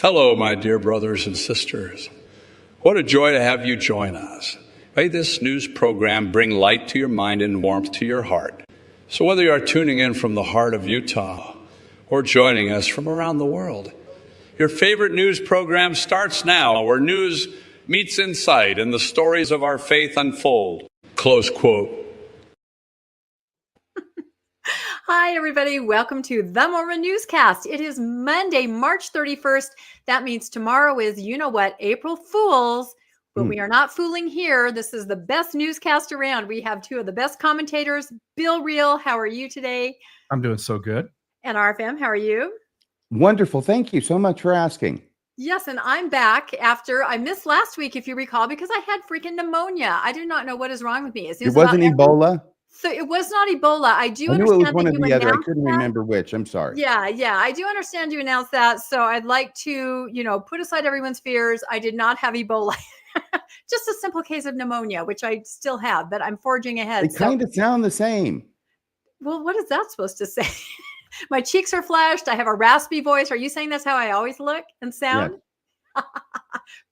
Hello, my dear brothers and sisters. What a joy to have you join us. May this news program bring light to your mind and warmth to your heart. So whether you are tuning in from the heart of Utah or joining us from around the world, your favorite news program starts now, where news meets insight and the stories of our faith unfold. Close quote. Hi, everybody. Welcome to the Mormon Newscast. It is Monday, March 31st. That means tomorrow is, you know what, April Fools. But we are not fooling here. This is the best newscast around. We have two of the best commentators. Bill Reel, how are you today? I'm doing so good. And RFM, how are you? Wonderful. Thank you so much for asking. Yes, and I'm back after I missed last week, if you recall, because I had freaking pneumonia. I do not know what is wrong with me. It wasn't Ebola? So it was not Ebola. I do I knew understand it was one that or the you other. I announced couldn't that. remember which. I'm sorry. Yeah, I do understand you announced that. So I'd like to, put aside everyone's fears. I did not have Ebola. Just a simple case of pneumonia, which I still have, but I'm forging ahead. They kind of sound the same. Well, what is that supposed to say? My cheeks are flushed. I have a raspy voice. Are you saying that's how I always look and sound? Yes.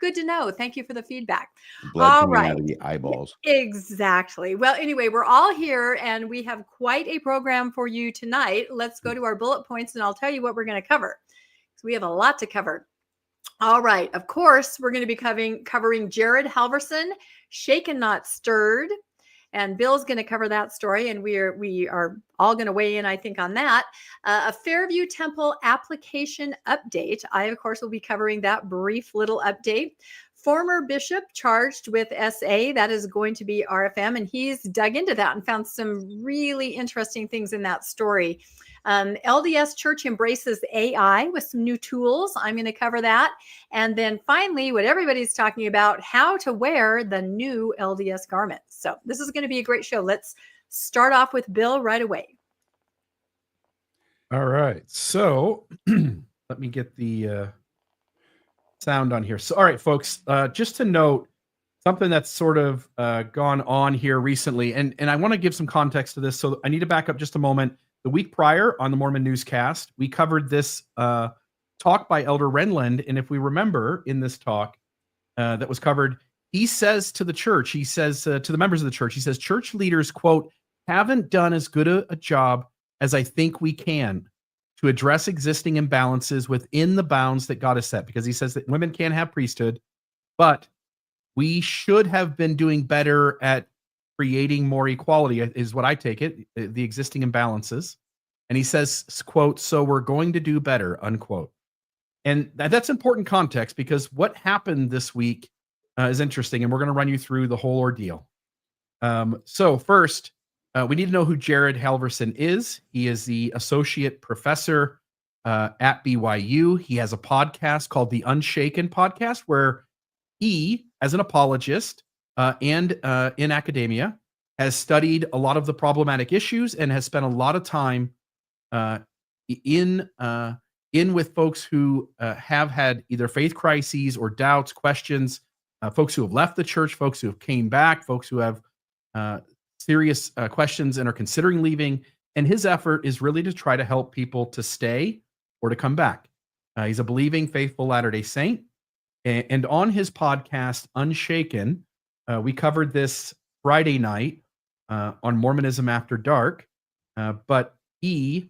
Good to know. Thank you for the feedback. Blood coming out of the eyeballs. Exactly. Well, anyway, we're all here and we have quite a program for you tonight. Let's go to our bullet points and I'll tell you what we're going to cover. So we have a lot to cover. All right. Of course, we're going to be covering Jared Halverson, Shaken Not Stirred. And Bill's going to cover that story, and we are all going to weigh in, I think, on that. A Fairview Temple application update. I, of course, will be covering that brief little update. Former bishop charged with SA. That is going to be RFM, and he's dug into that and found some really interesting things in that story. LDS Church embraces AI with some new tools. I'm going to cover that. And then finally, what everybody's talking about, how to wear the new LDS garments. So this is going to be a great show. Let's start off with Bill right away. All right. So let me get the sound on here. So, all right, folks, just to note something that's sort of gone on here recently, and I want to give some context to this. So I need to back up just a moment. The week prior on the Mormon Newscast, we covered this talk by Elder Renland. And if we remember in this talk that was covered, he says to the church, he says to the members of the church, he says, church leaders, quote, haven't done as good a job as I think we can to address existing imbalances within the bounds that God has set. Because he says that women can't have priesthood, but we should have been doing better at creating more equality, is what I take it, the existing imbalances. And he says, quote, so we're going to do better, unquote. And that's important context, because what happened this week is interesting, and we're going to run you through the whole ordeal. So first, we need to know who Jared Halverson is. He is the associate professor at BYU. He has a podcast called the Unshaken podcast, where he, as an apologist, and in academia, has studied a lot of the problematic issues and has spent a lot of time in with folks who have had either faith crises or doubts, questions, folks who have left the church, folks who have came back, folks who have serious questions and are considering leaving. And his effort is really to try to help people to stay or to come back. He's a believing, faithful Latter-day Saint. And on his podcast, Unshaken, we covered this Friday night on Mormonism After Dark, but he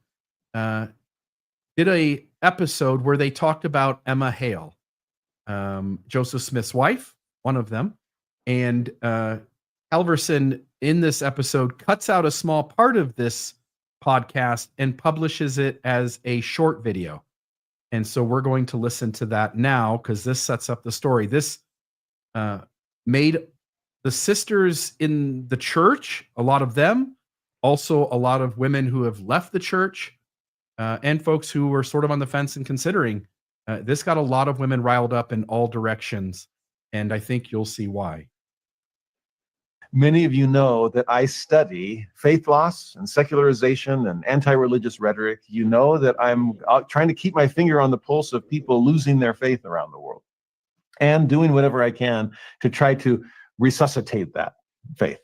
did a episode where they talked about Emma Hale, Joseph Smith's wife, one of them, and Halverson in this episode cuts out a small part of this podcast and publishes it as a short video. And so we're going to listen to that now, because this sets up the story. This made the sisters in the church, a lot of them, also a lot of women who have left the church, and folks who were sort of on the fence and considering. This got a lot of women riled up in all directions, and I think you'll see why. Many of you know that I study faith loss and secularization and anti-religious rhetoric. You know that I'm trying to keep my finger on the pulse of people losing their faith around the world and doing whatever I can to try to resuscitate that faith.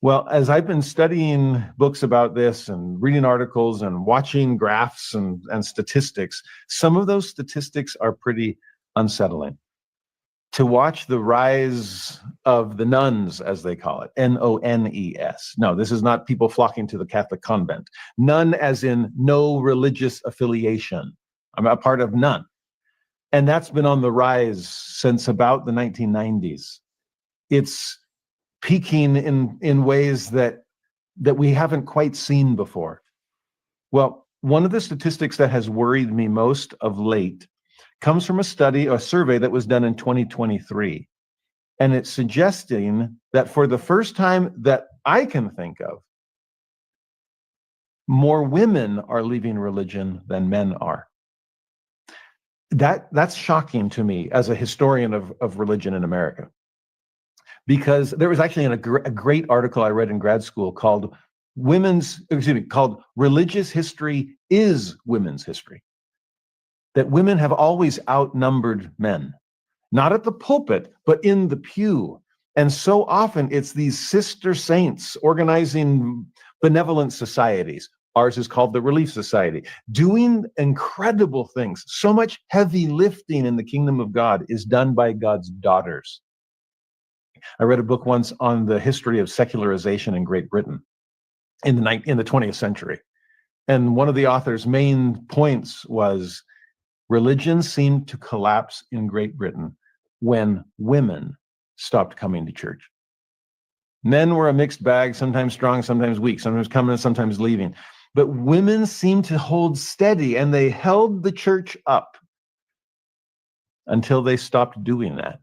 Well, as I've been studying books about this and reading articles and watching graphs and statistics, some of those statistics are pretty unsettling. To watch the rise of the nuns, as they call it, Nones. No, this is not people flocking to the Catholic convent. None as in no religious affiliation. I'm a part of none. And that's been on the rise since about the 1990s. It's peaking in ways that we haven't quite seen before. Well, one of the statistics that has worried me most of late comes from a survey that was done in 2023. And it's suggesting that for the first time that I can think of, more women are leaving religion than men are. That's shocking to me as a historian of religion in America. Because there was actually a great article I read in grad school called Religious History is Women's History. That women have always outnumbered men, not at the pulpit, but in the pew. And so often it's these sister saints organizing benevolent societies. Ours is called the Relief Society, doing incredible things. So much heavy lifting in the kingdom of God is done by God's daughters. I read a book once on the history of secularization in Great Britain in the 20th century. And one of the author's main points was religion seemed to collapse in Great Britain when women stopped coming to church. Men were a mixed bag, sometimes strong, sometimes weak, sometimes coming, sometimes leaving. But women seemed to hold steady, and they held the church up until they stopped doing that.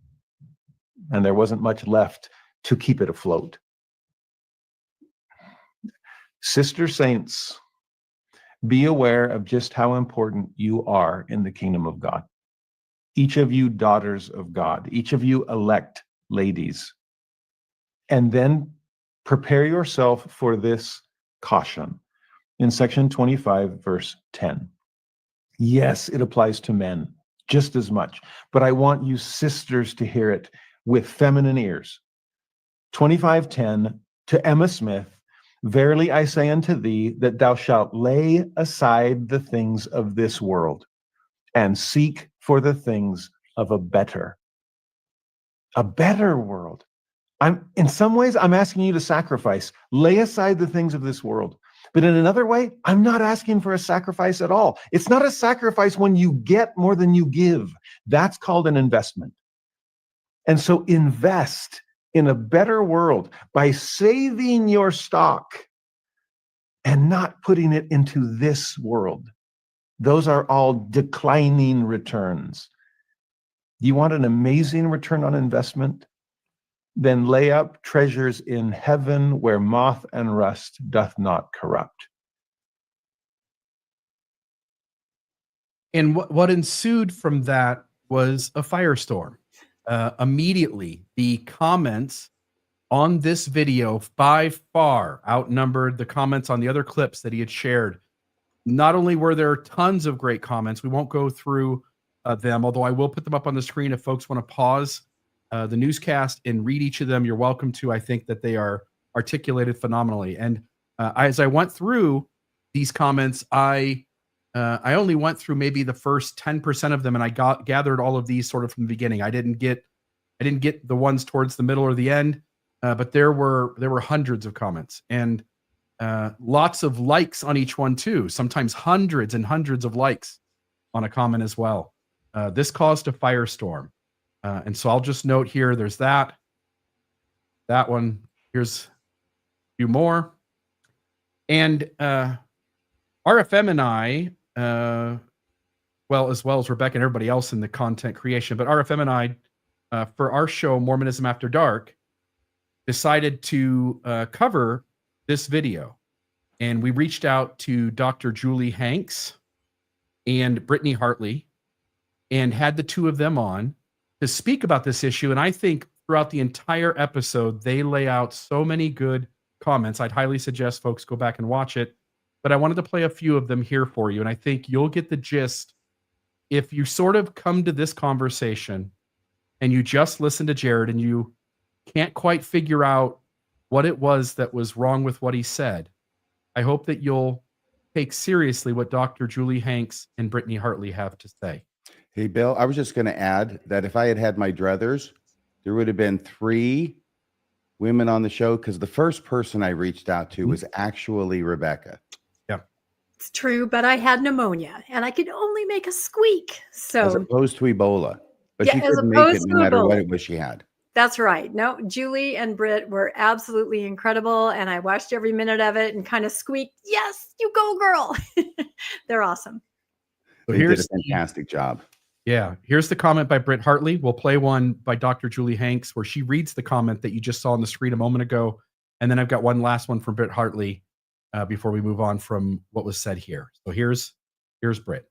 And there wasn't much left to keep it afloat. Sister saints, be aware of just how important you are in the kingdom of God. Each of you daughters of God, each of you elect ladies. And then prepare yourself for this caution in section 25, verse 10. Yes, it applies to men just as much, but I want you sisters to hear it with feminine ears. 25:10, to Emma Smith, verily I say unto thee that thou shalt lay aside the things of this world and seek for the things of a better world. In some ways, I'm asking you to sacrifice, lay aside the things of this world. But in another way, I'm not asking for a sacrifice at all. It's not a sacrifice when you get more than you give. That's called an investment. And so invest in a better world by saving your stock and not putting it into this world. Those are all declining returns. You want an amazing return on investment? Then lay up treasures in heaven where moth and rust doth not corrupt. And what ensued from that was a firestorm. Immediately, the comments on this video by far outnumbered the comments on the other clips that he had shared. Not only were there tons of great comments, we won't go through them, although I will put them up on the screen if folks want to pause the newscast and read each of them. You're welcome to. I think that they are articulated phenomenally. And as I went through these comments, I only went through maybe the first 10% of them, and I gathered all of these sort of from the beginning. I didn't get the ones towards the middle or the end, but there were hundreds of comments and lots of likes on each one too. Sometimes hundreds and hundreds of likes on a comment as well. This caused a firestorm, and so I'll just note here. There's that one. Here's a few more, and RFM and I. As well as Rebecca and everybody else in the content creation, but RFM and I, for our show, Mormonism After Dark, decided to cover this video. And we reached out to Dr. Julie Hanks and Brittany Hartley and had the two of them on to speak about this issue. And I think throughout the entire episode, they lay out so many good comments. I'd highly suggest folks go back and watch it. But I wanted to play a few of them here for you. And I think you'll get the gist if you sort of come to this conversation and you just listen to Jared and you can't quite figure out what it was that was wrong with what he said. I hope that you'll take seriously what Dr. Julie Hanks and Brittany Hartley have to say. Hey, Bill, I was just going to add that if I had had my druthers, there would have been 3 women on the show, because the first person I reached out to was actually Rebecca. Yeah. It's true, but I had pneumonia and I could only make a squeak. So As opposed to Ebola. But Yeah, she as couldn't make opposed it to no matter what Ebola. it was she had. that's right. No, Julie and Britt were absolutely incredible. And I watched every minute of it and kind of squeaked, yes, you go, girl. They're awesome. So They did a here's fantastic job. Yeah, here's the comment by Britt Hartley. We'll play one by Dr. Julie Hanks where she reads the comment that you just saw on the screen a moment ago. And then I've got one last one from Britt Hartley before we move on from what was said here. So here's Britt.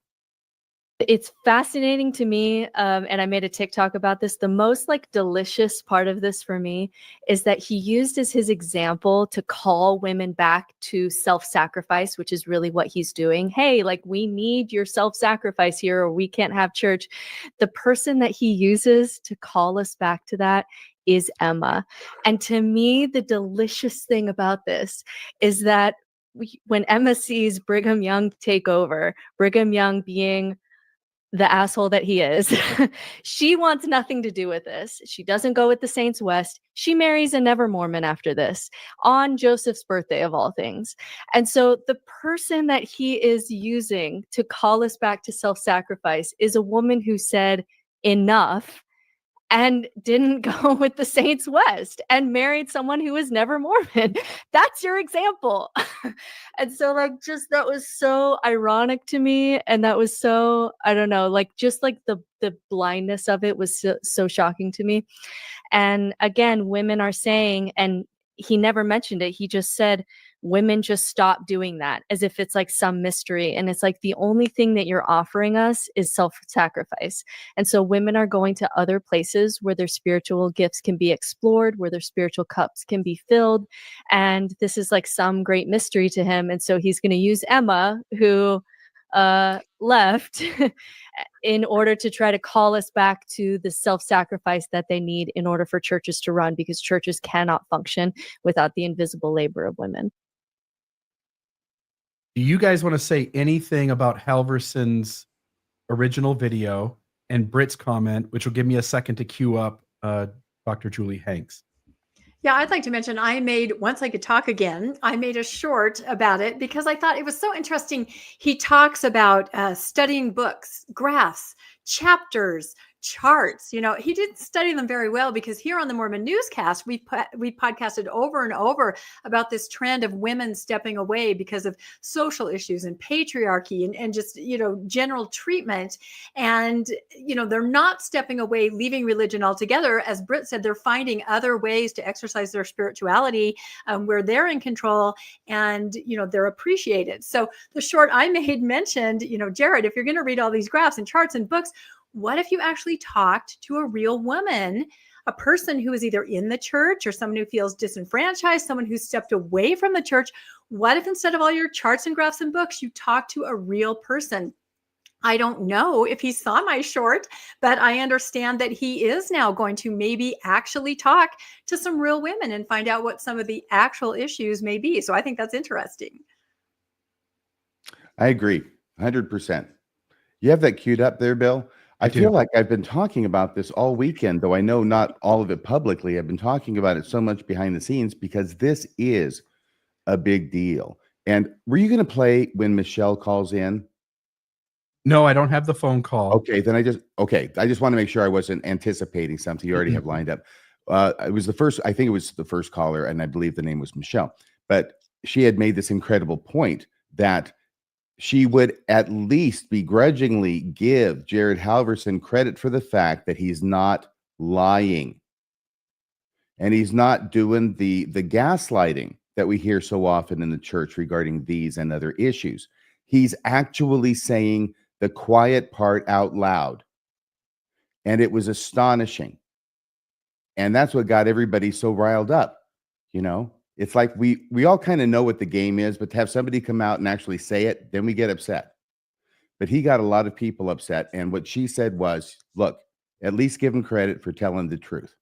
It's fascinating to me, and I made a TikTok about this. The most like delicious part of this for me is that he used as his example to call women back to self-sacrifice, which is really what he's doing. Hey, like we need your self-sacrifice here, or we can't have church. The person that he uses to call us back to that is Emma. And to me, the delicious thing about this is that when Emma sees Brigham Young take over, Brigham Young being the asshole that he is, she wants nothing to do with this. She doesn't go with the Saints West. She marries a never Mormon after this on Joseph's birthday of all things. And so the person that he is using to call us back to self-sacrifice is a woman who said enough and didn't go with the Saints West and married someone who was never Mormon. That's your example. And so like, just, that was so ironic to me. And that was so, I don't know, like just like the blindness of it was so shocking to me. And again, women are saying, and he never mentioned it, he just said, women just stop doing that as if it's like some mystery. And it's like the only thing that you're offering us is self-sacrifice. And so women are going to other places where their spiritual gifts can be explored, where their spiritual cups can be filled. And this is like some great mystery to him. And so he's going to use Emma, who left in order to try to call us back to the self-sacrifice that they need in order for churches to run, because churches cannot function without the invisible labor of women. Do you guys want to say anything about Halverson's original video and Britt's comment, which will give me a second to queue up Dr. Julie Hanks? Yeah, I'd like to mention once I could talk again, I made a short about it because I thought it was so interesting. He talks about studying books, graphs, chapters, charts. You know, he didn't study them very well because here on the Mormon Newscast, we podcasted over and over about this trend of women stepping away because of social issues and patriarchy and just, you know, general treatment. And, you know, they're not stepping away, leaving religion altogether. As Britt said, they're finding other ways to exercise their spirituality where they're in control and, you know, they're appreciated. So the short I made mentioned, you know, Jared, if you're going to read all these graphs and charts and books, what if you actually talked to a real woman, a person who is either in the church or someone who feels disenfranchised, someone who stepped away from the church? What if instead of all your charts and graphs and books, you talk to a real person? I don't know if he saw my short, but I understand that he is now going to maybe actually talk to some real women and find out what some of the actual issues may be. So I think that's interesting. I agree, 100%. You have that queued up there, Bill? I feel like I've been talking about this all weekend, though I know not all of it publicly. I've been talking about it so much behind the scenes because this is a big deal. And were you going to play when Michelle calls in? No, I don't have the phone call. Okay, then I just want to make sure I wasn't anticipating something you already have lined up. It was I think it was the first caller, and I believe the name was Michelle. But she had made this incredible point that she would at least begrudgingly give Jared Halverson credit for the fact that he's not lying. And he's not doing the gaslighting that we hear so often in the church regarding these and other issues. He's actually saying the quiet part out loud. And it was astonishing. And that's what got everybody so riled up. You know, it's like we all kind of know what the game is, but to have somebody come out and actually say it, then we get upset. But he got a lot of people upset. And what she said was, look, at least give him credit for telling the truth.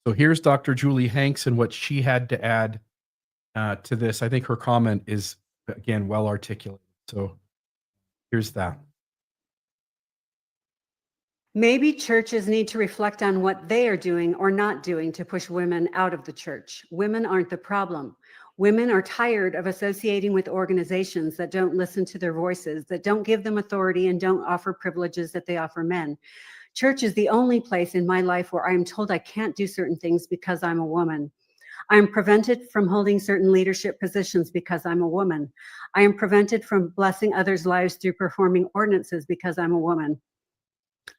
So here's Dr. Julie Hanks and what she had to add to this. I think her comment is, again, well articulated. So here's that. Maybe churches need to reflect on what they are doing or not doing to push women out of the church. Women aren't the problem. Women are tired of associating with organizations that don't listen to their voices, that don't give them authority and don't offer privileges that they offer men. Church is the only place in my life where I am told I can't do certain things because I'm a woman. I am prevented from holding certain leadership positions because I'm a woman. I am prevented from blessing others' lives through performing ordinances because I'm a woman.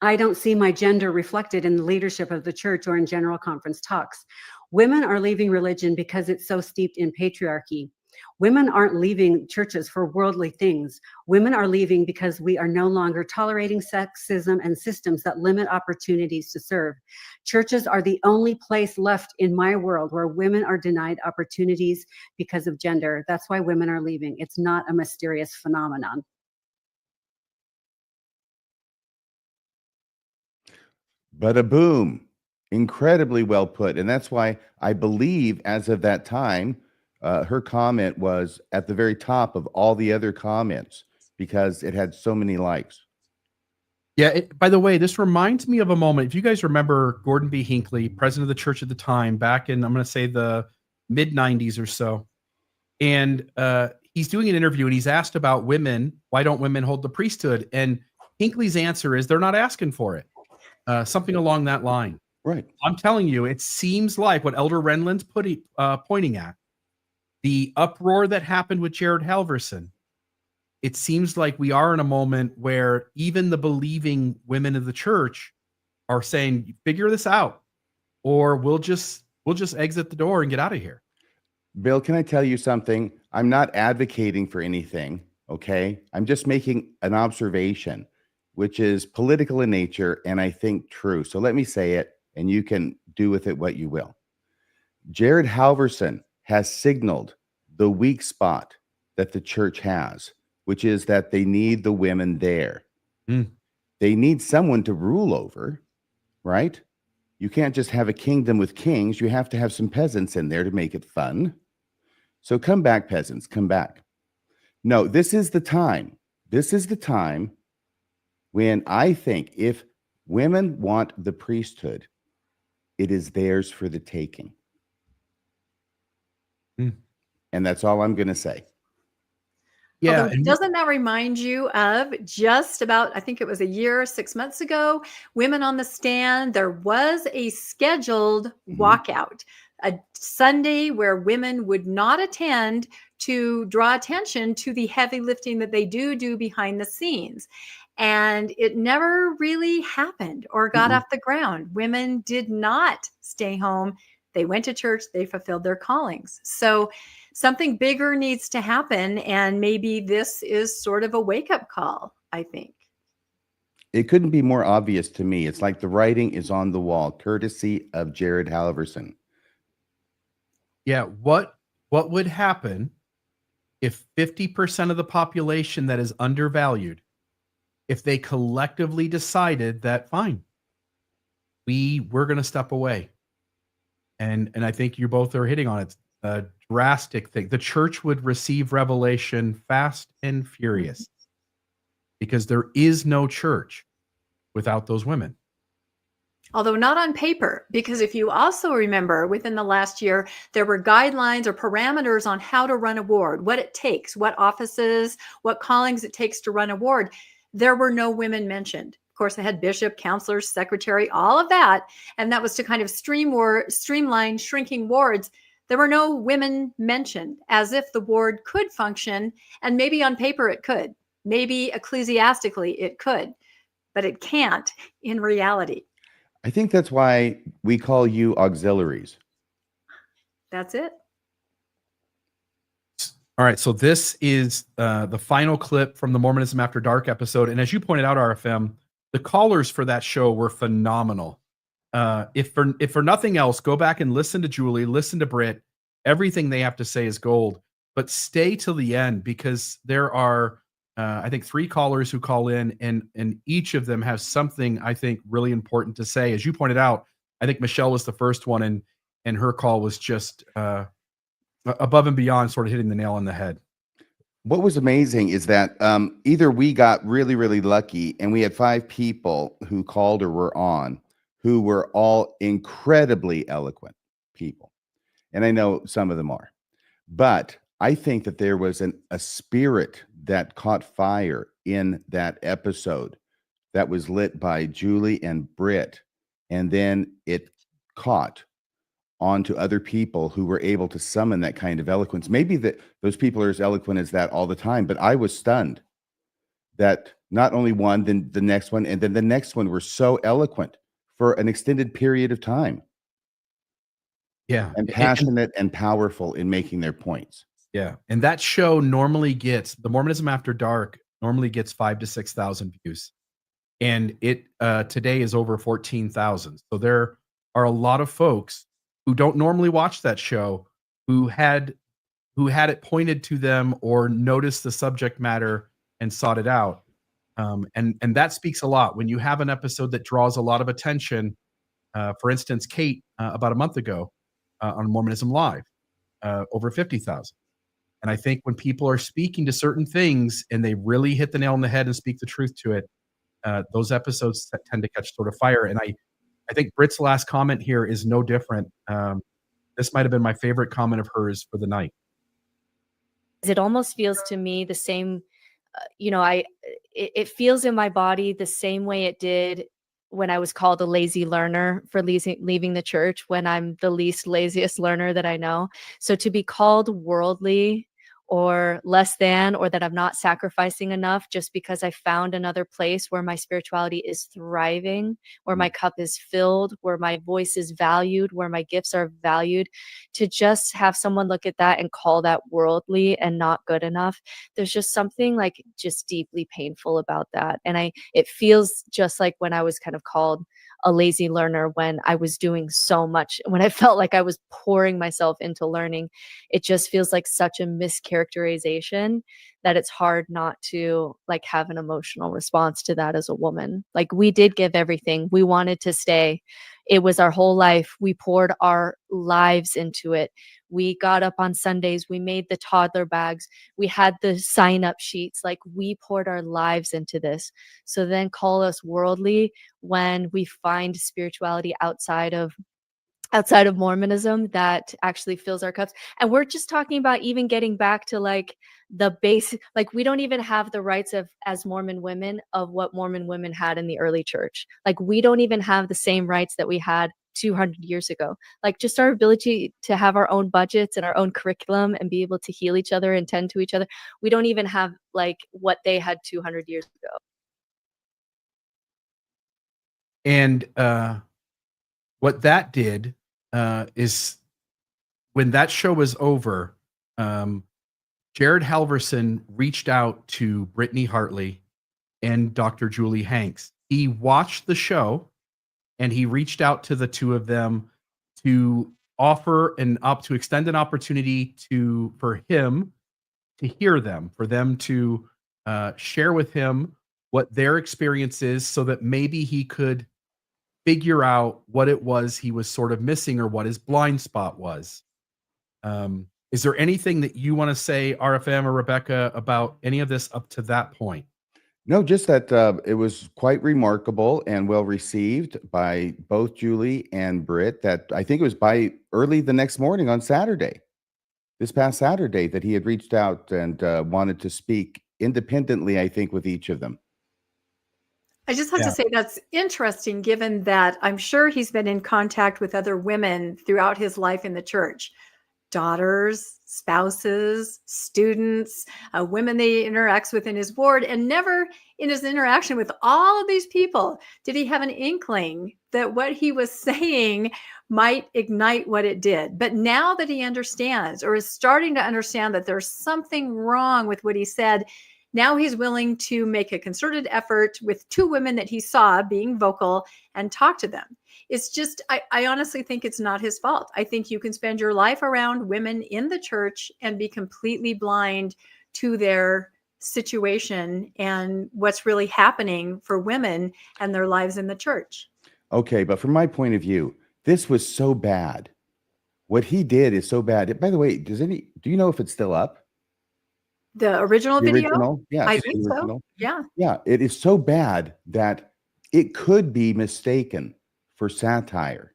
I don't see my gender reflected in the leadership of the church or in general conference talks. Women are leaving religion because it's so steeped in patriarchy. Women aren't leaving churches for worldly things. Women are leaving because we are no longer tolerating sexism and systems that limit opportunities to serve. Churches are the only place left in my world where women are denied opportunities because of gender. That's why women are leaving. It's not a mysterious phenomenon. Bada boom. Incredibly well put. And that's why I believe as of that time, her comment was at the very top of all the other comments because it had so many likes. Yeah, by the way, this reminds me of a moment. If you guys remember Gordon B. Hinckley, president of the church at the time, back in, I'm going to say the mid 90s or so. And he's doing an interview and he's asked about women. Why don't women hold the priesthood? And Hinckley's answer is they're not asking for it. Something along that line. Right. I'm telling you, it seems like what Elder Renlund's pointing at, the uproar that happened with Jared Halverson, it seems like we are in a moment where even the believing women of the church are saying, figure this out, or we'll just exit the door and get out of here. Bill, can I tell you something? I'm not advocating for anything, okay? I'm just making an observation, which is political in nature and I think true. So let me say it and you can do with it what you will. Jared Halverson has signaled the weak spot that the church has, which is that they need the women there. They need someone to rule over, right? You can't just have a kingdom with kings. You have to have some peasants in there to make it fun. So come back, peasants, come back. No, this is the time. This is the time when I think if women want the priesthood, it is theirs for the taking. And that's all I'm going to say. Yeah. Although, doesn't that remind you of just about, I think it was a year, 6 months ago, Women on the Stand? There was a scheduled walkout, a Sunday where women would not attend to draw attention to the heavy lifting that they do behind the scenes. And it never really happened or got off the ground. Women did not stay home. They went to church. They fulfilled their callings. So something bigger needs to happen. And maybe this is sort of a wake-up call, I think. It couldn't be more obvious to me. It's like the writing is on the wall, courtesy of Jared Halverson. Yeah. What would happen if 50% of the population that is undervalued, if they collectively decided that, fine, we're going to step away? And I think you both are hitting on it. A drastic thing. The church would receive revelation fast and furious because there is no church without those women. Although not on paper, because if you also remember within the last year, there were guidelines or parameters on how to run a ward, what it takes, what offices, what callings it takes to run a ward. There were no women mentioned. Of course, they had bishop, counselors, secretary, all of that. And that was to kind of streamline shrinking wards. There were no women mentioned, as if the ward could function. And maybe on paper it could. Maybe ecclesiastically it could. But it can't in reality. I think that's why we call you auxiliaries. That's it. All right, so this is the final clip from the Mormonism After Dark episode. And as you pointed out, RFM, the callers for that show were phenomenal. If for nothing else, go back and listen to Julie, listen to Britt. Everything they have to say is gold. But stay till the end because there are, I think, 3 callers who call in, and each of them has something I think really important to say. As you pointed out, I think Michelle was the first one, and her call was just above and beyond, sort of hitting the nail on the head. What was amazing is that either we got really, really lucky and we had 5 people who called or were on who were all incredibly eloquent people. And I know some of them are. But I think that there was a spirit that caught fire in that episode that was lit by Julie and Britt. And then it caught onto other people who were able to summon that kind of eloquence. Maybe that those people are as eloquent as that all the time, but I was stunned that not only one, then the next one, and then the next one were so eloquent for an extended period of time. Yeah. And passionate and powerful in making their points. Yeah. And that show normally gets, the Mormonism After Dark normally gets 5,000 to 6,000 views. And it today is over 14,000. So there are a lot of folks who don't normally watch that show who had it pointed to them or noticed the subject matter and sought it out. And that speaks a lot when you have an episode that draws a lot of attention. For instance, Kate, about a month ago on Mormonism Live, over 50,000. And I think when people are speaking to certain things and they really hit the nail on the head and speak the truth to it, those episodes tend to catch sort of fire. And I think Britt's last comment here is no different. This might have been my favorite comment of hers for the night. It almost feels to me the same, it feels in my body the same way it did when I was called a lazy learner for leaving the church, when I'm the least laziest learner that I know. So to be called worldly or less than, or that I'm not sacrificing enough just because I found another place where my spirituality is thriving, where my cup is filled, where my voice is valued, where my gifts are valued, to just have someone look at that and call that worldly and not good enough. There's just something like just deeply painful about that. And it feels just like when I was kind of called a lazy learner, when I was doing so much, when I felt like I was pouring myself into learning. It just feels like such a mischaracterization that it's hard not to like have an emotional response to that as a woman. Like, we did give everything. We wanted to stay. It was our whole life. We poured our lives into it. We got up on Sundays. We made the toddler bags. We had the sign-up sheets. Like, we poured our lives into this. So then call us worldly when we find spirituality outside of Mormonism that actually fills our cups. And we're just talking about even getting back to like the basic, like we don't even have the rights of as Mormon women of what Mormon women had in the early church. Like, we don't even have the same rights that we had 200 years ago. Like, just our ability to have our own budgets and our own curriculum and be able to heal each other and tend to each other. We don't even have like what they had 200 years ago. And what that did is when that show was over, Jared Halverson reached out to Brittany Hartley and Dr. Julie Hanks. He watched the show and he reached out to the two of them to offer to extend an opportunity for him to hear them, for them to share with him what their experience is, so that maybe he could figure out what it was he was sort of missing or what his blind spot was. Is there anything that you want to say, RFM or Rebecca, about any of this up to that point? No, just that it was quite remarkable and well received by both Julie and Britt. That I think it was by early the next morning on Saturday, this past Saturday, that he had reached out and wanted to speak independently, I think, with each of them. I just have to say that's interesting, given that I'm sure he's been in contact with other women throughout his life in the church. Daughters, spouses, students, women that he interacts with in his ward, and never in his interaction with all of these people did he have an inkling that what he was saying might ignite what it did. But now that he understands, or is starting to understand, that there's something wrong with what he said, now he's willing to make a concerted effort with two women that he saw being vocal and talk to them. It's just, I honestly think it's not his fault. I think you can spend your life around women in the church and be completely blind to their situation and what's really happening for women and their lives in the church. Okay, but from my point of view, This was so bad. What he did is so bad. By the way, do you know if it's still up? The original The video? original? Yes, I the think so. original. Yeah. Yeah, it is so bad that it could be mistaken for satire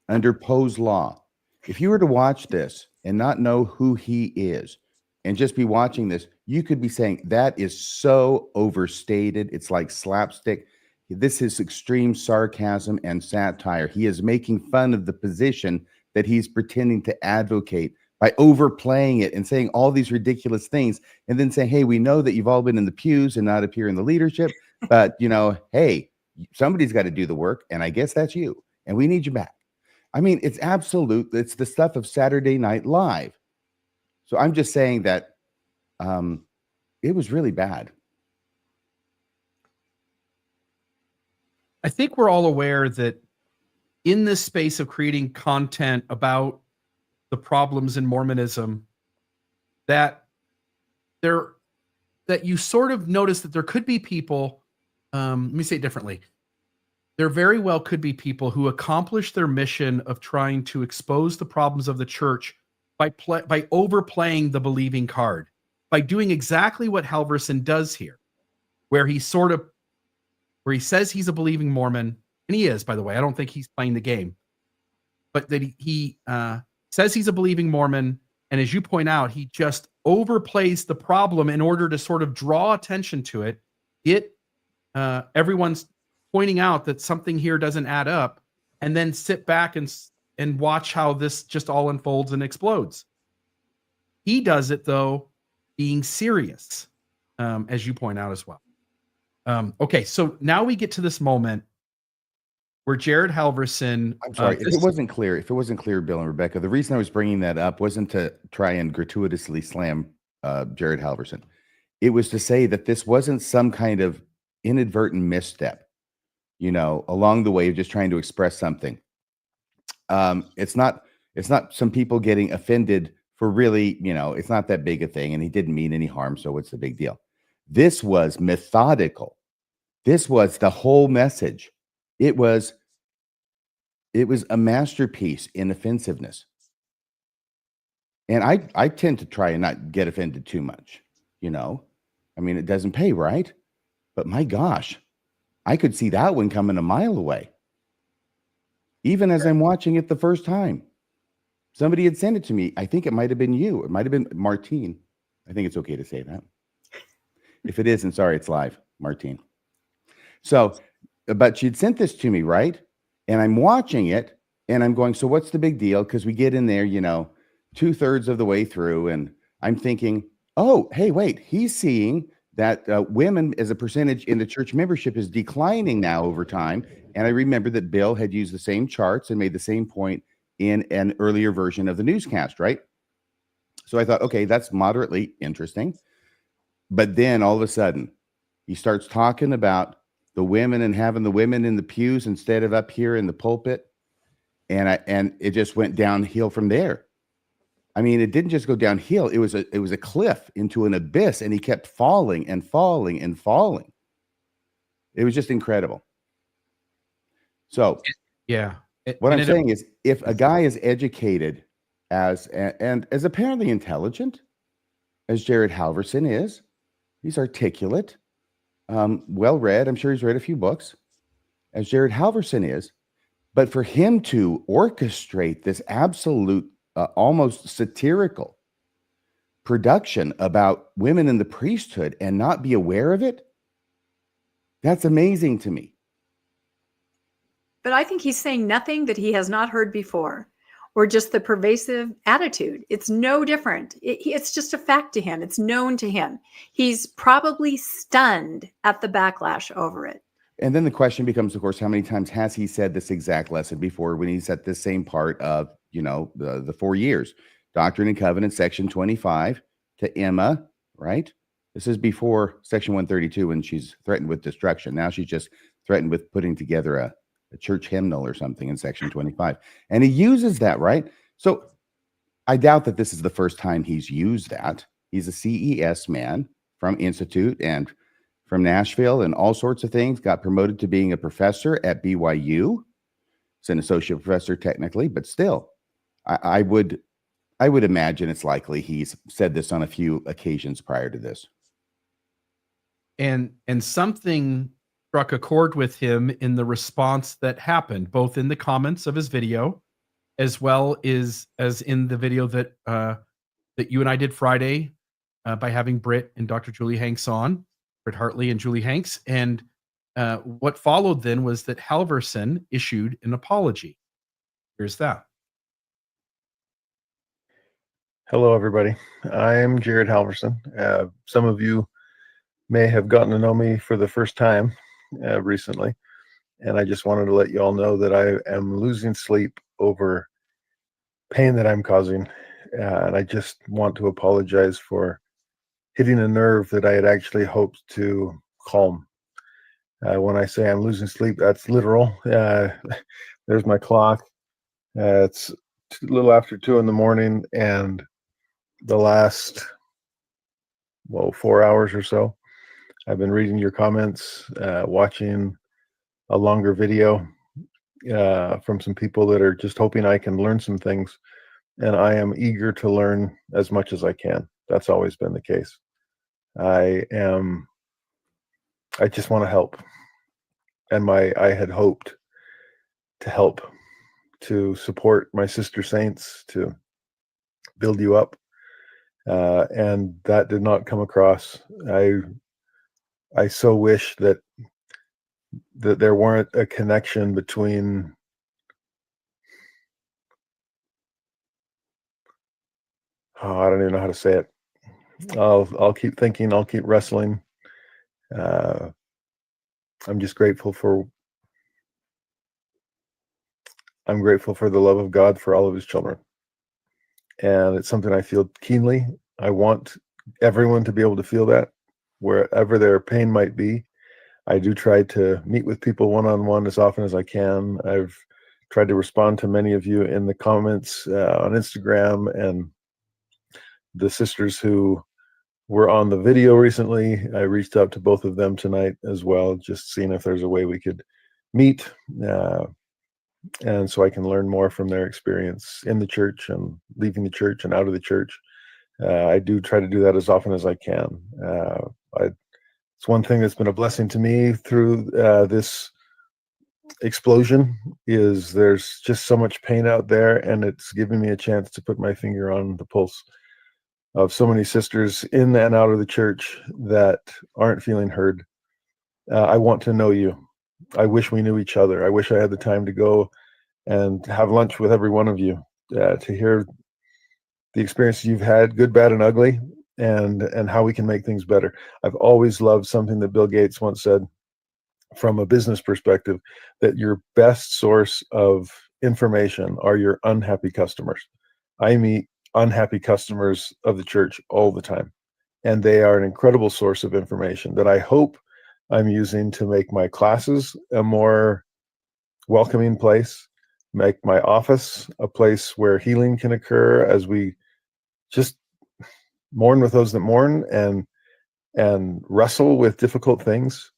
under Poe's law. If you were to watch this and not know who he is and just be watching this, you could be saying that is so overstated. It's like slapstick. This is extreme sarcasm and satire. He is making fun of the position that he's pretending to advocate by overplaying it and saying all these ridiculous things and then saying, hey, we know that you've all been in the pews and not up here in the leadership, but hey, somebody's got to do the work. And I guess that's you. And we need you back. I mean, it's the stuff of Saturday Night Live. So I'm just saying that it was really bad. I think we're all aware that in this space of creating content about the problems in Mormonism, that you sort of notice that there could be people, let me say it differently. There very well could be people who accomplish their mission of trying to expose the problems of the church by overplaying the believing card, by doing exactly what Halverson does here, where he says he's a believing Mormon, and he is, by the way. I don't think he's playing the game, but that he says he's a believing Mormon, and as you point out, he just overplays the problem in order to sort of draw attention to it. Everyone's pointing out that something here doesn't add up, and then sit back and watch how this just all unfolds and explodes. He does it, though, being serious, as you point out as well. Okay, so now we get to this moment where Jared Halverson. I'm sorry if it wasn't clear, Bill and Rebecca. The reason I was bringing that up wasn't to try and gratuitously slam Jared Halverson. It was to say that this wasn't some kind of inadvertent misstep, along the way of just trying to express something. It's not some people getting offended for really, it's not that big a thing, and he didn't mean any harm, so what's the big deal? This was methodical. This was the whole message. It was a masterpiece in offensiveness. And I tend to try and not get offended too much, I mean, it doesn't pay, right? But my gosh, I could see that one coming a mile away. Even as I'm watching it the first time. Somebody had sent it to me. I think it might have been you. It might have been Martine. I think it's okay to say that. If it isn't, sorry, it's live, Martine. So, but she'd sent this to me, right? And I'm watching it and I'm going, so what's the big deal? Because we get in there, 2/3 of the way through, and I'm thinking, oh, hey, wait, he's seeing that women as a percentage in the church membership is declining now over time. And I remember that Bill had used the same charts and made the same point in an earlier version of the newscast, right? So I thought, okay, that's moderately interesting. But then all of a sudden, he starts talking about the women and having the women in the pews instead of up here in the pulpit. And it just went downhill from there. I mean, it didn't just go downhill. It was a cliff into an abyss, and he kept falling and falling and falling. It was just incredible. So, yeah. What I'm saying is, if a guy is educated and as apparently intelligent as Jared Halverson is, he's articulate, well read. I'm sure he's read a few books, as Jared Halverson is. But for him to orchestrate this absolute, almost satirical production about women in the priesthood and not be aware of it, that's amazing to me. But I think he's saying nothing that he has not heard before, or just the pervasive attitude. It's no different. It's just a fact to him. It's known to him. He's probably stunned at the backlash over it. And then the question becomes, of course, how many times has he said this exact lesson before when he's at this same part of, the 4 years? Doctrine and Covenants, section 25 to Emma, right? This is before section 132 when she's threatened with destruction. Now she's just threatened with putting together a church hymnal or something in section 25. And he uses that, right? So I doubt that this is the first time he's used that. He's a CES man from Institute and from Nashville and all sorts of things, got promoted to being a professor at BYU. He's an associate professor technically, but still, I would imagine it's likely he's said this on a few occasions prior to this. And something struck a chord with him in the response that happened, both in the comments of his video, as well as in the video that you and I did Friday by having Britt and Dr. Julie Hanks on, Britt Hartley and Julie Hanks. And what followed then was that Halverson issued an apology. Here's that. Hello, everybody. I'm Jared Halverson. Some of you may have gotten to know me for the first time recently, and I just wanted to let you all know that I am losing sleep over pain that I'm causing, and I just want to apologize for hitting a nerve that I had actually hoped to calm. When I say I'm losing sleep, that's literal. There's my clock. It's a little after 2 a.m, and the last 4 hours or so, I've been reading your comments, watching a longer video from some people that are just hoping I can learn some things, and I am eager to learn as much as I can. That's always been the case. I just want to help, and I had hoped to help, to support my sister saints, to build you up, and that did not come across. I so wish that there weren't a connection between I don't even know how to say it. I'll keep thinking, I'll keep wrestling. I'm just grateful for the love of God for all of his children. And it's something I feel keenly. I want everyone to be able to feel that wherever their pain might be. I do try to meet with people one-on-one as often as I can. I've tried to respond to many of you in the comments on Instagram, and the sisters who were on the video recently, I reached out to both of them tonight as well, just seeing if there's a way we could meet, and so I can learn more from their experience in the church and leaving the church and out of the church. I do try to do that as often as I can. It's one thing that's been a blessing to me through this explosion is there's just so much pain out there, and it's giving me a chance to put my finger on the pulse of so many sisters in and out of the church that aren't feeling heard. I want to know you. I wish we knew each other. I wish I had the time to go and have lunch with every one of you, to hear the experiences you've had, good, bad, and ugly, and how we can make things better. I've always loved something that Bill Gates once said from a business perspective, that your best source of information are your unhappy customers. I meet unhappy customers of the church all the time, and they are an incredible source of information that I hope I'm using to make my classes a more welcoming place, make my office a place where healing can occur as we just mourn with those that mourn and wrestle with difficult things.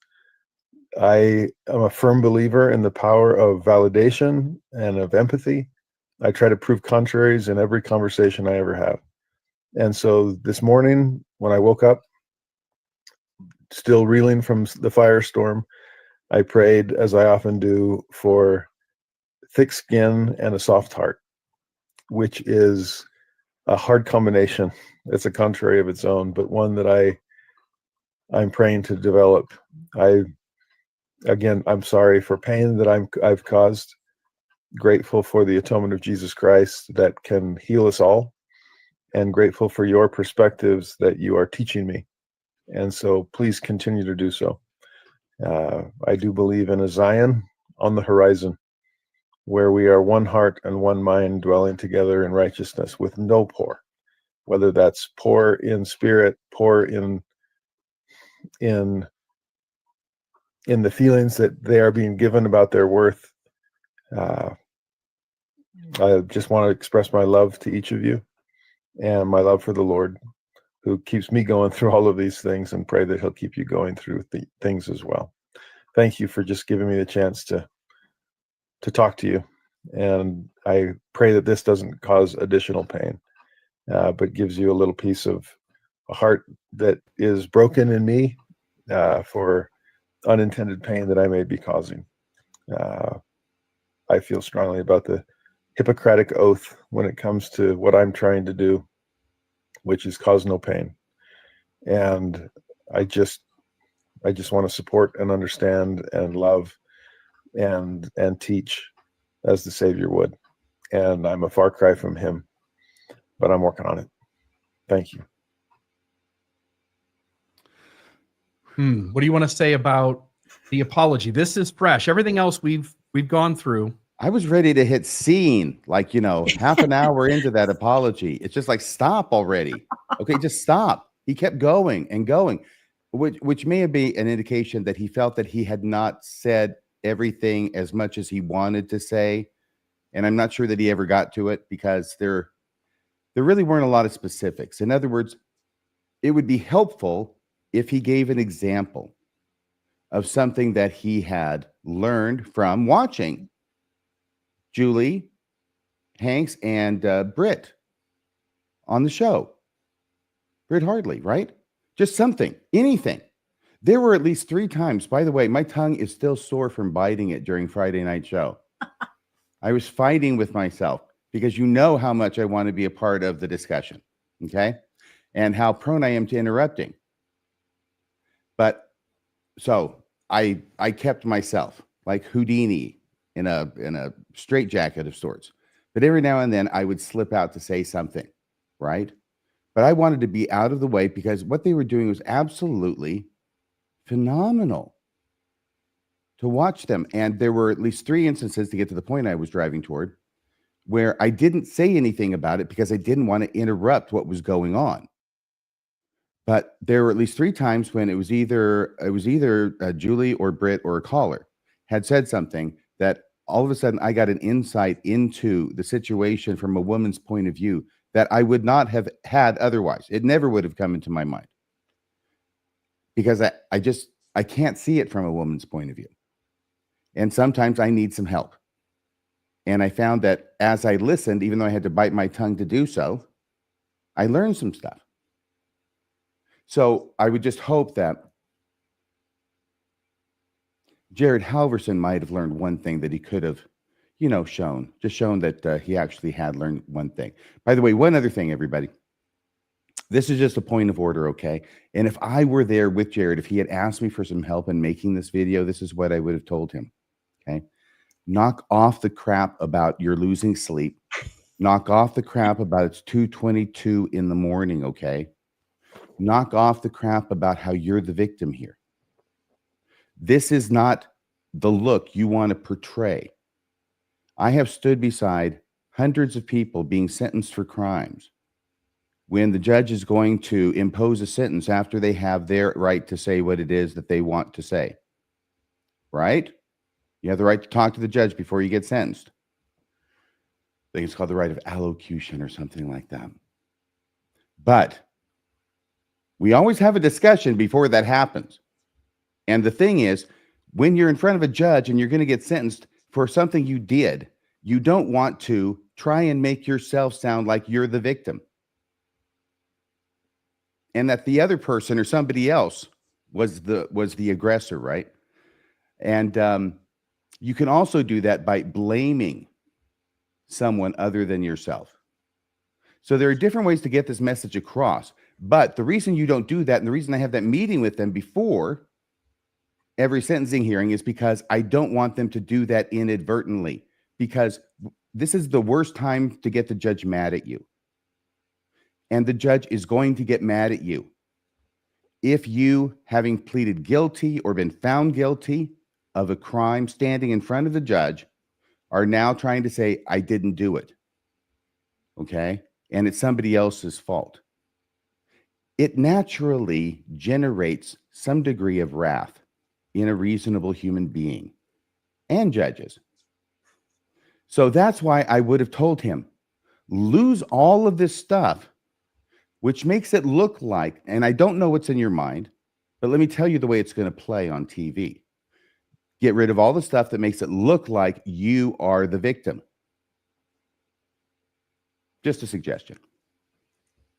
I am a firm believer in the power of validation and of empathy. I try to prove contraries in every conversation I ever have. And so this morning, when I woke up, still reeling from the firestorm, I prayed, as I often do, for thick skin and a soft heart, which is a hard combination. It's a contrary of its own, but one that I'm praying to develop. I'm sorry for pain that I've caused. Grateful for the atonement of Jesus Christ that can heal us all, and grateful for your perspectives that you are teaching me. And so please continue to do so. I do believe in a Zion on the horizon where we are one heart and one mind dwelling together in righteousness with no poor, whether that's poor in spirit, poor in the feelings that they are being given about their worth. I just want to express my love to each of you and my love for the Lord, who keeps me going through all of these things, and pray that he'll keep you going through things as well. Thank you for just giving me the chance to talk to you. And I pray that this doesn't cause additional pain, but gives you a little piece of a heart that is broken in me for unintended pain that I may be causing. I feel strongly about the Hippocratic oath when it comes to what I'm trying to do, which is cause no pain. And I just want to support and understand and love and teach as the Savior would. And I'm a far cry from him, but I'm working on it. Thank you. What do you want to say about the apology? This is fresh. Everything else we've gone through. I was ready to hit scene, like, half an hour into that apology. It's just like, stop already. Okay, just stop. He kept going and going, which may be an indication that he felt that he had not said everything as much as he wanted to say. And I'm not sure that he ever got to it, because there really weren't a lot of specifics. In other words, it would be helpful if he gave an example of something that he had learned from watching Julie, Hanks, and Britt on the show. Britt Hartley, right? Just something, anything. There were at least 3 times. By the way, my tongue is still sore from biting it during Friday night show. I was fighting with myself, because you know how much I want to be a part of the discussion, okay? And how prone I am to interrupting. But so I kept myself like Houdini in a straitjacket of sorts. But every now and then I would slip out to say something, right? But I wanted to be out of the way, because what they were doing was absolutely phenomenal to watch them. And there were at least 3 instances, to get to the point I was driving toward, where I didn't say anything about it because I didn't want to interrupt what was going on. But there were at least 3 times when it was either Julie or Britt or a caller had said something that all of a sudden I got an insight into the situation from a woman's point of view that I would not have had otherwise. It never would have come into my mind, because I can't see it from a woman's point of view. And sometimes I need some help. And I found that as I listened, even though I had to bite my tongue to do so, I learned some stuff. So I would just hope that Jared Halverson might have learned one thing that he could have, shown that he actually had learned one thing. By the way, one other thing, everybody. This is just a point of order, okay? And if I were there with Jared, if he had asked me for some help in making this video, this is what I would have told him, okay? Knock off the crap about you're losing sleep. Knock off the crap about it's 2:22 in the morning, okay? Knock off the crap about how you're the victim here. This is not the look you want to portray. I have stood beside hundreds of people being sentenced for crimes when the judge is going to impose a sentence after they have their right to say what it is that they want to say. Right? You have the right to talk to the judge before you get sentenced. I think it's called the right of allocution or something like that. But we always have a discussion before that happens. And the thing is, when you're in front of a judge and you're going to get sentenced for something you did, you don't want to try and make yourself sound like you're the victim, and that the other person or somebody else was the aggressor, right? And you can also do that by blaming someone other than yourself. So there are different ways to get this message across. But the reason you don't do that, and the reason I have that meeting with them before every sentencing hearing, is because I don't want them to do that inadvertently, because this is the worst time to get the judge mad at you. And the judge is going to get mad at you if you, having pleaded guilty or been found guilty of a crime, standing in front of the judge, are now trying to say, I didn't do it. Okay? And it's somebody else's fault. It naturally generates some degree of wrath in a reasonable human being and judges. So that's why I would have told him, lose all of this stuff, which makes it look like, and I don't know what's in your mind, but let me tell you the way it's going to play on TV. Get rid of all the stuff that makes it look like you are the victim. Just a suggestion.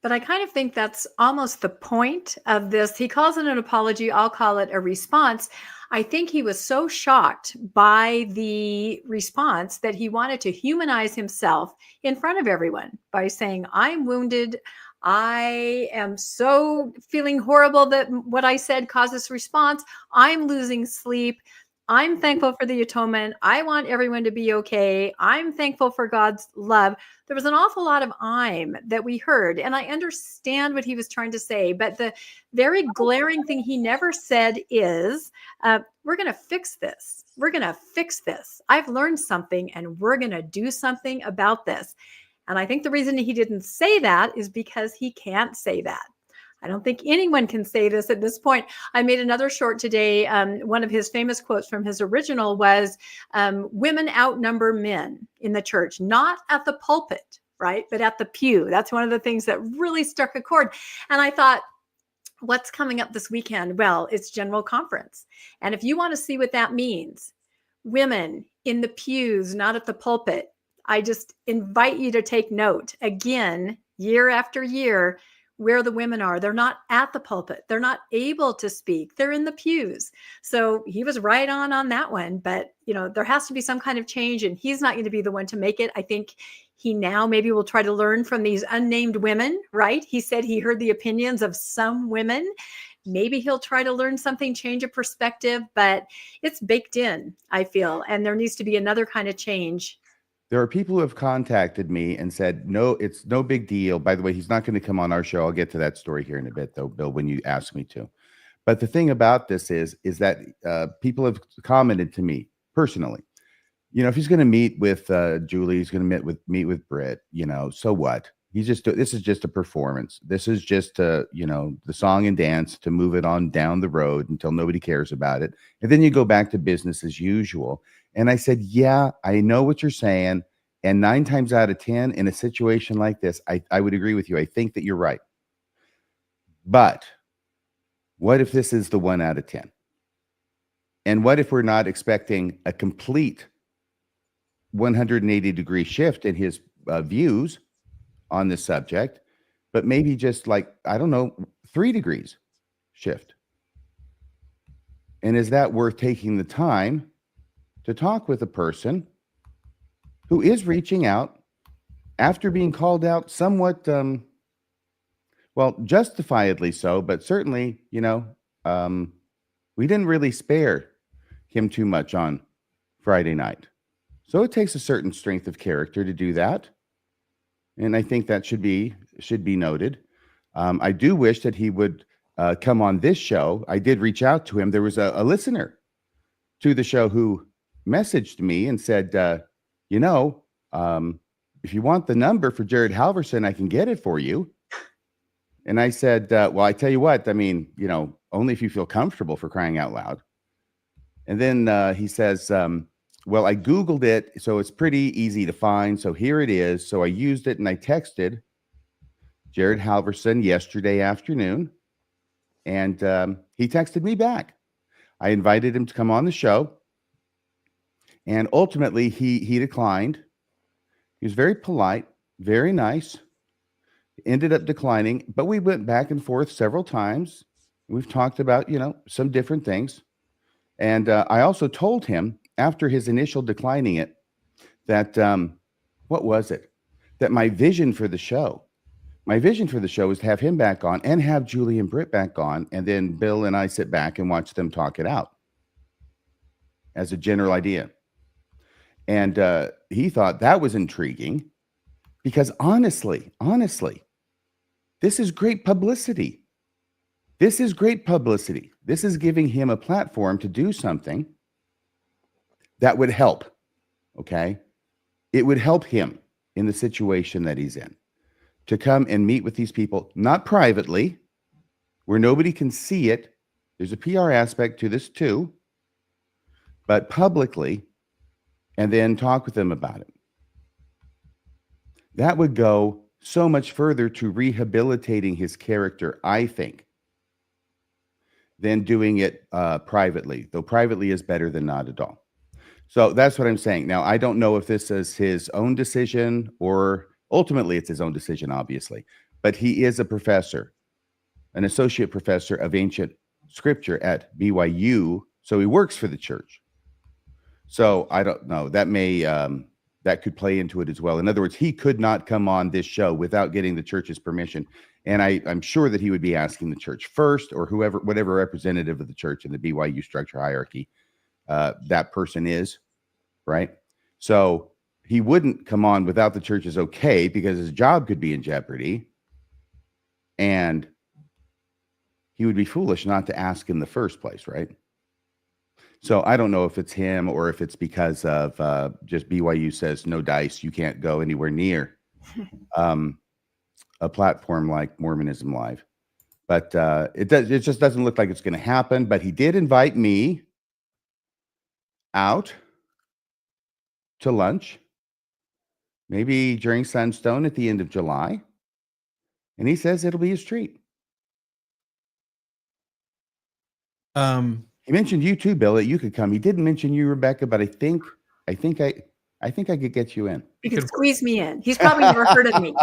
But I kind of think that's almost the point of this. He calls it an apology. I'll call it a response. I think he was so shocked by the response that he wanted to humanize himself in front of everyone by saying, I'm wounded. I am so feeling horrible that what I said caused this response. I'm losing sleep. I'm thankful for the atonement. I want everyone to be okay. I'm thankful for God's love. There was an awful lot of I'm that we heard, and I understand what he was trying to say, but the very glaring thing he never said is, we're going to fix this. We're going to fix this. I've learned something, and we're going to do something about this. And I think the reason he didn't say that is because he can't say that. I don't think anyone can say this at this point. I made another short today. One of his famous quotes from his original was, women outnumber men in the church, not at the pulpit, right? But at the pew. That's one of the things that really struck a chord. And I thought, what's coming up this weekend? Well, it's General Conference. And if you want to see what that means, women in the pews, not at the pulpit, I just invite you to take note. Again, year after year, where the women are. They're not at the pulpit. They're not able to speak. They're in the pews. So he was right on that one. But, there has to be some kind of change, and he's not going to be the one to make it. I think he now maybe will try to learn from these unnamed women, right? He said he heard the opinions of some women. Maybe he'll try to learn something, change a perspective, but it's baked in, I feel. And there needs to be another kind of change. There are people who have contacted me and said, no, it's no big deal. By the way, he's not going to come on our show. I'll get to that story here in a bit, though, Bill, when you ask me to. But the thing about this is that people have commented to me personally, if he's going to meet with Julie, he's going to meet with Britt, so what? This is just a performance. This is just, the song and dance to move it on down the road until nobody cares about it. And then you go back to business as usual. And I said, yeah, I know what you're saying. And 9 times out of 10 in a situation like this, I would agree with you. I think that you're right. But what if this is the 1 out of 10? And what if we're not expecting a complete 180-degree shift in his views on this subject, but maybe just 3 degrees shift? And is that worth taking the time to talk with a person who is reaching out after being called out somewhat, justifiably so, but certainly, we didn't really spare him too much on Friday night. So it takes a certain strength of character to do that. And I think that should be noted. I do wish that he would come on this show. I did reach out to him. There was a listener to the show who messaged me and said, if you want the number for Jared Halverson, I can get it for you. And I said, well, I tell you what, only if you feel comfortable, for crying out loud. And then he says, well, I Googled it, so it's pretty easy to find. So here it is. So I used it and I texted Jared Halverson yesterday afternoon, and he texted me back. I invited him to come on the show. And ultimately, he declined. He was very polite, very nice. Ended up declining, but we went back and forth several times. We've talked about, some different things. And I also told him after his initial declining it that, what was it? That my vision for the show is to have him back on and have Julie and Britt back on. And then Bill and I sit back and watch them talk it out as a general idea. And he thought that was intriguing because honestly, this is great publicity. This is giving him a platform to do something that would help. Okay. It would help him in the situation that he's in to come and meet with these people, not privately, where nobody can see it. There's a PR aspect to this too, but publicly, and then talk with them about it. That would go so much further to rehabilitating his character, I think, than doing it privately, though privately is better than not at all. So that's what I'm saying. Now, I don't know if this is his own decision or Ultimately, it's his own decision, obviously. But he is a professor, an associate professor of ancient scripture at BYU. So he works for the church. So I don't know. That may that could play into it as well. In other words, he could not come on this show without getting the church's permission. And I'm sure that he would be asking the church first, or whatever representative of the church in the BYU structure hierarchy that person is, right? So he wouldn't come on without the church's okay, because his job could be in jeopardy. And he would be foolish not to ask in the first place, right? So I don't know if it's him or if it's because of just BYU says no dice, you can't go anywhere near a platform like Mormonism Live. But it just doesn't look like it's going to happen. But he did invite me out to lunch, maybe during Sunstone at the end of July. And he says it'll be his treat. He mentioned you too, Bill, that you could come. He didn't mention you, Rebecca, but I think I could get you in. You can squeeze me in. He's probably never heard of me.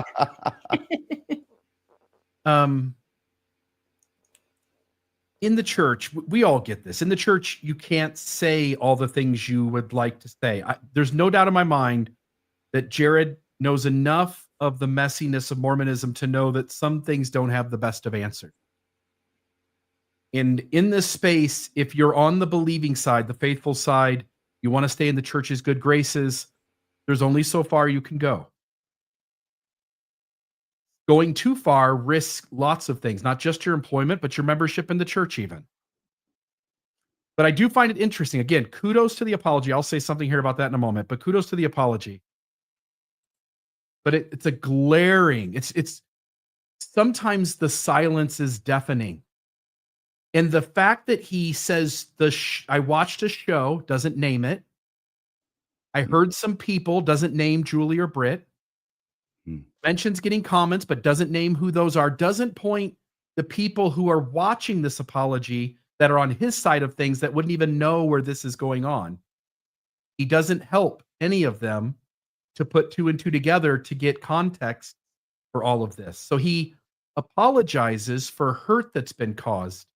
In the church, we all get this. In the church, you can't say all the things you would like to say. There's no doubt in my mind that Jared knows enough of the messiness of Mormonism to know that some things don't have the best of answers. And in this space, if you're on the believing side, the faithful side, you want to stay in the church's good graces, there's only so far you can go. Going too far risks lots of things, not just your employment, but your membership in the church even. But I do find it interesting. Again, kudos to the apology. I'll say something here about that in a moment, but kudos to the apology. But it's a glaring, it's sometimes the silence is deafening. And the fact that he says I watched a show, doesn't name it. I heard some people, doesn't name Julie or Britt. Mentions getting comments, but doesn't name who those are. Doesn't point the people who are watching this apology that are on his side of things that wouldn't even know where this is going on. He doesn't help any of them to put two and two together to get context for all of this. So he apologizes for hurt that's been caused.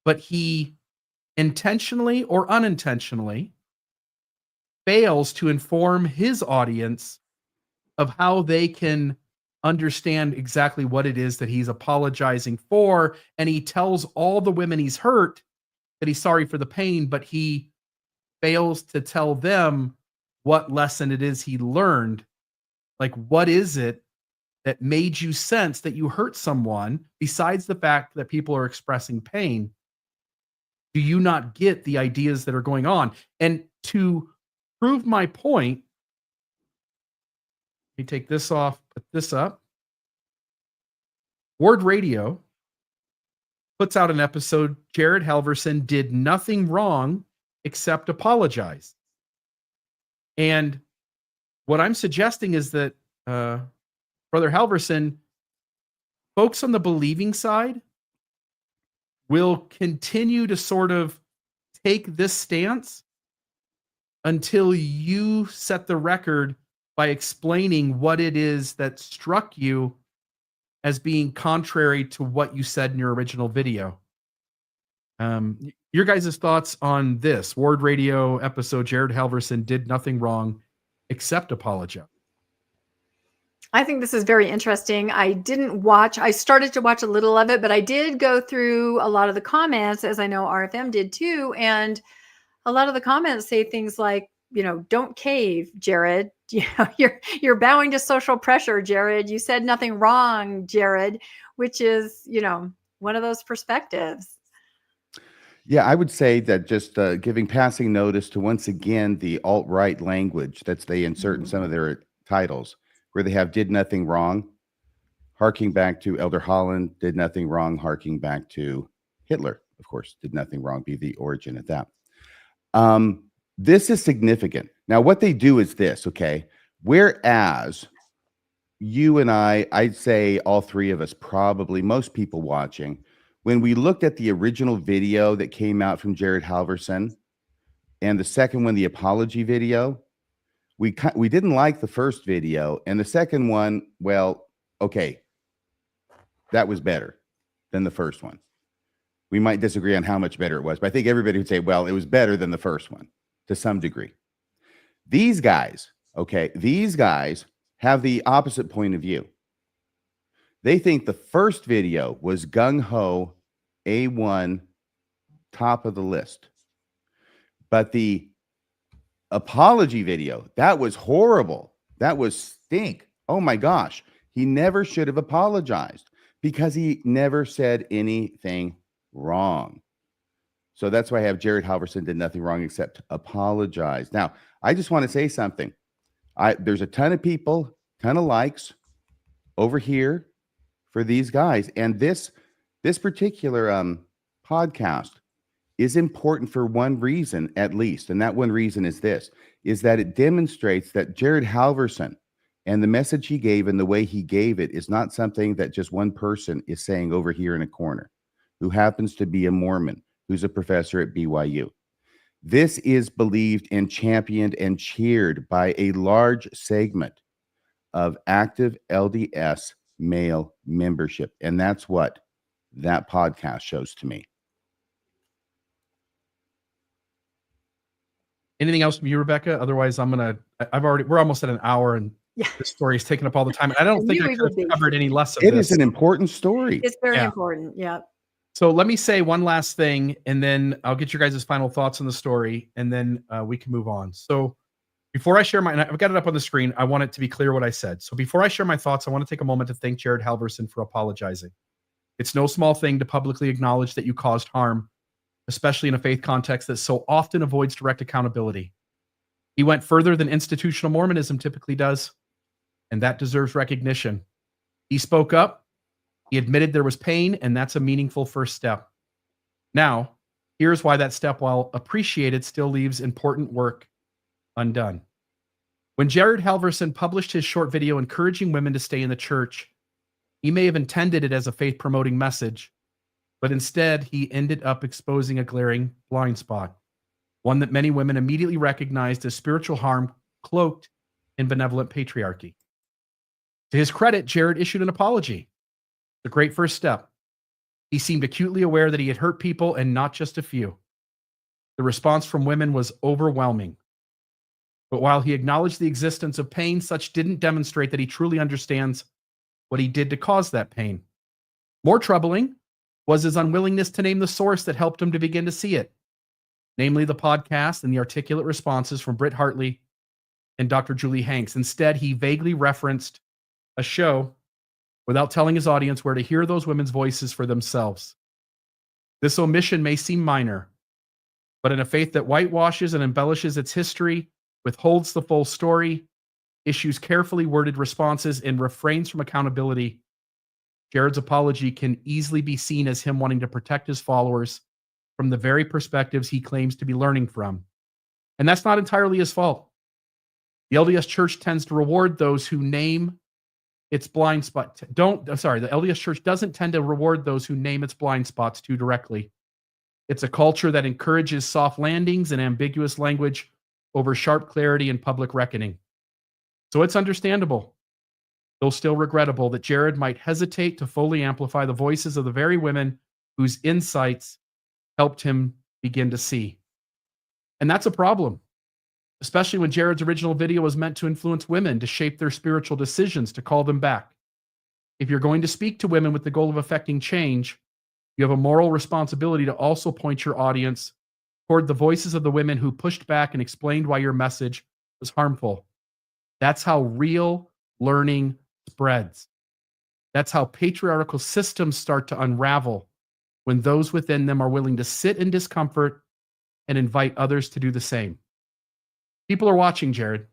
But he intentionally or unintentionally fails to inform his audience of how they can understand exactly what it is that he's apologizing for. And he tells all the women he's hurt that he's sorry for the pain, but he fails to tell them what lesson it is he learned. Like, what is it that made you sense that you hurt someone besides the fact that people are expressing pain? Do you not get the ideas that are going on? And to prove my point, let me take this off, put this up. Word Radio puts out an episode. Jared Halverson did nothing wrong except apologize. And what I'm suggesting is that Brother Halverson, folks on the believing side will continue to sort of take this stance until you set the record by explaining what it is that struck you as being contrary to what you said in your original video. Your guys' thoughts on this Ward Radio episode, Jared Halverson did nothing wrong except apologize. I think this is very interesting. I started to watch a little of it, but I did go through a lot of the comments, as I know RFM did too. And a lot of the comments say things like, don't cave, Jared. You're bowing to social pressure, Jared. You said nothing wrong, Jared, which is, one of those perspectives. Yeah, I would say that just giving passing notice to, once again, the alt-right language that they insert in some of their titles, where they have did nothing wrong, harking back to Elder Holland, did nothing wrong, harking back to Hitler, of course, did nothing wrong, be the origin of that. This is significant. Now, what they do is this, okay? Whereas you and I'd say all three of us, probably most people watching, when we looked at the original video that came out from Jared Halverson and the second one, the apology video, we didn't like the first video, and the second one, well, okay, that was better than the first one. We might disagree on how much better it was, but I think everybody would say, well, it was better than the first one to some degree. These guys, okay, these guys have the opposite point of view. They think the first video was gung-ho, A1, top of the list. But the apology video, that was horrible. That was stink. Oh my gosh. He never should have apologized because he never said anything wrong. So that's why I have Jared Halverson did nothing wrong except apologize. Now, I just want to say something. There's a ton of people, ton of likes over here for these guys. And this particular podcast is important for one reason, at least. And that one reason is this, is that it demonstrates that Jared Halverson and the message he gave and the way he gave it is not something that just one person is saying over here in a corner, who happens to be a Mormon, who's a professor at BYU. This is believed and championed and cheered by a large segment of active LDS male membership. And that's what that podcast shows to me. Anything else from you, Rebecca? Otherwise, we're almost at an hour and this story's taken up all the time. I don't think I could have covered any less of this. It is an important story. It's very important. Yeah. So let me say one last thing, and then I'll get your guys' final thoughts on the story, and then we can move on. So before I share and I've got it up on the screen, I want it to be clear what I said. So before I share my thoughts, I want to take a moment to thank Jared Halverson for apologizing. It's no small thing to publicly acknowledge that you caused harm, especially in a faith context that so often avoids direct accountability. He went further than institutional Mormonism typically does, and that deserves recognition. He spoke up, he admitted there was pain, and that's a meaningful first step. Now, here's why that step, while appreciated, still leaves important work undone. When Jared Halverson published his short video encouraging women to stay in the church, he may have intended it as a faith-promoting message, but instead he ended up exposing a glaring blind spot, one that many women immediately recognized as spiritual harm cloaked in benevolent patriarchy. To his credit, Jared issued an apology. The great first step. He seemed acutely aware that he had hurt people and not just a few. The response from women was overwhelming. But while he acknowledged the existence of pain, such didn't demonstrate that he truly understands what he did to cause that pain. More troubling was his unwillingness to name the source that helped him to begin to see it, namely the podcast and the articulate responses from Britt Hartley and Dr. Julie Hanks. Instead, he vaguely referenced a show without telling his audience where to hear those women's voices for themselves. This omission may seem minor, but in a faith that whitewashes and embellishes its history, withholds the full story, issues carefully worded responses, and refrains from accountability, Jared's apology can easily be seen as him wanting to protect his followers from the very perspectives he claims to be learning from. And that's not entirely his fault. The LDS Church tends to reward those who name its blind spot. The LDS Church doesn't tend to reward those who name its blind spots too directly. It's a culture that encourages soft landings and ambiguous language over sharp clarity and public reckoning. So it's understandable, though still regrettable, that Jared might hesitate to fully amplify the voices of the very women whose insights helped him begin to see. And that's a problem, especially when Jared's original video was meant to influence women to shape their spiritual decisions, to call them back. If you're going to speak to women with the goal of affecting change, you have a moral responsibility to also point your audience toward the voices of the women who pushed back and explained why your message was harmful. That's how real learning spreads. That's how patriarchal systems start to unravel, when those within them are willing to sit in discomfort and invite others to do the same. People are watching, Jared.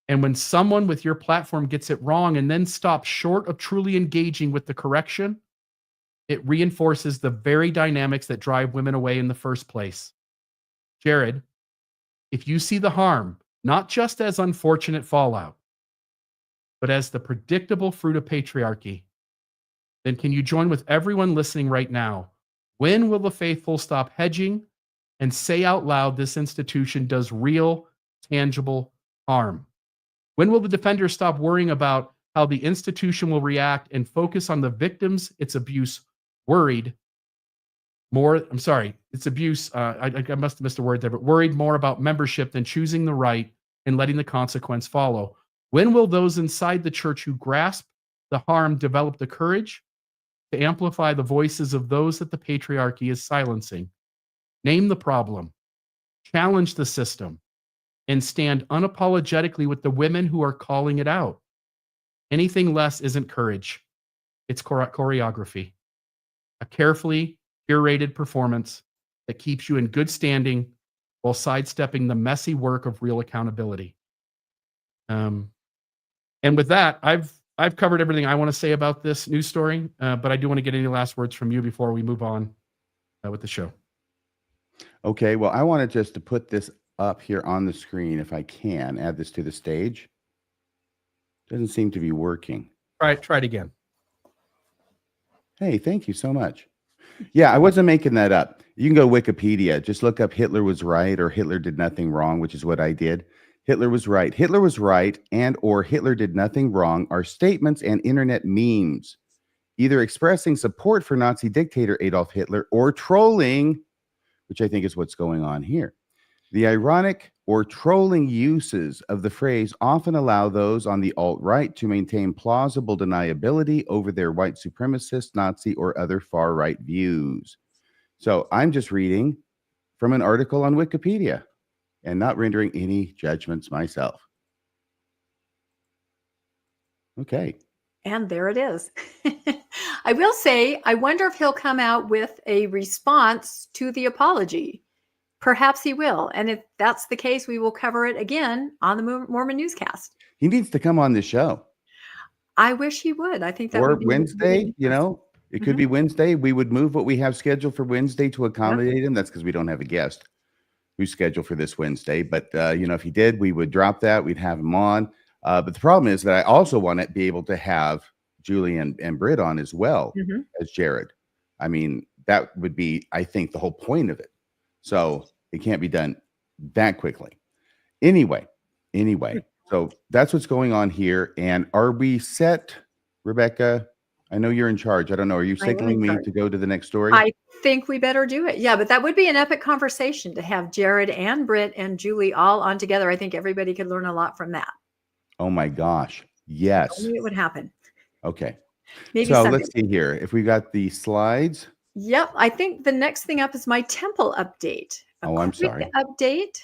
And when someone with your platform gets it wrong and then stops short of truly engaging with the correction, it reinforces the very dynamics that drive women away in the first place. Jared, if you see the harm, not just as unfortunate fallout, but as the predictable fruit of patriarchy, then can you join with everyone listening right now? When will the faithful stop hedging and say out loud this institution does real, tangible harm? When will the defender stop worrying about how the institution will react and focus on the victims its abuse worried more? I'm sorry, it's abuse. I must have missed a word there, but worried more about membership than choosing the right and letting the consequence follow. When will those inside the church who grasp the harm develop the courage to amplify the voices of those that the patriarchy is silencing? Name the problem, challenge the system, and stand unapologetically with the women who are calling it out. Anything less isn't courage. It's choreography, a carefully curated performance that keeps you in good standing while sidestepping the messy work of real accountability. And with that, I've covered everything I want to say about this news story, but I do want to get any last words from you before we move on with the show. Okay, well, I wanted just to put this up here on the screen, if I can, add this to the stage. Doesn't seem to be working. Try it again. Hey, thank you so much. Yeah, I wasn't making that up. You can go Wikipedia, just look up Hitler was right or Hitler did nothing wrong, which is what I did. Hitler was right. Hitler was right and or Hitler did nothing wrong are statements and internet memes, either expressing support for Nazi dictator Adolf Hitler or trolling, which I think is what's going on here. The ironic or trolling uses of the phrase often allow those on the alt-right to maintain plausible deniability over their white supremacist, Nazi, or other far-right views. So I'm just reading from an article on Wikipedia and not rendering any judgments myself. Okay. And there it is. I will say, I wonder if he'll come out with a response to the apology. Perhaps he will. And if that's the case, we will cover it again on the Mormon Newscast. He needs to come on the show. I wish he would. I think that or would be Wednesday, you know, it could be Wednesday. We would move what we have scheduled for Wednesday to accommodate him. That's because we don't have a guest who's scheduled for this Wednesday. But, you know, if he did, we would drop that. We'd have him on. But the problem is that I also want to be able to have Julie and Britt on as well as Jared. I mean, that would be, I think, the whole point of it. So it can't be done that quickly. Anyway, so that's what's going on here. And are we set, Rebecca? I know you're in charge. I don't know. Are you signaling me to go to the next story? I think we better do it. Yeah, but that would be an epic conversation to have Jared and Britt and Julie all on together. I think everybody could learn a lot from that. Oh my gosh. Yes. I knew it would happen. Okay. Maybe so Sunday. let's see here. If we got the slides. Yep. I think the next thing up is my temple update. I'm sorry. Update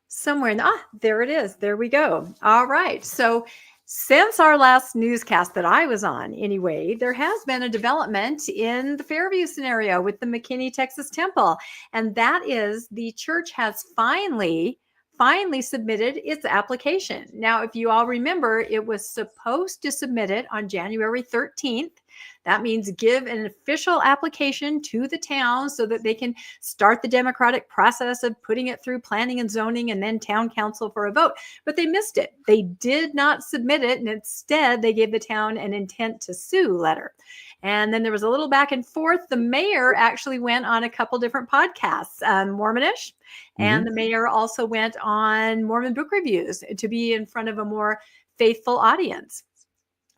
somewhere. There it is. There we go. All right. So since our last newscast that I was on, anyway, there has been a development in the Fairview scenario with the McKinney, Texas temple. And that is the church has finally submitted its application. Now, if you all remember, it was supposed to submit it on January 13th. That means give an official application to the town so that they can start the democratic process of putting it through planning and zoning and then town council for a vote. But they missed it. They did not submit it. And instead, they gave the town an intent to sue letter. And then there was a little back and forth. The mayor actually went on a couple different podcasts, Mormonish, and the mayor also went on Mormon book reviews to be in front of a more faithful audience.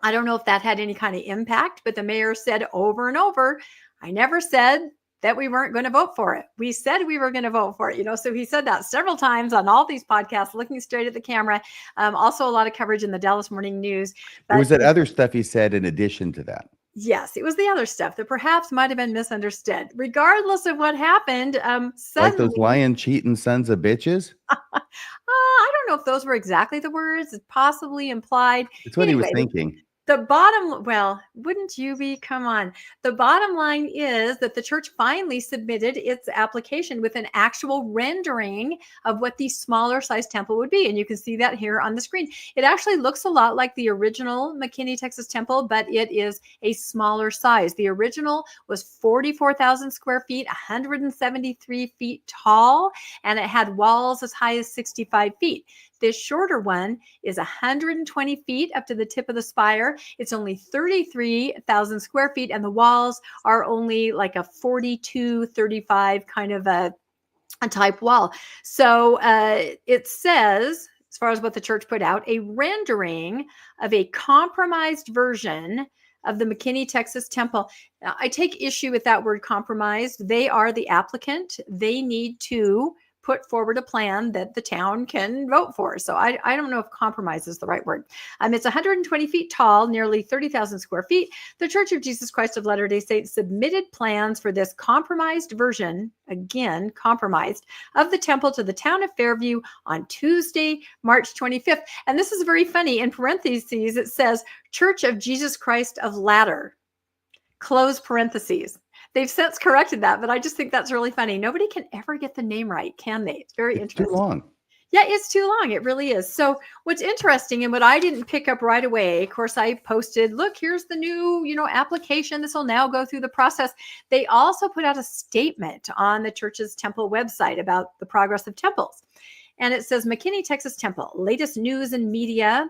I don't know if that had any kind of impact, but the mayor said over and over, I never said that we weren't going to vote for it. We said we were going to vote for it, you know, so he said that several times on all these podcasts, looking straight at the camera. Also a lot of coverage in the Dallas Morning News. There was that other stuff he said in addition to that. Yes, it was the other stuff that perhaps might have been misunderstood. Regardless of what happened, Like suddenly, those lying, cheating sons of bitches? I don't know if those were exactly the words. It's possibly implied. It's what he was Anyway, thinking. The bottom, well, wouldn't you be? Come on. The bottom line is that the church finally submitted its application with an actual rendering of what the smaller size temple would be. And you can see that here on the screen. It actually looks a lot like the original McKinney, Texas temple, but it is a smaller size. The original was 44,000 square feet, 173 feet tall, and it had walls as high as 65 feet. This shorter one is 120 feet up to the tip of the spire. It's only 33,000 square feet, and the walls are only like a 42, 35 kind of a type wall. So it says, as far as what the church put out, a rendering of a compromised version of the McKinney, Texas temple. I take issue with that word compromised. They are the applicant. They need to put forward a plan that the town can vote for. So I don't know if compromise is the right word. It's 120 feet tall, nearly 30,000 square feet. The Church of Jesus Christ of Latter-day Saints submitted plans for this compromised version, again, compromised, of the temple to the town of Fairview on Tuesday, March 25th. And this is very funny. In parentheses, it says Church of Jesus Christ of Latter, close parentheses. They've since corrected that, but I just think that's really funny. Nobody can ever get the name right, can they? It's very interesting. Too long. Yeah, it's too long. It really is. So what's interesting and what I didn't pick up right away, of course, I posted, look, here's the new, application. This will now go through the process. They also put out a statement on the church's temple website about the progress of temples. And it says, McKinney, Texas Temple, latest news and media,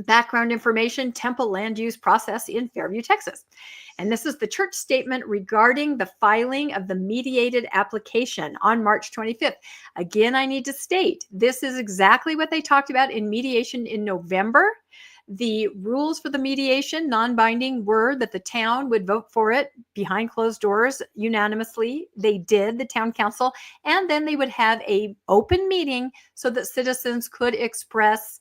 background information, temple land use process in Fairview, Texas. And this is the church statement regarding the filing of the mediated application on March 25th. Again, I need to state, this is exactly what they talked about in mediation in November. The rules for the mediation, non-binding, were that the town would vote for it behind closed doors unanimously. They did, the town council, and then they would have an open meeting so that citizens could express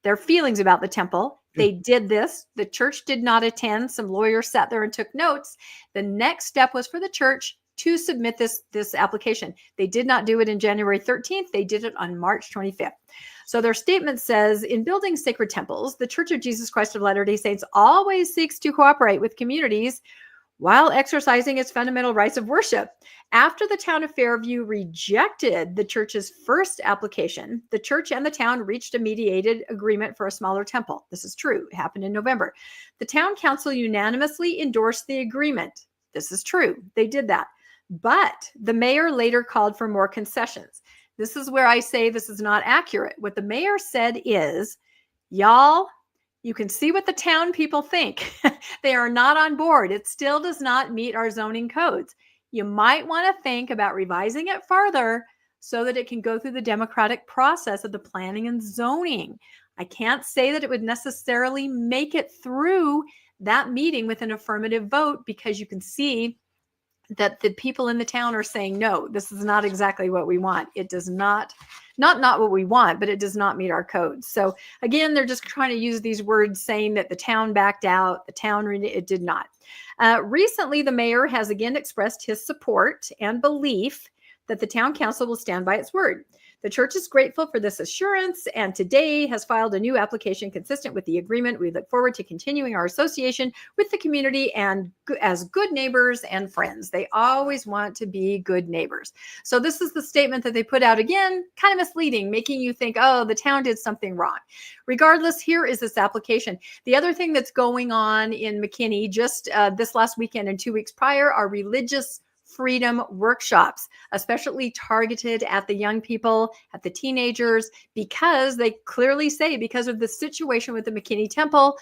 their feelings about the temple. They did this. The church did not attend. Some lawyers sat there and took notes. The next step was for the church to submit this application. They did not do it in January 13th. They did it on March 25th. So their statement says, in building sacred temples, the Church of Jesus Christ of Latter-day Saints always seeks to cooperate with communities while exercising its fundamental rights of worship. After the town of Fairview rejected the church's first application, the church and the town reached a mediated agreement for a smaller temple. This is true. It happened in November. The town council unanimously endorsed the agreement. This is true. They did that. But the mayor later called for more concessions. This is where I say this is not accurate. What the mayor said is, y'all, you can see what the town people think. They are not on board. It still does not meet our zoning codes. You might want to think about revising it further so that it can go through the democratic process of the planning and zoning. I can't say that it would necessarily make it through that meeting with an affirmative vote, because you can see that the people in the town are saying, no, this is not exactly what we want. It does not what we want, but it does not meet our codes. So again, they're just trying to use these words saying that the town backed out, it did not. Recently, the mayor has again expressed his support and belief that the town council will stand by its word. The church is grateful for this assurance and today has filed a new application consistent with the agreement. We look forward to continuing our association with the community and as good neighbors and friends. They always want to be good neighbors. So this is the statement that they put out, again, kind of misleading, making you think, oh, the town did something wrong. Regardless, here is this application. The other thing that's going on in McKinney just this last weekend and 2 weeks prior are religious freedom workshops, especially targeted at the young people, at the teenagers, because they clearly say, because of the situation with the McKinney Temple,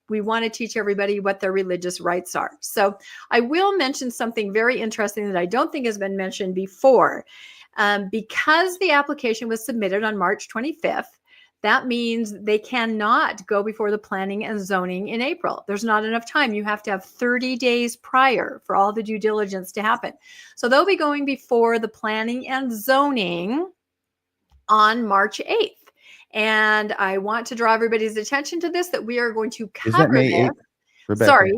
we want to teach everybody what their religious rights are. So I will mention something very interesting that I don't think has been mentioned before. Because the application was submitted on March 25th, that means they cannot go before the planning and zoning in April. There's not enough time. You have to have 30 days prior for all the due diligence to happen. So they'll be going before the planning and zoning on March 8th. And I want to draw everybody's attention to this, that we are going to cover Is that May 8th, Rebecca? Sorry,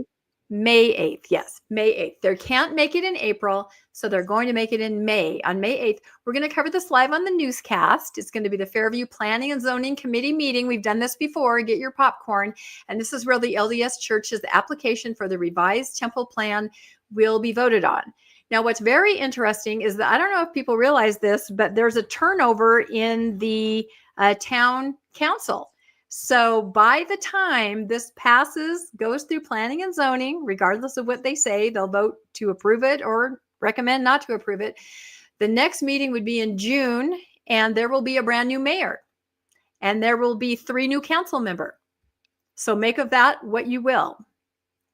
May 8th. Yes, May 8th. They can't make it in April, so they're going to make it in May. On May 8th, we're going to cover this live on the newscast. It's going to be the Fairview Planning and Zoning Committee meeting. We've done this before. Get your popcorn. And this is where the LDS Church's application for the revised temple plan will be voted on. Now, what's very interesting is that I don't know if people realize this, but there's a turnover in the town council. So by the time this passes, goes through planning and zoning, regardless of what they say, they'll vote to approve it or recommend not to approve it. The next meeting would be in June, and there will be a brand new mayor, and there will be 3 new council members. So make of that what you will.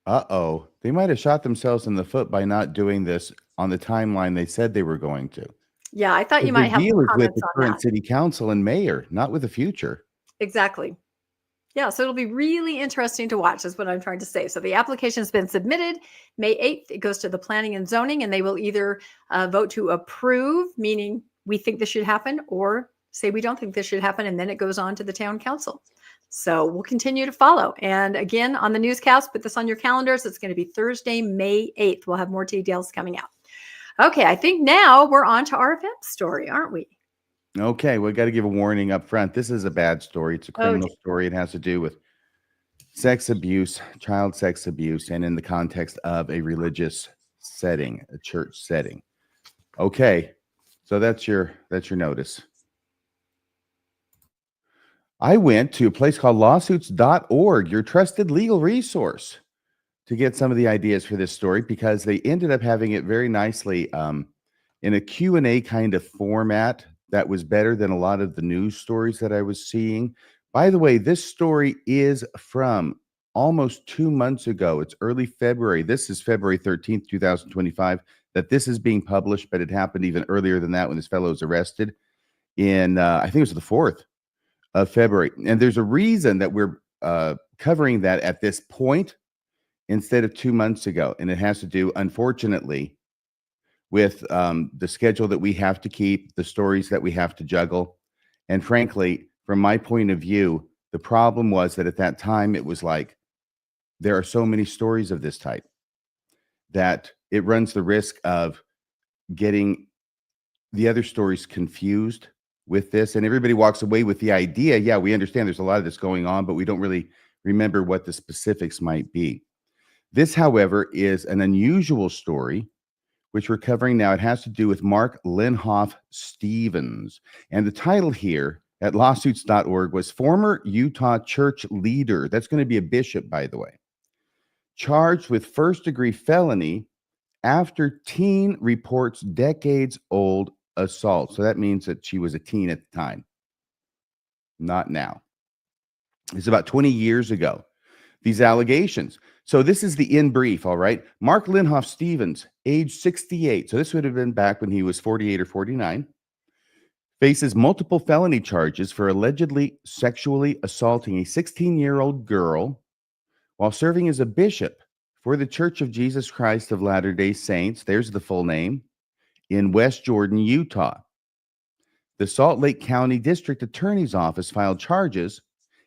Uh-oh. They might have shot themselves in the foot by not doing this on the timeline they said they were going to. Yeah, I thought The you might big have deal some is with comments the on current that. city council and mayor, not with the future. Exactly. Yeah, so it'll be really interesting to watch, is what I'm trying to say. So the application's been submitted May 8th. It goes to the planning and zoning, and they will either vote to approve, meaning we think this should happen, or say we don't think this should happen, and then it goes on to the town council. So we'll continue to follow. And again, on the newscast, put this on your calendars. It's going to be Thursday, May 8th. We'll have more details coming out. Okay, I think now we're on to RFM story, aren't we? Okay, we got to give a warning up front. This is a bad story. It's a criminal dear. story. It has to do with sex abuse, child sex abuse, and in the context of a religious setting, a church setting. Okay, so that's your notice. I went to a place called lawsuits.org, your trusted legal resource, to get some of the ideas for this story, because they ended up having it very nicely in a Q&A kind of format that was better than a lot of the news stories that I was seeing. By the way, this story is from almost 2 months ago. It's early February. This is February 13th, 2025, that this is being published, but it happened even earlier than that when this fellow was arrested in, I think it was the 4th of February. And there's a reason that we're covering that at this point instead of 2 months ago. And it has to do, unfortunately, with the schedule that we have to keep, the stories that we have to juggle. And frankly, from my point of view, the problem was that at that time, it was like, there are so many stories of this type that it runs the risk of getting the other stories confused with this. And everybody walks away with the idea, yeah, we understand there's a lot of this going on, but we don't really remember what the specifics might be. This, however, is an unusual story, which we're covering now. It has to do with Mark Linhoff Stevens. And the title here at lawsuits.org was former Utah church leader. That's going to be a bishop, by the way. Charged with first-degree felony after teen reports decades-old assault. So that means that she was a teen at the time, not now. It's about 20 years ago, these allegations. So this is the in brief, all right? Mark Linhoff Stevens, age 68. So this would have been back when he was 48 or 49. Faces multiple felony charges for allegedly sexually assaulting a 16-year-old girl while serving as a bishop for the Church of Jesus Christ of Latter-day Saints, there's the full name, in West Jordan, Utah. The Salt Lake County District Attorney's Office filed charges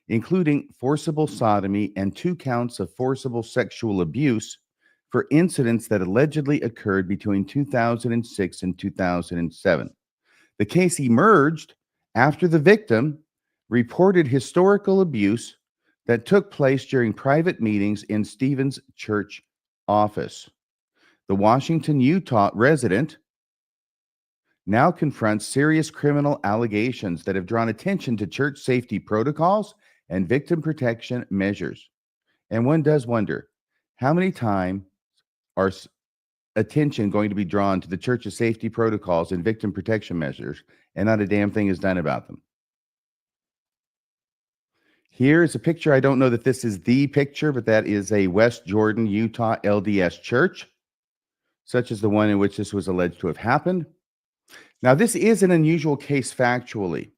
including forcible sodomy and 2 counts of forcible sexual abuse for incidents that allegedly occurred between 2006 and 2007. The case emerged after the victim reported historical abuse that took place during private meetings in Stevens' church office. The Washington, Utah resident now confronts serious criminal allegations that have drawn attention to church safety protocols and victim protection measures. And one does wonder, how many times are attention going to be drawn to the church's safety protocols and victim protection measures, and not a damn thing is done about them? Here is a picture. I don't know that this is the picture, but that is a West Jordan, Utah LDS church, such as the one in which this was alleged to have happened. Now, this is an unusual case factually,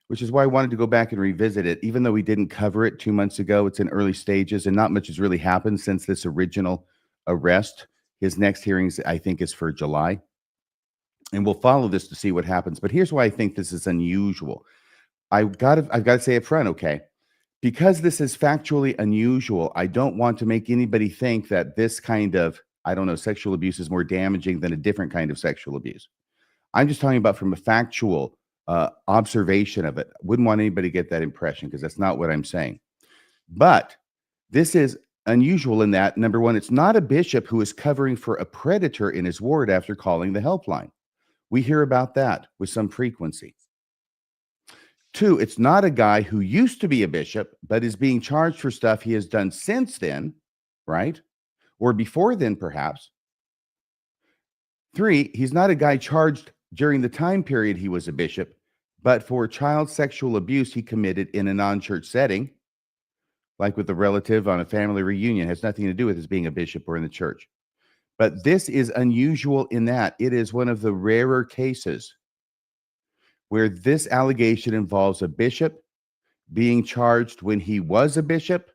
which is why I wanted to go back and revisit it. Even though we didn't cover it 2 months ago, it's in early stages, and not much has really happened since this original arrest. His next hearings, I think, is for July. And we'll follow this to see what happens. But here's why I think this is unusual. I've got to say up front, okay? Because this is factually unusual, I don't want to make anybody think that this kind of, I don't know, sexual abuse is more damaging than a different kind of sexual abuse. I'm just talking about from a factual observation of it. Wouldn't want anybody to get that impression, because that's not what I'm saying. But this is unusual in that, number one, it's not a bishop who is covering for a predator in his ward after calling the helpline. We hear about that with some frequency. 2, it's not a guy who used to be a bishop, but is being charged for stuff he has done since then, right? Or before then, perhaps. 3, he's not a guy charged during the time period he was a bishop, but for child sexual abuse he committed in a non-church setting, like with a relative on a family reunion. It has nothing to do with his being a bishop or in the church. But this is unusual in that it is one of the rarer cases where this allegation involves a bishop being charged when he was a bishop,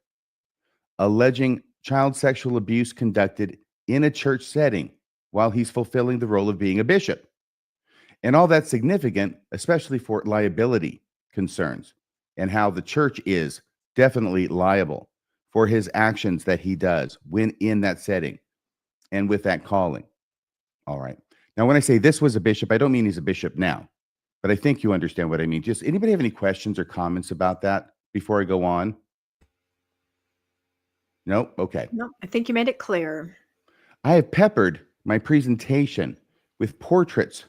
alleging child sexual abuse conducted in a church setting while he's fulfilling the role of being a bishop. And all that's significant, especially for liability concerns and how the church is definitely liable for his actions that he does when in that setting and with that calling. All right. Now, when I say this was a bishop, I don't mean he's a bishop now, but I think you understand what I mean. Just anybody have any questions or comments about that before I go on? No? Okay. No, I think you made it clear. I have peppered my presentation with portraits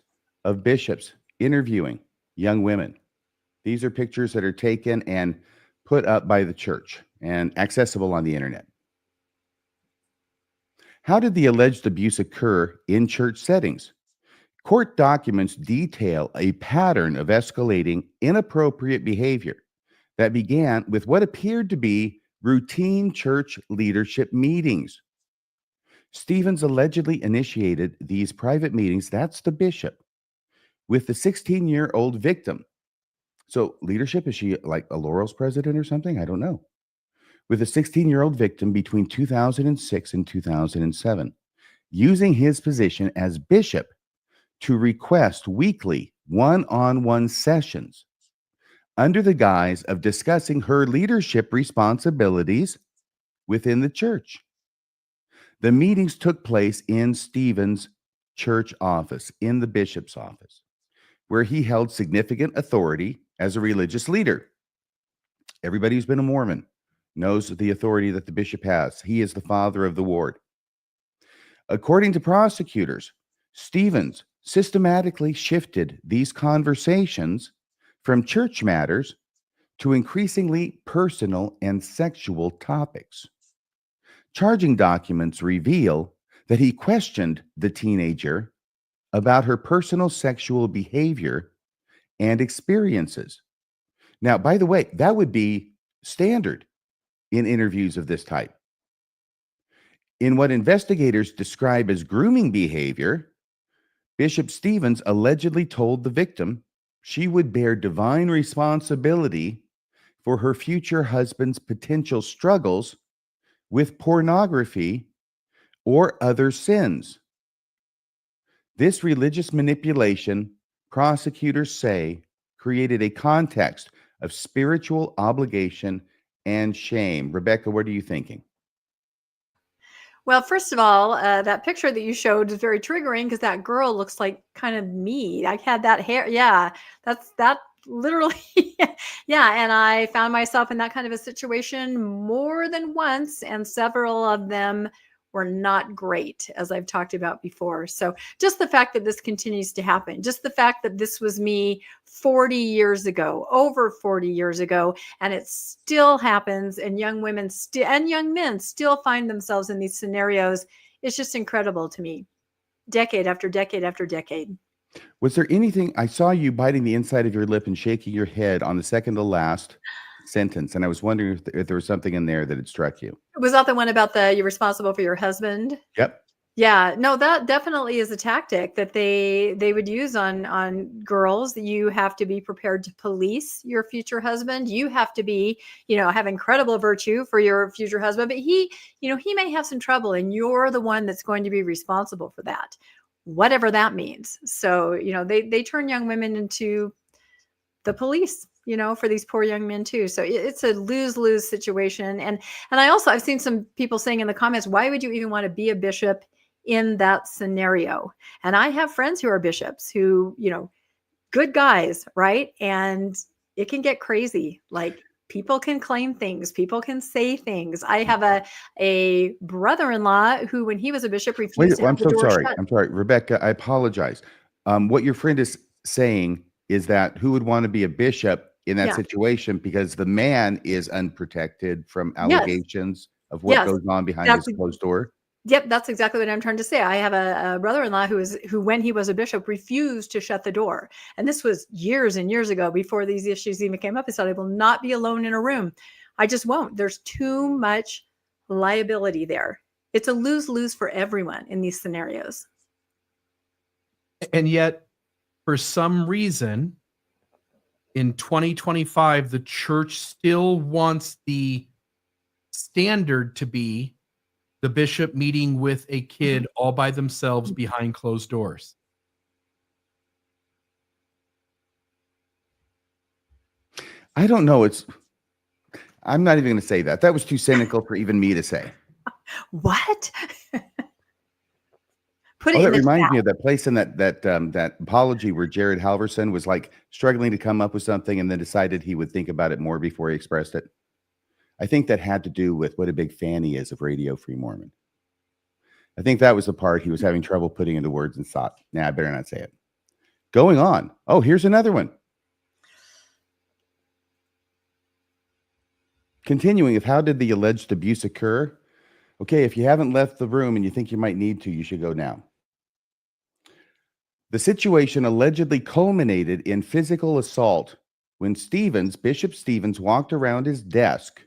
of bishops interviewing young women. These are pictures that are taken and put up by the church and accessible on the internet. How did the alleged abuse occur in church settings? Court documents detail a pattern of escalating inappropriate behavior that began with what appeared to be routine church leadership meetings. Stevens allegedly initiated these private meetings, that's the bishop, with the 16-year-old victim. So leadership, is she like a Laurel's president or something? I don't know. With a 16-year-old victim between 2006 and 2007, using his position as bishop to request weekly one-on-one sessions under the guise of discussing her leadership responsibilities within the church. The meetings took place in Stevens' church office, in the bishop's office, where he held significant authority as a religious leader. Everybody who's been a Mormon knows the authority that the bishop has. He is the father of the ward. According to prosecutors, Stevens systematically shifted these conversations from church matters to increasingly personal and sexual topics. Charging documents reveal that he questioned the teenager about her personal sexual behavior and experiences. Now, by the way, that would be standard in interviews of this type. In what investigators describe as grooming behavior, Bishop Stevens allegedly told the victim she would bear divine responsibility for her future husband's potential struggles with pornography or other sins. This religious manipulation, prosecutors say, created a context of spiritual obligation and shame. Rebecca, what are you thinking? Well, first of all, that picture that you showed is very triggering because that girl looks like kind of me. I had that hair. Yeah, that literally. Yeah. And I found myself in that kind of a situation more than once, and several of them were not great, as I've talked about before. So just the fact that this continues to happen, just the fact that this was me 40 years ago, over 40 years ago, and it still happens, and young women and young men still find themselves in these scenarios, it's just incredible to me, decade after decade after decade. Was there anything, I saw you biting the inside of your lip and shaking your head on the second to last sentence, and I was wondering if there was something in there that had struck you. Was that the one about you're responsible for your husband? Yep. Yeah, no, that definitely is a tactic that they would use on girls. You have to be prepared to police your future husband. You have to be, have incredible virtue for your future husband, but he may have some trouble, and you're the one that's going to be responsible for that, whatever that means. So, they turn young women into the police, for these poor young men too. So it's a lose-lose situation. And I've seen some people saying in the comments, why would you even want to be a bishop in that scenario? And I have friends who are bishops who, good guys, right? And it can get crazy. Like, people can claim things, people can say things. I have a brother-in-law who, when he was a bishop, refused to have the door shut. I'm sorry, Rebecca, I apologize. What your friend is saying is that who would want to be a bishop in that situation, because the man is unprotected from allegations of what goes on behind his closed door? Yep, that's exactly what I'm trying to say. I have a brother-in-law who, when he was a bishop, refused to shut the door. And this was years and years ago, before these issues even came up. He said, I will not be alone in a room. I just won't. There's too much liability there. It's a lose-lose for everyone in these scenarios. And yet, for some reason, in 2025, the church still wants the standard to be the bishop meeting with a kid all by themselves behind closed doors. I don't know. I'm not even going to say that. That was too cynical for even me to say. What? Put it Oh, in that the reminds chat. me of that place in that apology where Jared Halverson was like struggling to come up with something and then decided he would think about it more before he expressed it. I think that had to do with what a big fan he is of Radio Free Mormon. I think that was the part he was having trouble putting into words and thought, nah, I better not say it. Going on. Oh, here's another one. Continuing of how did the alleged abuse occur? Okay, if you haven't left the room and you think you might need to, you should go now. The situation allegedly culminated in physical assault when Bishop Stevens walked around his desk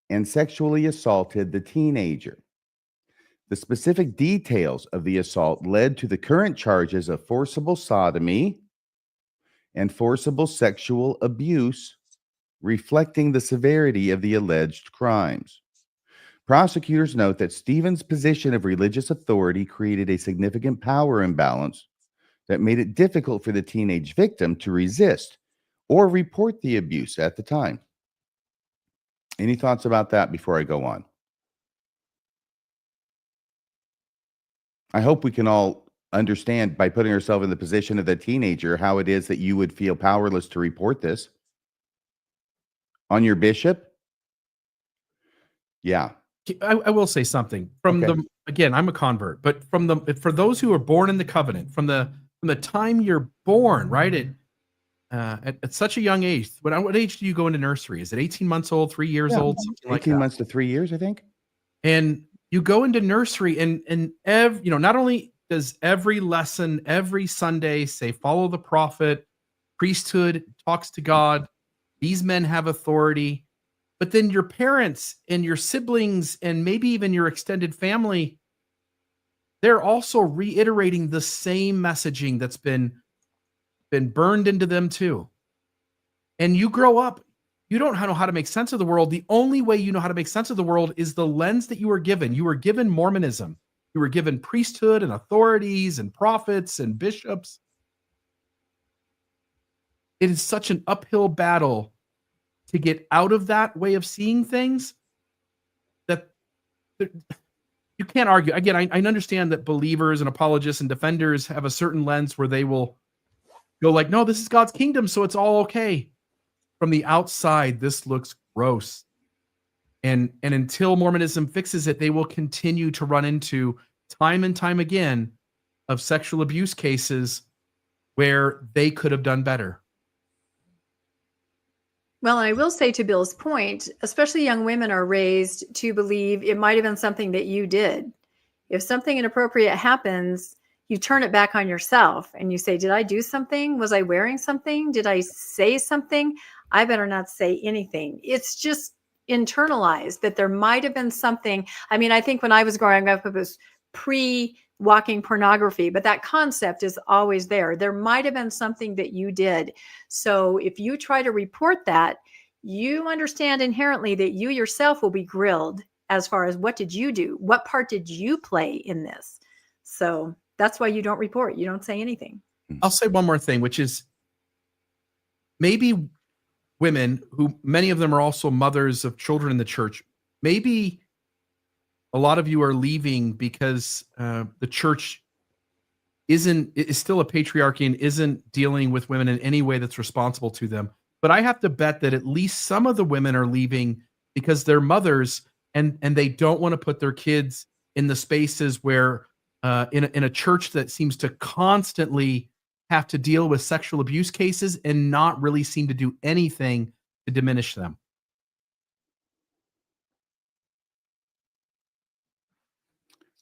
and sexually assaulted the teenager. The specific details of the assault led to the current charges of forcible sodomy and forcible sexual abuse, reflecting the severity of the alleged crimes. Prosecutors note that Stevens' position of religious authority created a significant power imbalance that made it difficult for the teenage victim to resist or report the abuse at the time. Any thoughts about that before I go on? I hope we can all understand by putting ourselves in the position of the teenager how it is that you would feel powerless to report this on your bishop. Yeah. I will say something from again, I'm a convert, but for those who are born in the covenant, from the time you're born, right? At such a young age, what age do you go into nursery? Is it 18 months old, 3 years old, something like that? 18 months to 3 years, I think. And you go into nursery and not only does every lesson, every Sunday say, follow the prophet, priesthood talks to God, these men have authority, but then your parents and your siblings and maybe even your extended family, they're also reiterating the same messaging that's been burned into them too. And you grow up, you don't know how to make sense of the world. The only way you know how to make sense of the world is the lens that you were given. You were given Mormonism. You were given priesthood and authorities and prophets and bishops. It is such an uphill battle to get out of that way of seeing things that you can't argue. Again, I understand that believers and apologists and defenders have a certain lens where they will go like, no, this is God's kingdom, so it's all okay. From the outside, this looks gross. And until Mormonism fixes it, they will continue to run into time and time again of sexual abuse cases where they could have done better. Well, I will say to Bill's point, especially young women are raised to believe it might have been something that you did. If something inappropriate happens, you turn it back on yourself and you say, did I do something? Was I wearing something? Did I say something? I better not say anything. It's just internalized that there might have been something. I mean, I think when I was growing up, it was pre-walking pornography, but that concept is always there. There might have been something that you did. So if you try to report that, you understand inherently that you yourself will be grilled as far as what did you do? What part did you play in this? So that's why you don't report. You don't say anything. I'll say one more thing, which is maybe women who many of them are also mothers of children in the church. Maybe a lot of you are leaving because the church is still a patriarchy and isn't dealing with women in any way that's responsible to them. But I have to bet that at least some of the women are leaving because they're mothers and they don't want to put their kids in the spaces where in a church that seems to constantly have to deal with sexual abuse cases and not really seem to do anything to diminish them.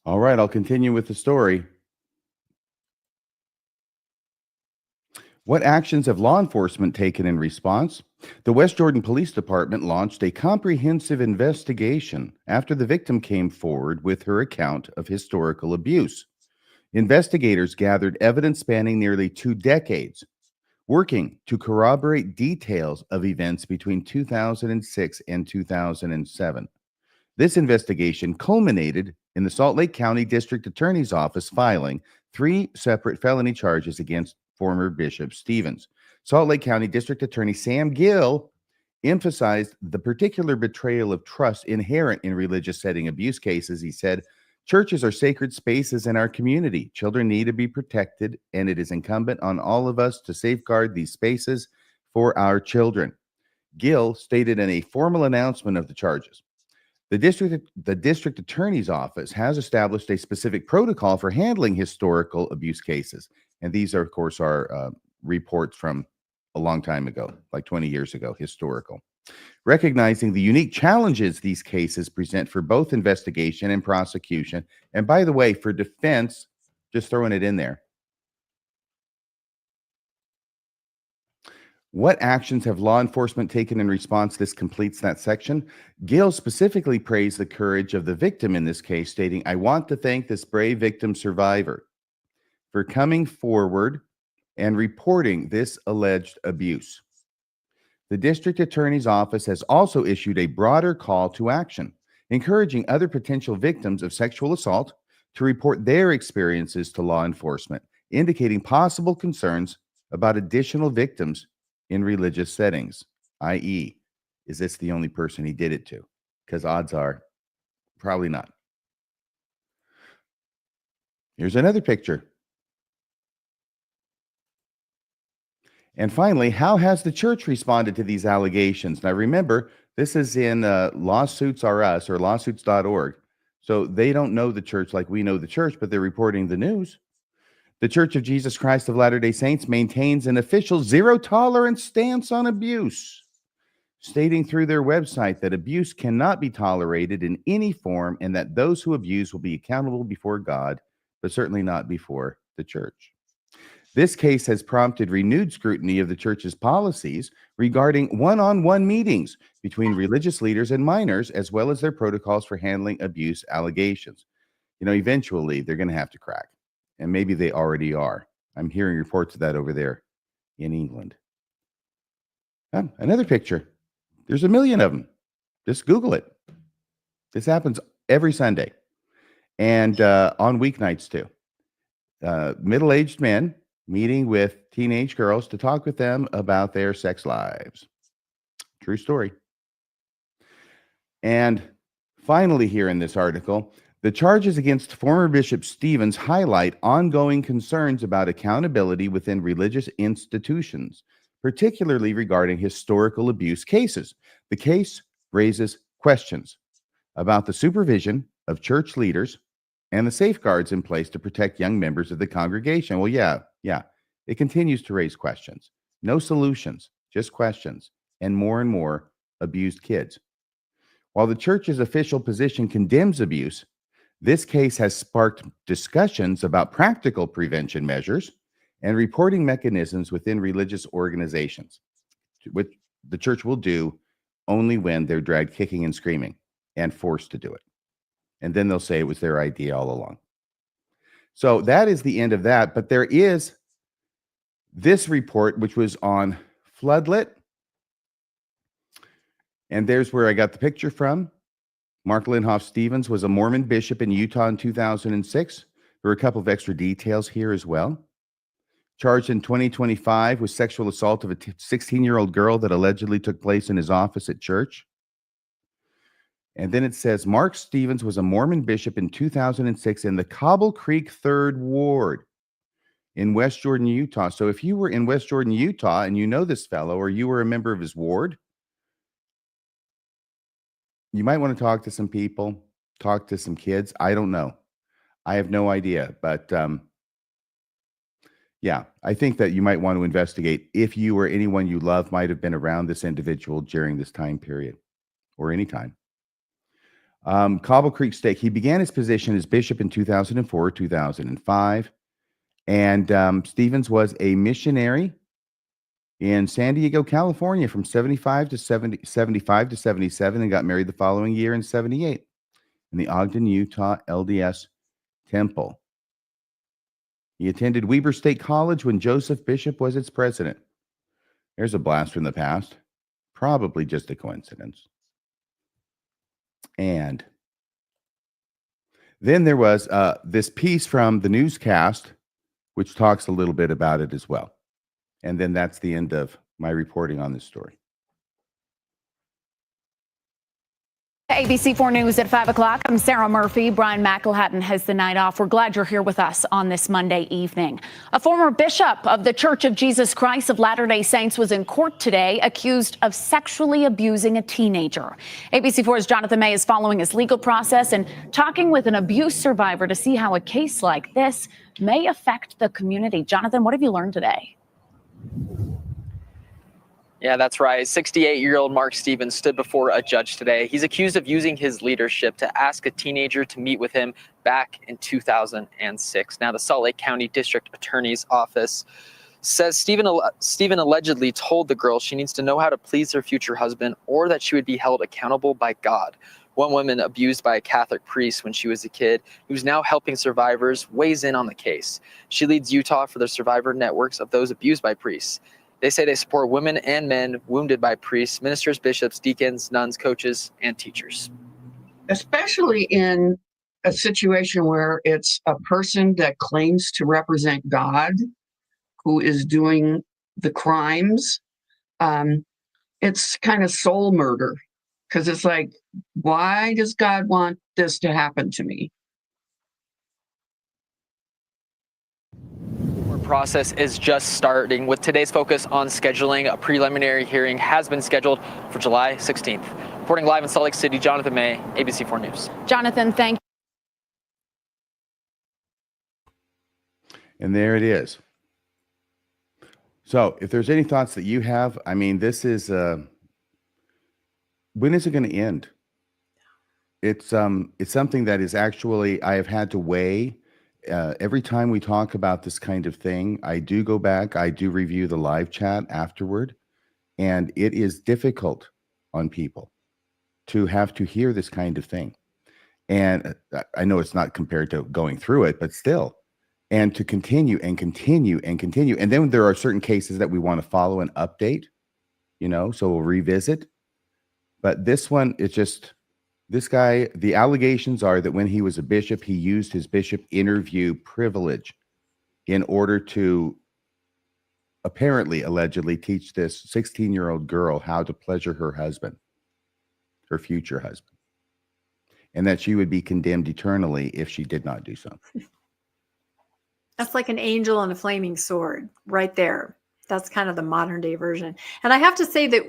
All right, I'll continue with the story. What actions have law enforcement taken in response? The West Jordan Police Department launched a comprehensive investigation after the victim came forward with her account of historical abuse. Investigators gathered evidence spanning nearly 2 decades, working to corroborate details of events between 2006 and 2007. This investigation culminated in the Salt Lake County District Attorney's Office filing 3 separate felony charges against former Bishop Stevens. Salt Lake County District Attorney Sam Gill emphasized the particular betrayal of trust inherent in religious setting abuse cases. He said, churches are sacred spaces in our community. Children need to be protected, and it is incumbent on all of us to safeguard these spaces for our children. Gill stated in a formal announcement of the charges, the district attorney's office has established a specific protocol for handling historical abuse cases. And these are, of course, our reports from a long time ago, like 20 years ago, historical. Recognizing the unique challenges these cases present for both investigation and prosecution. And by the way, for defense, just throwing it in there. What actions have law enforcement taken in response? This completes that section. Gill specifically praised the courage of the victim in this case, stating, I want to thank this brave victim survivor for coming forward and reporting this alleged abuse. The district attorney's office has also issued a broader call to action, encouraging other potential victims of sexual assault to report their experiences to law enforcement, indicating possible concerns about additional victims in religious settings, i.e., is this the only person he did it to? Because odds are probably not. Here's another picture. And finally, how has the church responded to these allegations? Now, remember, this is in Lawsuits R Us or lawsuits.org. So they don't know the church like we know the church, but they're reporting the news. The Church of Jesus Christ of Latter-day Saints maintains an official zero-tolerance stance on abuse, stating through their website that abuse cannot be tolerated in any form and that those who abuse will be accountable before God, but certainly not before the church. This case has prompted renewed scrutiny of the church's policies regarding one-on-one meetings between religious leaders and minors, as well as their protocols for handling abuse allegations. You know, eventually they're going to have to crack. And maybe they already are. I'm hearing reports of that over there in England. Another picture. There's a million of them. Just Google it. This happens every Sunday. And on weeknights too. Middle-aged men meeting with teenage girls to talk with them about their sex lives. True story. And finally here in this article, the charges against former Bishop Stevens highlight ongoing concerns about accountability within religious institutions, particularly regarding historical abuse cases. The case raises questions about the supervision of church leaders and the safeguards in place to protect young members of the congregation. Well, yeah, it continues to raise questions. No solutions, just questions, and more abused kids. While the church's official position condemns abuse, this case has sparked discussions about practical prevention measures and reporting mechanisms within religious organizations, which the church will do only when they're dragged kicking and screaming and forced to do it. And then they'll say it was their idea all along. So that is the end of that. But there is this report, which was on Floodlit. And there's where I got the picture from. Mark Linhoff Stevens was a Mormon bishop in Utah in 2006. There are a couple of extra details here as well. Charged in 2025 with sexual assault of a 16-year-old girl that allegedly took place in his office at church. And then it says Mark Stevens was a Mormon bishop in 2006 in the Cobble Creek 3rd Ward in West Jordan, Utah. So if you were in West Jordan, Utah, and you know this fellow, or you were a member of his ward, you might want to talk to some people, talk to some kids. I don't know. I have no idea. But yeah, I think that you might want to investigate if you or anyone you love might have been around this individual during this time period or any time. Cobble Creek Stake. He began his position as bishop in 2004, 2005. And Stevens was a missionary in San Diego, California from 75 to 77 and got married the following year in 78 in the Ogden, Utah LDS Temple. He attended Weber State College when Joseph Bishop was its president. There's a blast from the past. Probably just a coincidence. And then there was this piece from the newscast, which talks a little bit about it as well. And then that's the end of my reporting on this story. ABC4 News at 5 o'clock. I'm Sarah Murphy. Brian McElhatton has the night off. We're glad you're here with us on this Monday evening. A former bishop of the Church of Jesus Christ of Latter-day Saints was in court today, accused of sexually abusing a teenager. ABC4's Jonathan May is following his legal process and talking with an abuse survivor to see how a case like this may affect the community. Jonathan, what have you learned today? Yeah, that's right. 68-year-old Mark Stevens stood before a judge today. He's accused of using his leadership to ask a teenager to meet with him back in 2006. Now, the Salt Lake County District Attorney's Office says Stephen allegedly told the girl she needs to know how to please her future husband or that she would be held accountable by God. One woman abused by a Catholic priest when she was a kid, who's now helping survivors, weighs in on the case. She leads Utah for the survivor networks of those abused by priests. They say they support women and men wounded by priests, ministers, bishops, deacons, nuns, coaches, and teachers. Especially in a situation where it's a person that claims to represent God who is doing the crimes. It's kind of soul murder, because it's like, why does God want this to happen to me? Process is just starting, with today's focus on scheduling. A preliminary hearing has been scheduled for July 16th. Reporting live in Salt Lake City, Jonathan May, ABC4 News. Jonathan, thank you. And there it is. So if there's any thoughts that you have, I mean, this is, when is it going to end? It's something that is actually, I have had to weigh. Every time we talk about this kind of thing, I do go back, I do review the live chat afterward, and it is difficult on people to have to hear this kind of thing. And I know it's not compared to going through it, but still, and to continue and continue and continue. And then there are certain cases that we want to follow and update, so we'll revisit. But this one, it's just, this guy, the allegations are that when he was a bishop, he used his bishop interview privilege in order to apparently, allegedly, teach this 16-year-old girl how to pleasure her husband, her future husband, and that she would be condemned eternally if she did not do so. That's like an angel and a flaming sword right there. That's kind of the modern day version. And I have to say that,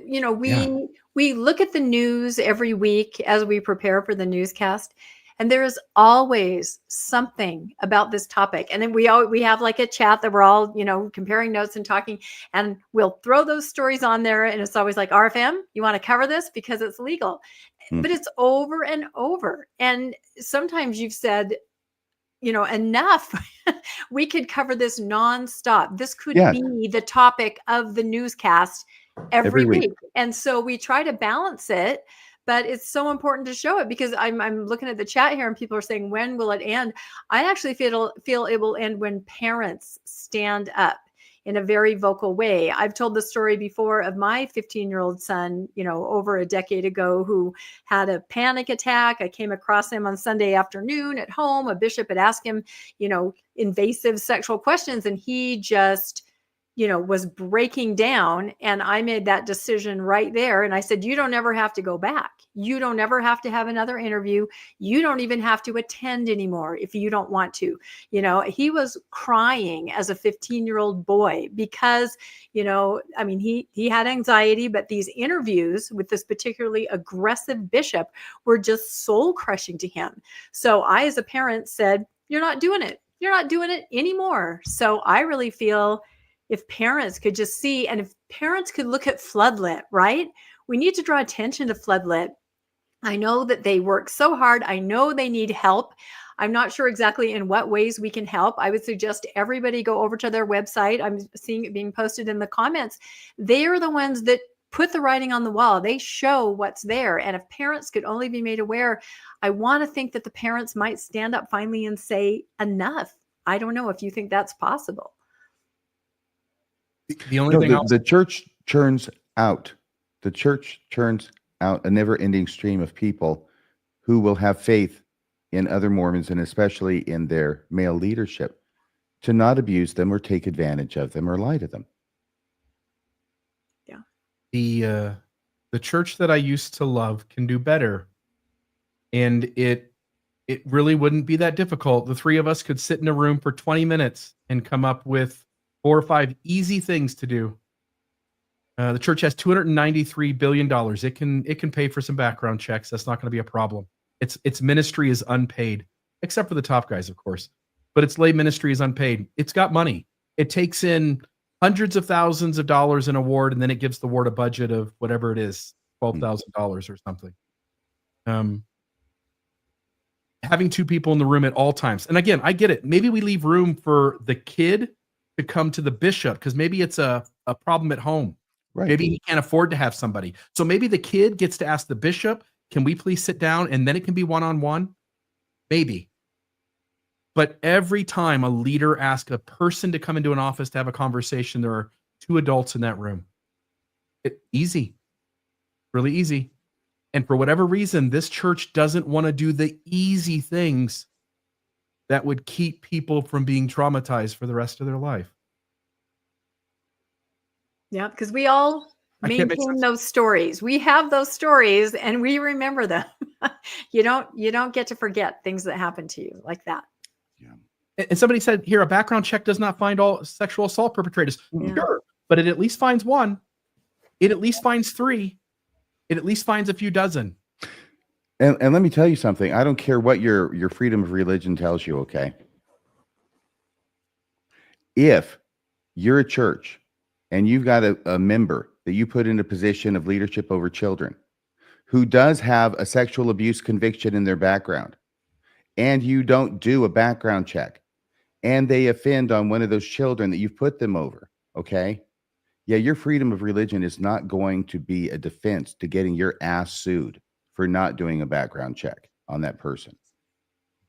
we look at the news every week as we prepare for the newscast, and there is always something about this topic. And then we have like a chat that we're all, comparing notes and talking, and we'll throw those stories on there. And it's always like, RFM, you want to cover this because it's legal, but it's over and over. And sometimes you've said, enough. We could cover this nonstop. This could be the topic of the newscast every week. And so we try to balance it, but it's so important to show it, because I'm looking at the chat here and people are saying, when will it end? I actually feel it will end when parents stand up in a very vocal way. I've told the story before of my 15-year-old son, over a decade ago, who had a panic attack. I came across him on Sunday afternoon at home. A bishop had asked him, invasive sexual questions, and he just, was breaking down. And I made that decision right there. And I said, you don't ever have to go back. You don't ever have to have another interview. You don't even have to attend anymore if you don't want to. He was crying as a 15-year-old boy because, he had anxiety, but these interviews with this particularly aggressive bishop were just soul crushing to him. So I, as a parent, said, you're not doing it. You're not doing it anymore. So I really feel, if parents could just see, and if parents could look at Floodlit, right? We need to draw attention to Floodlit. I know that they work so hard. I know they need help. I'm not sure exactly in what ways we can help. I would suggest everybody go over to their website. I'm seeing it being posted in the comments. They are the ones that put the writing on the wall. They show what's there. And if parents could only be made aware, I want to think that the parents might stand up finally and say, enough. I don't know if you think that's possible. The only thing the church churns out. The church churns out a never-ending stream of people who will have faith in other Mormons, and especially in their male leadership, to not abuse them or take advantage of them or lie to them. Yeah. The church that I used to love can do better. And it really wouldn't be that difficult. The three of us could sit in a room for 20 minutes and come up with 4 or 5 easy things to do. The church has $293 billion. It can pay for some background checks. That's not going to be a problem. Its ministry is unpaid, except for the top guys, of course. But its lay ministry is unpaid. It's got money. It takes in hundreds of thousands of dollars in a ward, and then it gives the ward a budget of whatever it is, $12,000 or something. Having 2 people in the room at all times. And again, I get it. Maybe we leave room for the kid to come to the bishop because maybe it's a problem at home. Right. Maybe he can't afford to have somebody. So maybe the kid gets to ask the bishop, can we please sit down? And then it can be one-on-one. Maybe. But every time a leader asks a person to come into an office to have a conversation, there are 2 adults in that room. Easy. Really easy. And for whatever reason, this church doesn't want to do the easy things that would keep people from being traumatized for the rest of their life. Yeah, because we all maintain those stories. We have those stories and we remember them. You don't get to forget things that happen to you like that. Yeah. And somebody said here, a background check does not find all sexual assault perpetrators. Yeah. Sure, but it at least finds 1. It at least finds 3. It at least finds a few dozen. And let me tell you something. I don't care what your freedom of religion tells you, okay? If you're a church and you've got a member that you put in a position of leadership over children who does have a sexual abuse conviction in their background, and you don't do a background check, and they offend on one of those children that you've put them over, okay? Yeah, your freedom of religion is not going to be a defense to getting your ass sued for not doing a background check on that person.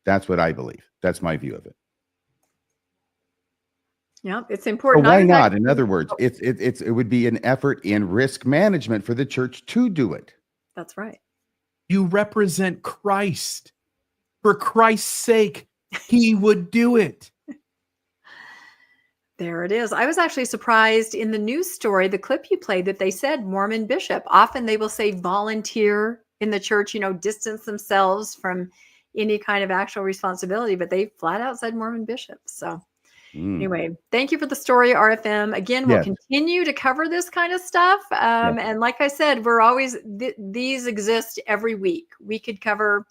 That's what I believe. That's my view of it. Yeah, it's important. But why not? In other words, it would be an effort in risk management for the church to do it. That's right. You represent Christ. For Christ's sake, he would do it. There it is. I was actually surprised in the news story, the clip you played, that they said Mormon bishop. Often they will say volunteer in the church, distance themselves from any kind of actual responsibility, but they flat out said Mormon bishop. So anyway, thank you for the story, RFM. Again, we'll continue to cover this kind of stuff. And like I said, we're always, these exist every week. We could cover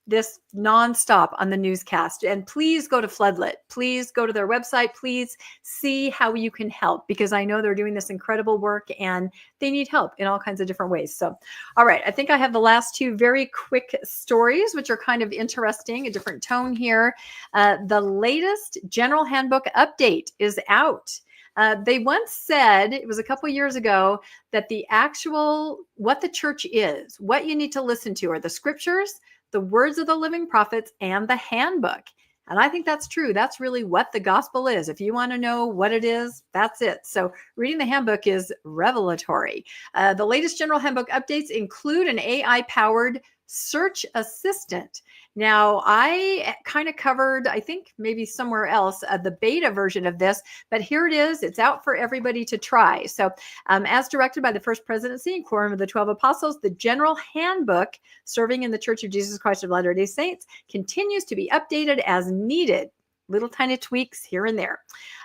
this nonstop on the newscast. And please go to Floodlit. Please go to their website. Please see how you can help, because I know they're doing this incredible work and they need help in all kinds of different ways. So, all right, I think I have the last 2 very quick stories, which are kind of interesting, a different tone here. The latest General Handbook update is out. They once said, it was a couple years ago, that what the church is, what you need to listen to are the scriptures, the words of the living prophets, and the handbook. And I think that's true. That's really what the gospel is. If you want to know what it is, that's it. So reading the handbook is revelatory. The latest general handbook updates include an AI-powered search assistant. Now, I kind of covered, I think maybe somewhere else, the beta version of this, but here it is. It's out for everybody to try. So as directed by the First Presidency and Quorum of the 12 Apostles, the General Handbook Serving in the Church of Jesus Christ of Latter-day Saints continues to be updated as needed. Little tiny tweaks here and there.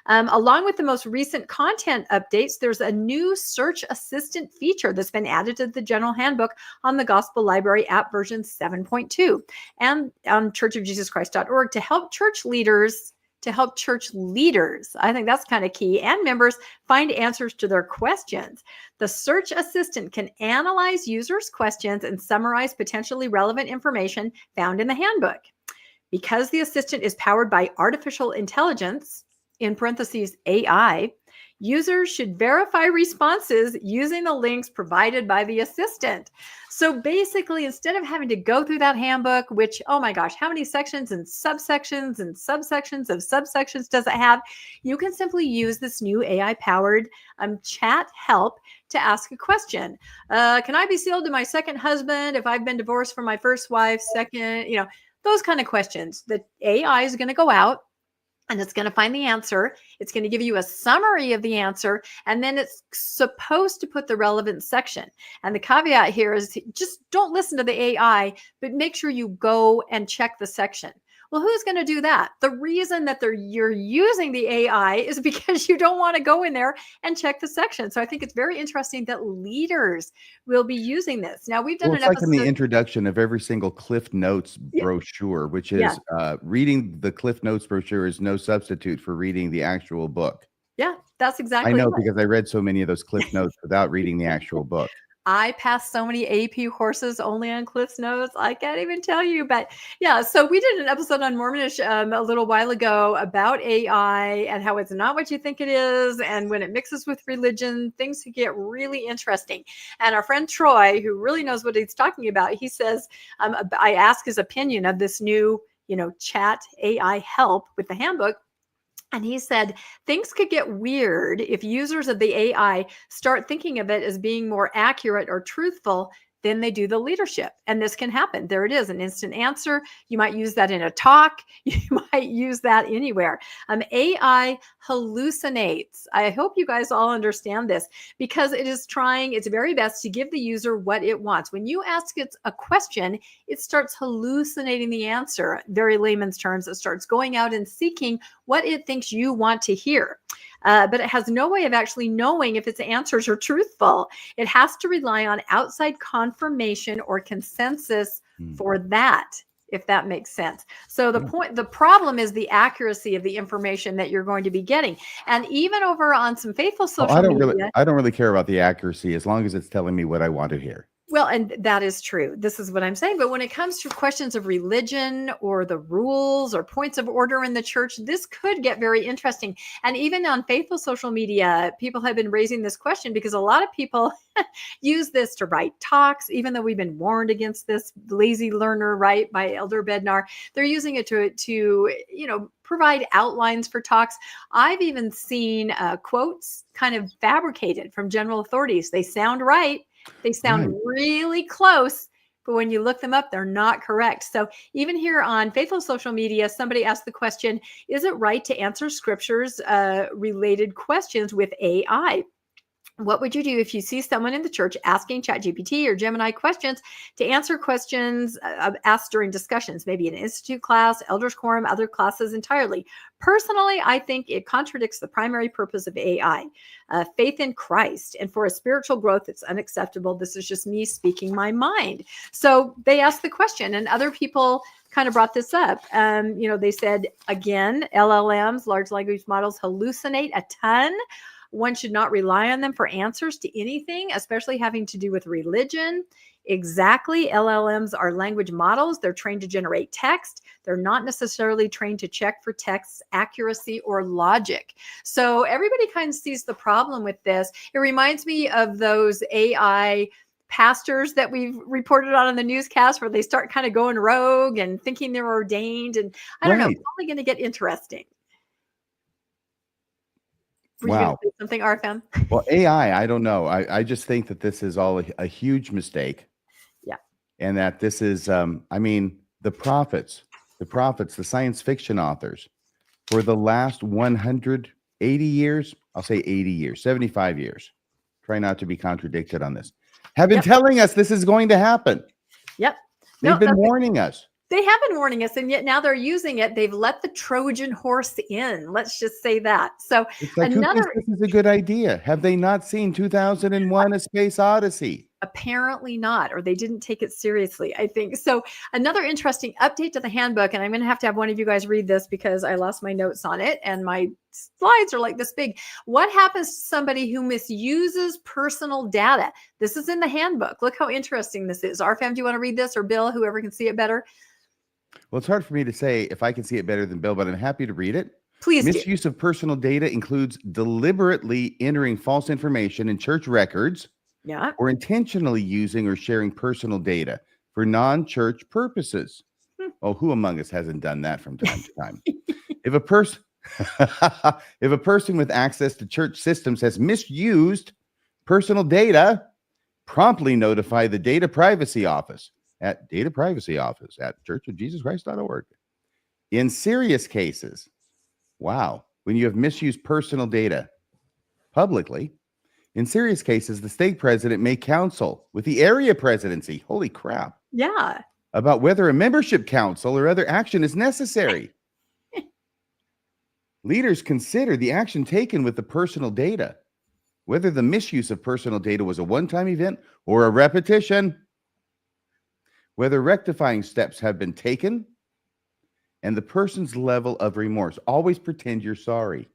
Along with the most recent content updates, there's a new search assistant feature that's been added to the General Handbook on the Gospel Library app version 7.2 and on churchofjesuschrist.org to help church leaders. I think that's kind of key, and members find answers to their questions. The search assistant can analyze users' questions and summarize potentially relevant information found in the handbook. Because the assistant is powered by artificial intelligence, in parentheses AI, Users should verify responses using the links provided by the assistant. So basically, instead of having to go through that handbook, which, oh my gosh, how many sections and subsections of subsections does it have? You can simply use this new AI-powered chat help to ask a question. Can I be sealed to my second husband if I've been divorced from my first wife? Second, those kind of questions. The AI is going to go out and it's going to find the answer. It's going to give you a summary of the answer, and then it's supposed to put the relevant section. And the caveat here is just don't listen to the AI, but make sure you go and check the section. Well, who's going to do that? The reason that you're using the AI is because you don't want to go in there and check the section. So I think it's very interesting that leaders will be using this. Now, we've done Well, an it's like episode. in the introduction of every single Cliff Notes brochure, which is reading the Cliff Notes brochure is no substitute for reading the actual book. Yeah, that's exactly I know right. because I read so many of those Cliff Notes without reading the actual book. I passed so many AP courses only on Cliff's Notes. I can't even tell you. But yeah, so we did an episode on Mormonish a little while ago about AI and how it's not what you think it is. And when it mixes with religion, things can get really interesting. And our friend Troy, who really knows what he's talking about, he says, I asked his opinion of this new, chat AI help with the handbook. And he said, things could get weird if users of the AI start thinking of it as being more accurate or truthful than they do the leadership. And this can happen. There it is, an instant answer. You might use that in a talk. You might use that anywhere. AI hallucinates. I hope you guys all understand this because it is trying its very best to give the user what it wants. When you ask it a question, it starts hallucinating the answer. Very layman's terms, it starts going out and seeking what it thinks you want to hear. But it has no way of actually knowing if its answers are truthful. It has to rely on outside confirmation or consensus for that, if that makes sense. So the problem is the accuracy of the information that you're going to be getting. And even over on some faithful social media. I don't really care about the accuracy as long as it's telling me what I want to hear. Well, and that is true. This is what I'm saying. But when it comes to questions of religion or the rules or points of order in the church, this could get very interesting. And even on faithful social media, people have been raising this question because a lot of people use this to write talks, even though we've been warned against this lazy learner, right, by Elder Bednar. They're using it to provide outlines for talks. I've even seen quotes kind of fabricated from general authorities. They sound right. They sound really close, but when you look them up, they're not correct. So even here on faithful social media, somebody asked the question, is it right to answer scriptures related questions with AI? What would you do if you see someone in the church asking ChatGPT or Gemini questions to answer questions asked during discussions, maybe an institute class, elders quorum, other classes entirely? Personally, I think it contradicts the primary purpose of AI, faith in Christ. And for a spiritual growth, it's unacceptable. This is just me speaking my mind. So they asked the question, and other people kind of brought this up. They said, again, LLMs, large language models, hallucinate a ton. One should not rely on them for answers to anything, especially having to do with religion. Exactly. LLMs are language models. They're trained to generate text. They're not necessarily trained to check for text's accuracy or logic. So everybody kind of sees the problem with this. It reminds me of those AI pastors that we've reported on in the newscast where they start kind of going rogue and thinking they're ordained. And I don't know, it's only going to get interesting. Were you going to say something, RFM? Well, AI, I don't know. I just think that this is all a huge mistake. Yeah. And that this is, the prophets, the science fiction authors for the last 180 years, I'll say 80 years, 75 years, try not to be contradicted on this, have been telling us this is going to happen. Yep. They've been warning us. They have been warning us, and yet now they're using it. They've let the Trojan horse in. Let's just say that. So it's like, this is a good idea. Have they not seen 2001: A Space Odyssey? Apparently not, or they didn't take it seriously, I think. So another interesting update to the handbook, and I'm going to have one of you guys read this because I lost my notes on it, and my slides are like this big. What happens to somebody who misuses personal data? This is in the handbook. Look how interesting this is. RFM, do you want to read this, or Bill, whoever can see it better? Well, it's hard for me to say if I can see it better than Bill, but I'm happy to read it. Please do. Misuse of personal data includes deliberately entering false information in church records Yeah. or intentionally using or sharing personal data for non-church purposes. Oh, who among us hasn't done that from time to time? If a person if a person with access to church systems has misused personal data, promptly notify the Data Privacy Office at churchofjesuschrist.org. In serious cases, when you have misused personal data publicly, in serious cases, the stake president may counsel with the area presidency. Holy crap. Yeah. About whether a membership council or other action is necessary. Leaders consider the action taken with the personal data, whether the misuse of personal data was a one-time event or a repetition, whether rectifying steps have been taken, and the person's level of remorse. Always pretend you're sorry.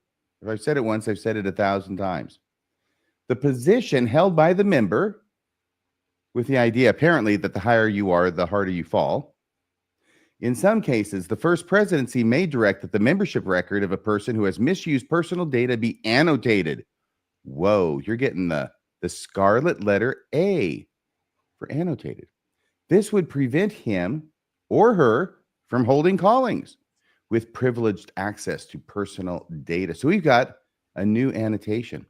If I've said it once, I've said it 1,000 times. The position held by the member, with the idea apparently that the higher you are, the harder you fall. In some cases, the first presidency may direct that the membership record of a person who has misused personal data be annotated. Whoa, you're getting the scarlet letter A for annotated. This would prevent him or her from holding callings with privileged access to personal data. So we've got a new annotation.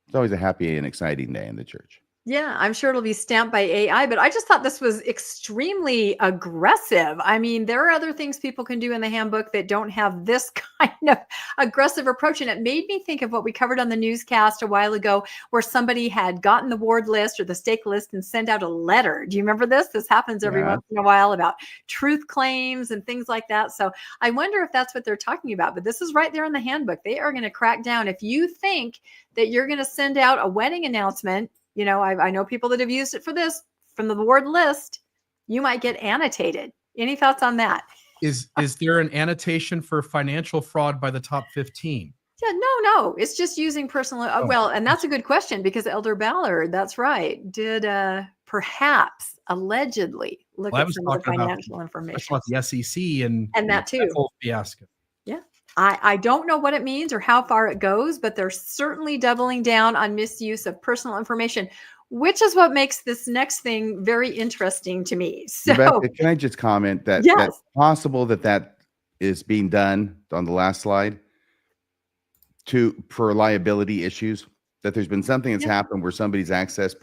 It's always a happy and exciting day in the church. Yeah, I'm sure it'll be stamped by AI, but I just thought this was extremely aggressive. I mean, there are other things people can do in the handbook that don't have this kind of aggressive approach. And it made me think of what we covered on the newscast a while ago, where somebody had gotten the ward list or the stake list and sent out a letter. Do you remember this? This happens every once in a while about truth claims and things like that. So I wonder if that's what they're talking about. But this is right there in the handbook. They are going to crack down. If you think that you're going to send out a wedding announcement, you know, I know people that have used it for this from the ward list, you might get annotated. Any thoughts on that? Is there an annotation for financial fraud by the top 15? Yeah, no. It's just using personal. Well, and that's a good question because Elder Ballard, that's right, did perhaps allegedly look at some of the financial information. About the SEC and that too. That whole fiasco. Yeah. I don't know what it means or how far it goes, but they're certainly doubling down on misuse of personal information, which is what makes this next thing very interesting to me. So, Rebecca, can I just comment that that's possible that is being done on the last slide for liability issues, that there's been something that's happened where somebody's accessed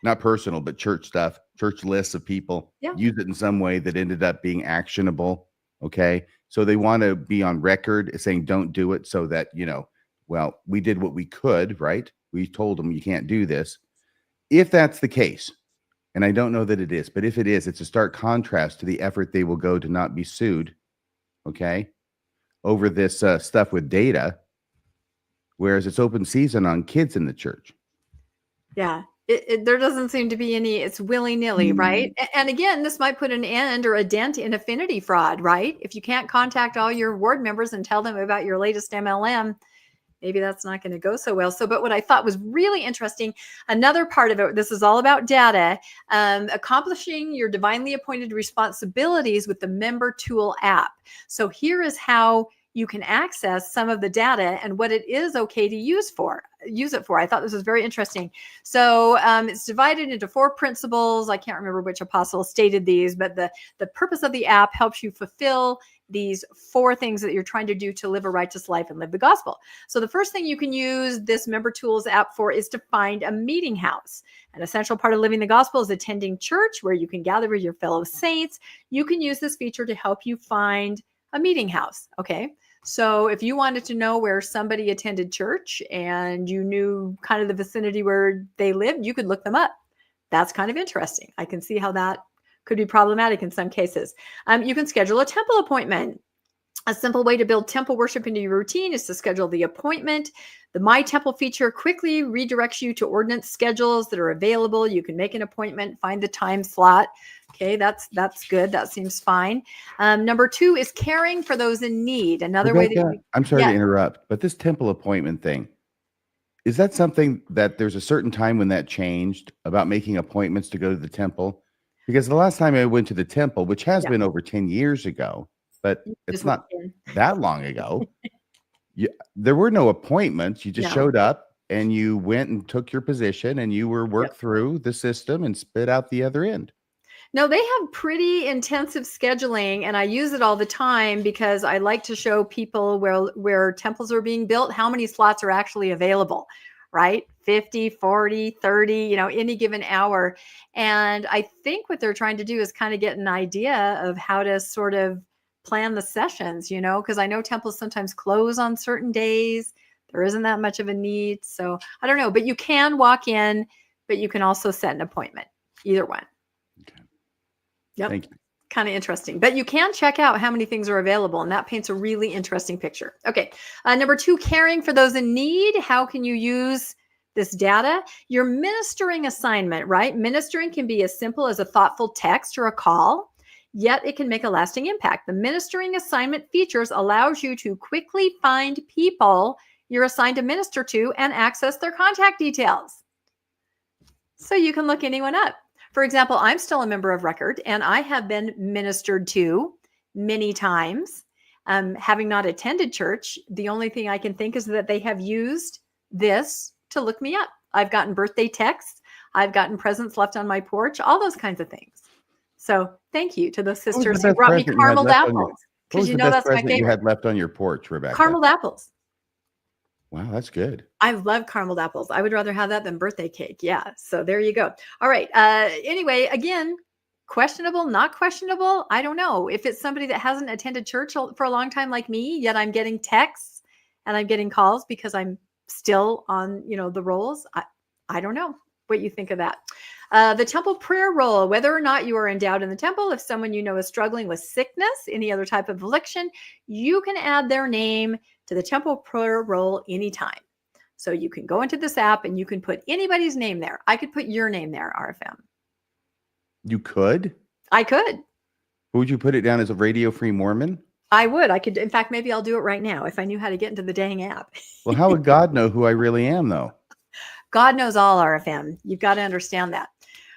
not personal, but church stuff, church lists of people, use it in some way that ended up being actionable. Okay. So they want to be on record saying, don't do it, so that, we did what we could, right? We told them you can't do this. If that's the case, and I don't know that it is, but if it is, it's a stark contrast to the effort they will go to not be sued, okay, over this stuff with data, whereas it's open season on kids in the church. Yeah. There doesn't seem to be any, it's willy-nilly, right? And again, this might put an end or a dent in affinity fraud, right? If you can't contact all your ward members and tell them about your latest MLM, maybe that's not going to go so well. But what I thought was really interesting, another part of it, this is all about data, accomplishing your divinely appointed responsibilities with the Member Tool app. So here is how you can access some of the data and what it is okay to use it for. I thought this was very interesting. So it's divided into 4 principles. I can't remember which apostle stated these, but the purpose of the app helps you fulfill these 4 things that you're trying to do to live a righteous life and live the gospel. So the first thing you can use this Member Tools app for is to find a meeting house. An essential part of living the gospel is attending church where you can gather with your fellow saints. You can use this feature to help you find a meeting house. Okay. So if you wanted to know where somebody attended church and you knew kind of the vicinity where they lived, you could look them up. That's kind of interesting. I can see how that could be problematic in some cases. You can schedule a temple appointment. A simple way to build temple worship into your routine is to schedule the appointment. The My Temple feature quickly redirects you to ordinance schedules that are available. You can make an appointment, find the time slot. Okay, that's good. That seems fine. Number 2 is caring for those in need. Another way that I'm sorry to interrupt, but this temple appointment thing, is that something that there's a certain time when that changed about making appointments to go to the temple? Because the last time I went to the temple, which has been over 10 years ago, but You it's just walk not in. that long ago. There were no appointments. You just No. showed up and you went and took your position and you were worked through the system and spit out the other end. No, they have pretty intensive scheduling, and I use it all the time because I like to show people where temples are being built, how many slots are actually available, right? 50, 40, 30, any given hour. And I think what they're trying to do is kind of get an idea of how to sort of plan the sessions, because I know temples sometimes close on certain days. There isn't that much of a need. So I don't know, but you can walk in, but you can also set an appointment, either one. Yep. Thank you. Kind of interesting, but you can check out how many things are available, and that paints a really interesting picture. Okay. Number 2, caring for those in need. How can you use this data? Your ministering assignment, right? Ministering can be as simple as a thoughtful text or a call, yet it can make a lasting impact. The ministering assignment features allows you to quickly find people you're assigned to minister to and access their contact details. So you can look anyone up. For example, I'm still a member of record, and I have been ministered to many times. Having not attended church, the only thing I can think is that they have used this to look me up. I've gotten birthday texts. I've gotten presents left on my porch, all those kinds of things. So thank you to those What was the sisters who best brought me present you had caramel left on your- apples. What was Because the you know best that's my present you favorite. had left on your porch, Rebecca? Caramel apples. Wow, that's good. I love caramel apples. I would rather have that than birthday cake. Yeah. So there you go. All right. Anyway, again, questionable, not questionable. I don't know. If it's somebody that hasn't attended church for a long time like me, yet I'm getting texts and I'm getting calls because I'm still on, the rolls. I don't know what you think of that. The temple prayer roll, whether or not you are endowed in the temple, if someone you know is struggling with sickness, any other type of affliction, you can add their name to the temple prayer roll anytime. So you can go into this app and you can put anybody's name there. I could put your name there, RFM. You could? I could. Would you put it down as a Radio Free Mormon? I would. I could. In fact, maybe I'll do it right now if I knew how to get into the dang app. Well, how would God know who I really am, though? God knows all, RFM. You've got to understand that.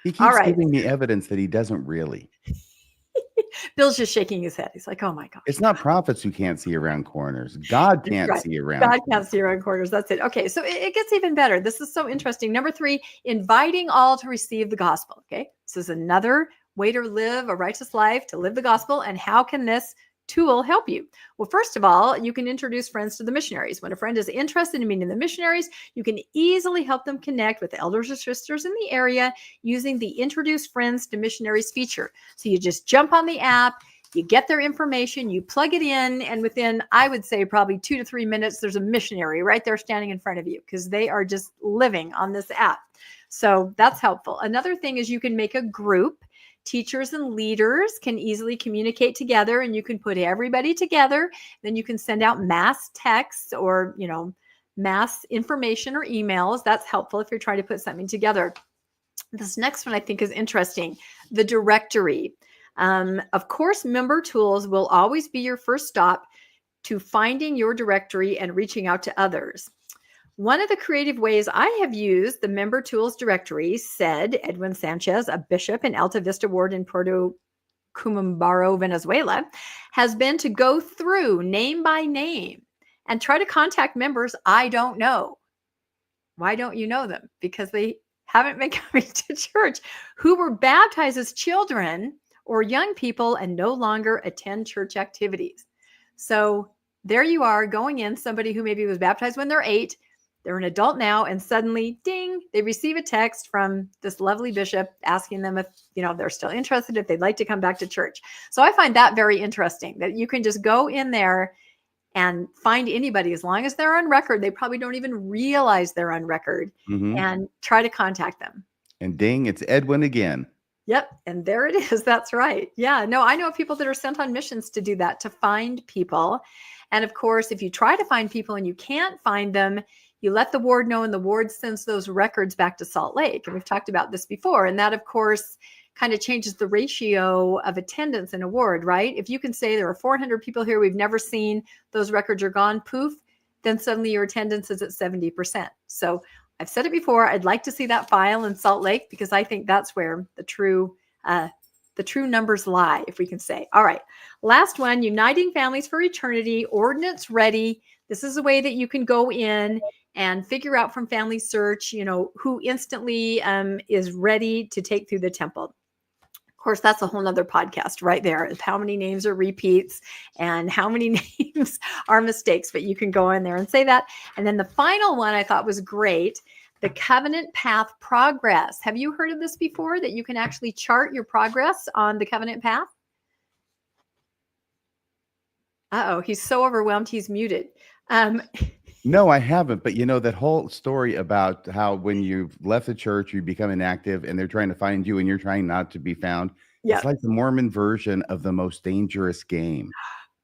He keeps All right. giving me evidence that he doesn't really. Bill's just shaking his head. He's like, oh my gosh. It's not prophets who can't see around corners. God can't right. see around. God can't see around corners. That's it. Okay. So it gets even better. This is so interesting. Number 3, inviting all to receive the gospel. Okay. This is another way to live a righteous life, to live the gospel. And how can this tool help you? Well, first of all, you can introduce friends to the missionaries. When a friend is interested in meeting the missionaries, you can easily help them connect with elders or sisters in the area using the Introduce Friends to Missionaries feature. So you just jump on the app, you get their information, you plug it in, and within, I would say, probably 2 to 3 minutes, there's a missionary right there standing in front of you because they are just living on this app. So that's helpful. Another thing is you can make a group. Teachers and leaders can easily communicate together, and you can put everybody together. Then you can send out mass texts or, mass information or emails. That's helpful if you're trying to put something together. This next one I think is interesting. The directory. Of course, member tools will always be your first stop to finding your directory and reaching out to others. One of the creative ways I have used the member tools directory, said Edwin Sanchez, a bishop in Alta Vista Ward in Puerto Cumumbaro, Venezuela, has been to go through name by name and try to contact members I don't know. Why don't you know them? Because they haven't been coming to church, who were baptized as children or young people and no longer attend church activities. So there you are going in, somebody who maybe was baptized when they're 8, they're an adult now, and suddenly, ding, they receive a text from this lovely bishop asking them if, they're still interested, if they'd like to come back to church. So I find that very interesting, that you can just go in there and find anybody as long as they're on record. They probably don't even realize they're on record, and try to contact them. And ding, it's Edwin again. Yep. And there it is. That's right. Yeah. No, I know people that are sent on missions to do that, to find people. And of course, if you try to find people and you can't find them, you let the ward know, and the ward sends those records back to Salt Lake. And we've talked about this before. And that, of course, kind of changes the ratio of attendance in a ward, right? If you can say there are 400 people here we've never seen, those records are gone, poof, then suddenly your attendance is at 70%. So I've said it before, I'd like to see that file in Salt Lake because I think that's where the true the true numbers lie, if we can say. All right. Last one, Uniting Families for Eternity, Ordinance Ready. This is a way that you can go in and figure out from Family Search, who instantly is ready to take through the temple. Of course, that's a whole nother podcast right there. How many names are repeats and how many names are mistakes, but you can go in there and say that. And then the final one I thought was great, the Covenant Path Progress. Have you heard of this before, that you can actually chart your progress on the Covenant Path? Uh-oh, he's so overwhelmed, he's muted. No, I haven't. But that whole story about how when you've left the church, you become inactive and they're trying to find you and you're trying not to be found. Yeah. It's like the Mormon version of the most dangerous game.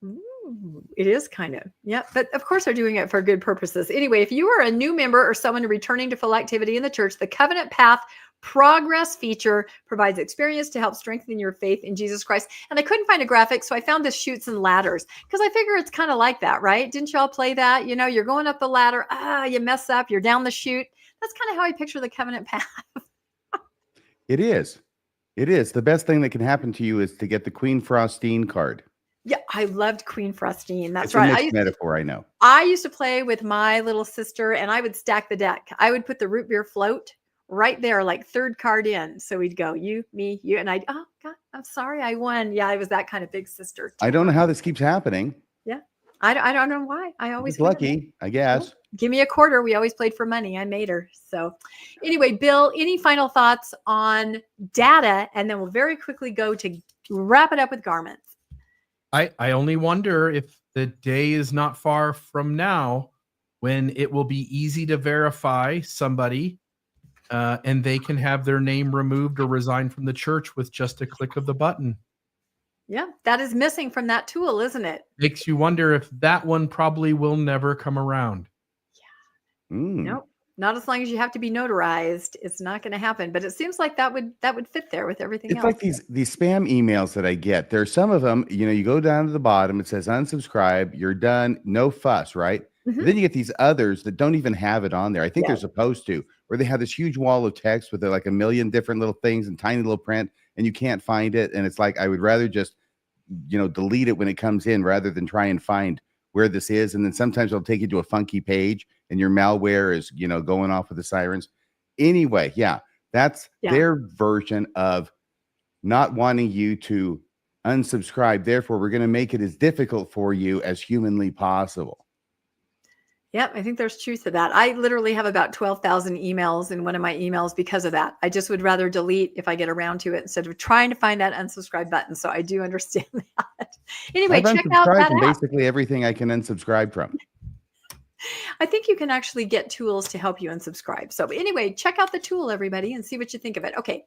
Ooh, it is kind of. Yeah. But of course, they're doing it for good purposes. Anyway, if you are a new member or someone returning to full activity in the church, the Covenant Path Progress feature provides experience to help strengthen your faith in Jesus Christ. And I couldn't find a graphic, so I found this chutes and ladders, because I figure it's kind of like that, right? Didn't y'all play that? You're going up the ladder, you mess up, you're down the chute. That's kind of how I picture the Covenant Path. It is. It is. The best thing that can happen to you is to get the Queen Frostine card. Yeah, I loved Queen Frostine. That's It's right. a mixed metaphor, I know. I used to play with my little sister, and I would stack the deck. I would put the root beer float right there, like third card in. So we'd go, you, me, you, and oh God, I'm sorry, I won. Yeah, I was that kind of big sister. I don't know how this keeps happening. Yeah, I don't know why. I always Just lucky, I guess. Give me a quarter. We always played for money. I made her. So anyway, Bill, any final thoughts on data? And then we'll very quickly go to wrap it up with garments. I only wonder if the day is not far from now when it will be easy to verify somebody and they can have their name removed or resign from the church with just a click of the button. Yeah, that is missing from that tool, isn't it? Makes you wonder if that one probably will never come around. Yeah. Nope. Not as long as you have to be notarized. It's not going to happen. But it seems like that would fit there with everything else. It's like these spam emails that I get. There's some of them, you go down to the bottom, it says unsubscribe, you're done, no fuss, right? Mm-hmm. Then you get these others that don't even have it on there. I think they're supposed to, where they have this huge wall of text with like a million different little things and tiny little print, and you can't find it. And it's like, I would rather just, delete it when it comes in rather than try and find where this is. And then sometimes it'll take you to a funky page and your malware is, going off with the sirens. Anyway, that's their version of not wanting you to unsubscribe. Therefore, we're going to make it as difficult for you as humanly possible. Yep, I think there's truth to that. I literally have about 12,000 emails in one of my emails because of that. I just would rather delete if I get around to it instead of trying to find that unsubscribe button. So I do understand that. Anyway, I've check out that from app. basically everything I can unsubscribe from. I think you can actually get tools to help you unsubscribe. So anyway, check out the tool, everybody, and see what you think of it. Okay.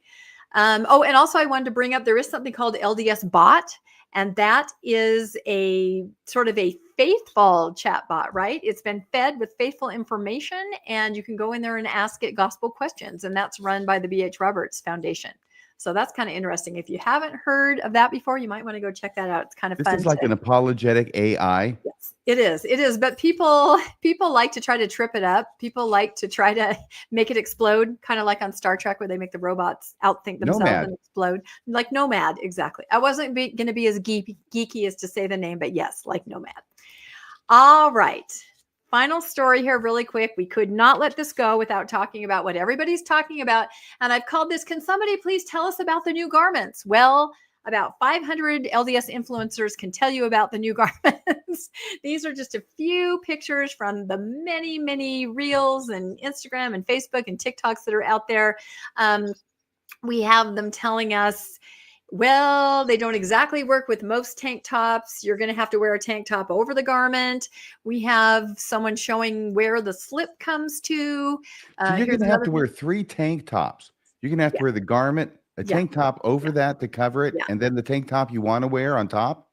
And also I wanted to bring up, there is something called LDS Bot, and that is a sort of a faithful chat bot, right? It's been fed with faithful information, and you can go in there and ask it gospel questions, and that's run by the B.H. Roberts Foundation. So that's kind of interesting. If you haven't heard of that before, you might want to go check that out. It's kind of fun. This is like an apologetic AI. Yes, it is. It is. But people like to try to trip it up. People like to try to make it explode, kind of like on Star Trek where they make the robots outthink themselves Nomad. and explode. Like Nomad, exactly. I wasn't going to be as geeky as to say the name, but yes, like Nomad. All right. Final story here really quick. We could not let this go without talking about what everybody's talking about. And I've called this, can somebody please tell us about the new garments? Well, about 500 LDS influencers can tell you about the new garments. These are just a few pictures from the many, many reels and Instagram and Facebook and TikToks that are out there. We have them telling us, well, they don't exactly work with most tank tops. You're going to have to wear a tank top over the garment. We have someone showing where the slip comes to. So you're going to have to wear 3 tank tops. You're going to have to wear the garment, a tank top over that to cover it, and then the tank top you want to wear on top?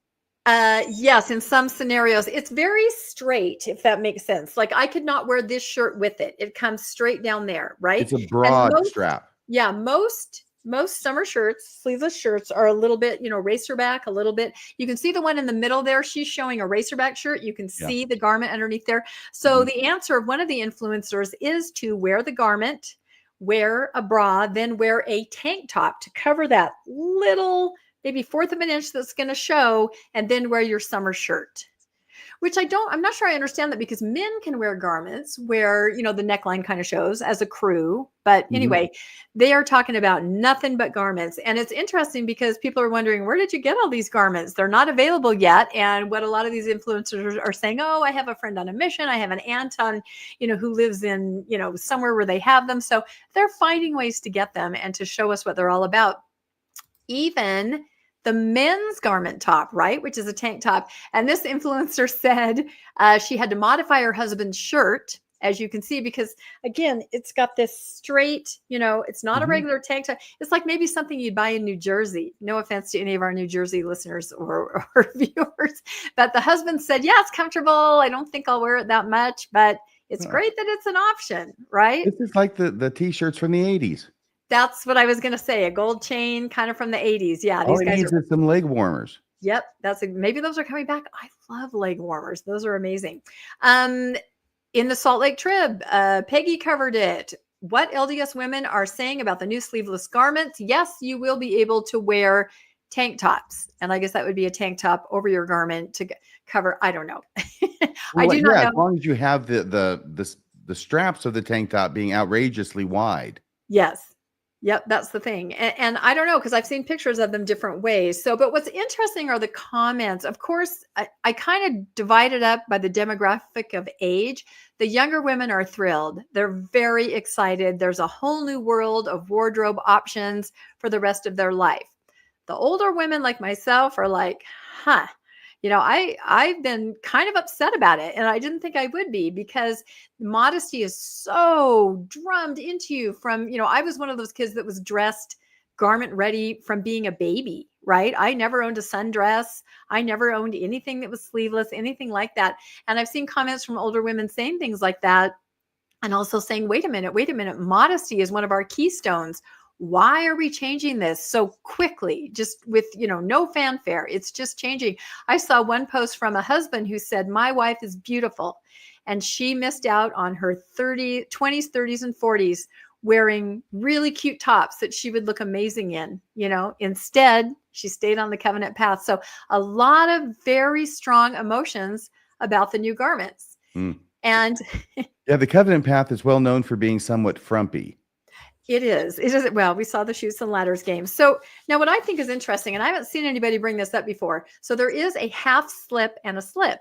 Yes, in some scenarios. It's very straight, if that makes sense. Like I could not wear this shirt with it. It comes straight down there, right? It's a broad strap. Yeah, most summer shirts, sleeveless shirts are a little bit, racer back a little bit. You can see the one in the middle there. She's showing a racer back shirt. You can see the garment underneath there. So the answer of one of the influencers is to wear the garment wear a bra, then wear a tank top to cover that little, maybe 1/4 of an inch that's going to show, and then wear your summer shirt. Which I'm not sure I understand that, because men can wear garments where, the neckline kind of shows as a crew. But anyway, they are talking about nothing but garments. And it's interesting because people are wondering, where did you get all these garments? They're not available yet. And what a lot of these influencers are saying, oh, I have a friend on a mission. I have an aunt on, who lives in, somewhere where they have them. So they're finding ways to get them and to show us what they're all about. Even the men's garment top, right, which is a tank top. And this influencer said she had to modify her husband's shirt, as you can see, because again, it's got this straight, it's not a regular tank top. It's like maybe something you'd buy in New Jersey. No offense to any of our New Jersey listeners or viewers, but the husband said, yeah, it's comfortable. I don't think I'll wear it that much, but it's great that it's an option, right? This is like the t-shirts from the 80s. That's what I was going to say. A gold chain kind of from the 80s. Yeah. All it needs is some leg warmers. Yep. Maybe those are coming back. I love leg warmers. Those are amazing. In the Salt Lake Trib, Peggy covered it. What LDS women are saying about the new sleeveless garments. Yes, you will be able to wear tank tops. And I guess that would be a tank top over your garment to cover. I don't know. I do not know. As long as you have the straps of the tank top being outrageously wide. Yes. Yep, that's the thing. And I don't know, because I've seen pictures of them different ways. So, but what's interesting are the comments. Of course, I kind of divided up by the demographic of age. The younger women are thrilled. They're very excited. There's a whole new world of wardrobe options for the rest of their life. The older women like myself are like, I've been kind of upset about it, and I didn't think I would be, because modesty is so drummed into you from, I was one of those kids that was dressed garment ready from being a baby, right? I never owned a sundress. I never owned anything that was sleeveless, anything like that. And I've seen comments from older women saying things like that, and also saying, wait a minute, modesty is one of our keystones. Why are we changing this so quickly, just with, no fanfare? It's just changing. I saw one post from a husband who said, my wife is beautiful, and she missed out on her 20s, 30s, and 40s wearing really cute tops that she would look amazing in, Instead, she stayed on the covenant path. So a lot of very strong emotions about the new garments. And yeah, the covenant path is well known for being somewhat frumpy. It is. Well, we saw the Chutes and Ladders game. So now what I think is interesting, and I haven't seen anybody bring this up before. So there is a half slip and a slip.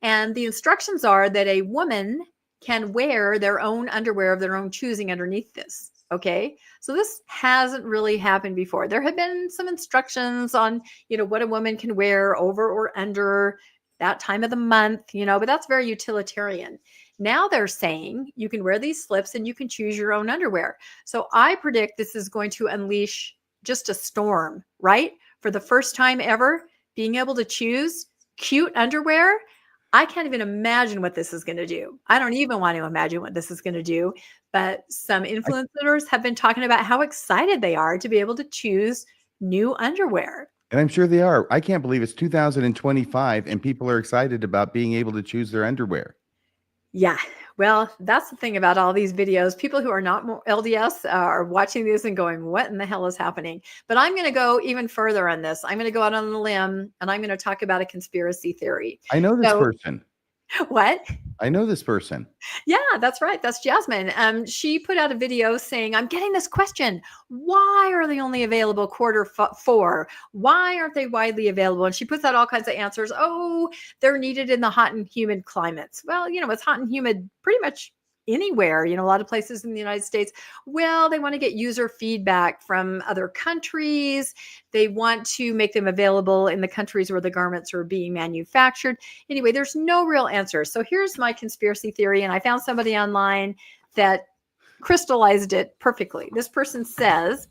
And the instructions are that a woman can wear their own underwear of their own choosing underneath this. Okay. So this hasn't really happened before. There have been some instructions on, what a woman can wear over or under that time of the month, but that's very utilitarian. Now they're saying you can wear these slips and you can choose your own underwear. So I predict this is going to unleash just a storm, right? For the first time ever, being able to choose cute underwear. I can't even imagine what this is going to do. I don't even want to imagine what this is going to do. But some influencers have been talking about how excited they are to be able to choose new underwear. And I'm sure they are. I can't believe it's 2025 and people are excited about being able to choose their underwear. Yeah, well, that's the thing about all these videos. People who are not LDS are watching these and going, what in the hell is happening? But I'm going to go even further on this. I'm going to go out on a limb, and I'm going to talk about a conspiracy theory. I know this person. What? I know this person. Yeah, that's right. That's Jasmine. She put out a video saying, I'm getting this question. Why are they only available Q4? Why aren't they widely available? And she puts out all kinds of answers. Oh, they're needed in the hot and humid climates. Well, it's hot and humid pretty much anywhere, a lot of places in the United States. Well, they want to get user feedback from other countries. They want to make them available in the countries where the garments are being manufactured. Anyway, there's no real answer. So here's my conspiracy theory. And I found somebody online that crystallized it perfectly. This person says,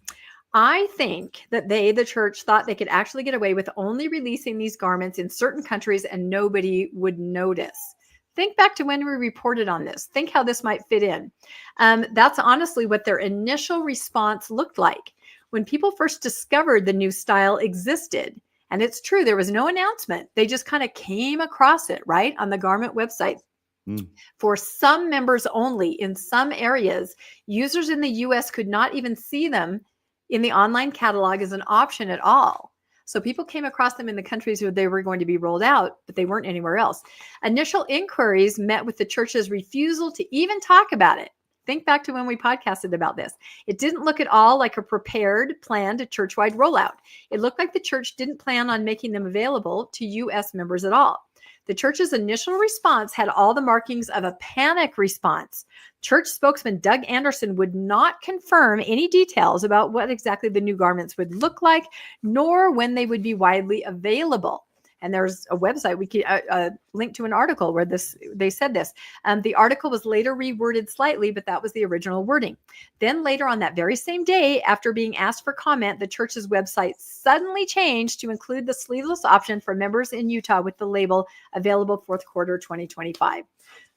I think that the church, thought they could actually get away with only releasing these garments in certain countries and nobody would notice. Think back to when we reported on this. Think how this might fit in. That's honestly what their initial response looked like when people first discovered the new style existed. And it's true, there was no announcement. They just kind of came across it, right, on the garment website. Mm. For some members only in some areas, users in the US could not even see them in the online catalog as an option at all. So people came across them in the countries where they were going to be rolled out, but they weren't anywhere else. Initial inquiries met with the church's refusal to even talk about it. Think back to when we podcasted about this. It didn't look at all like a prepared, planned church-wide rollout. It looked like the church didn't plan on making them available to U.S. members at all. The church's initial response had all the markings of a panic response. Church spokesman Doug Anderson would not confirm any details about what exactly the new garments would look like, nor when they would be widely available. And there's a website, we can link to an article where they said this. The article was later reworded slightly, but that was the original wording. Then later on that very same day, after being asked for comment, the church's website suddenly changed to include the sleeveless option for members in Utah with the label available fourth quarter 2025.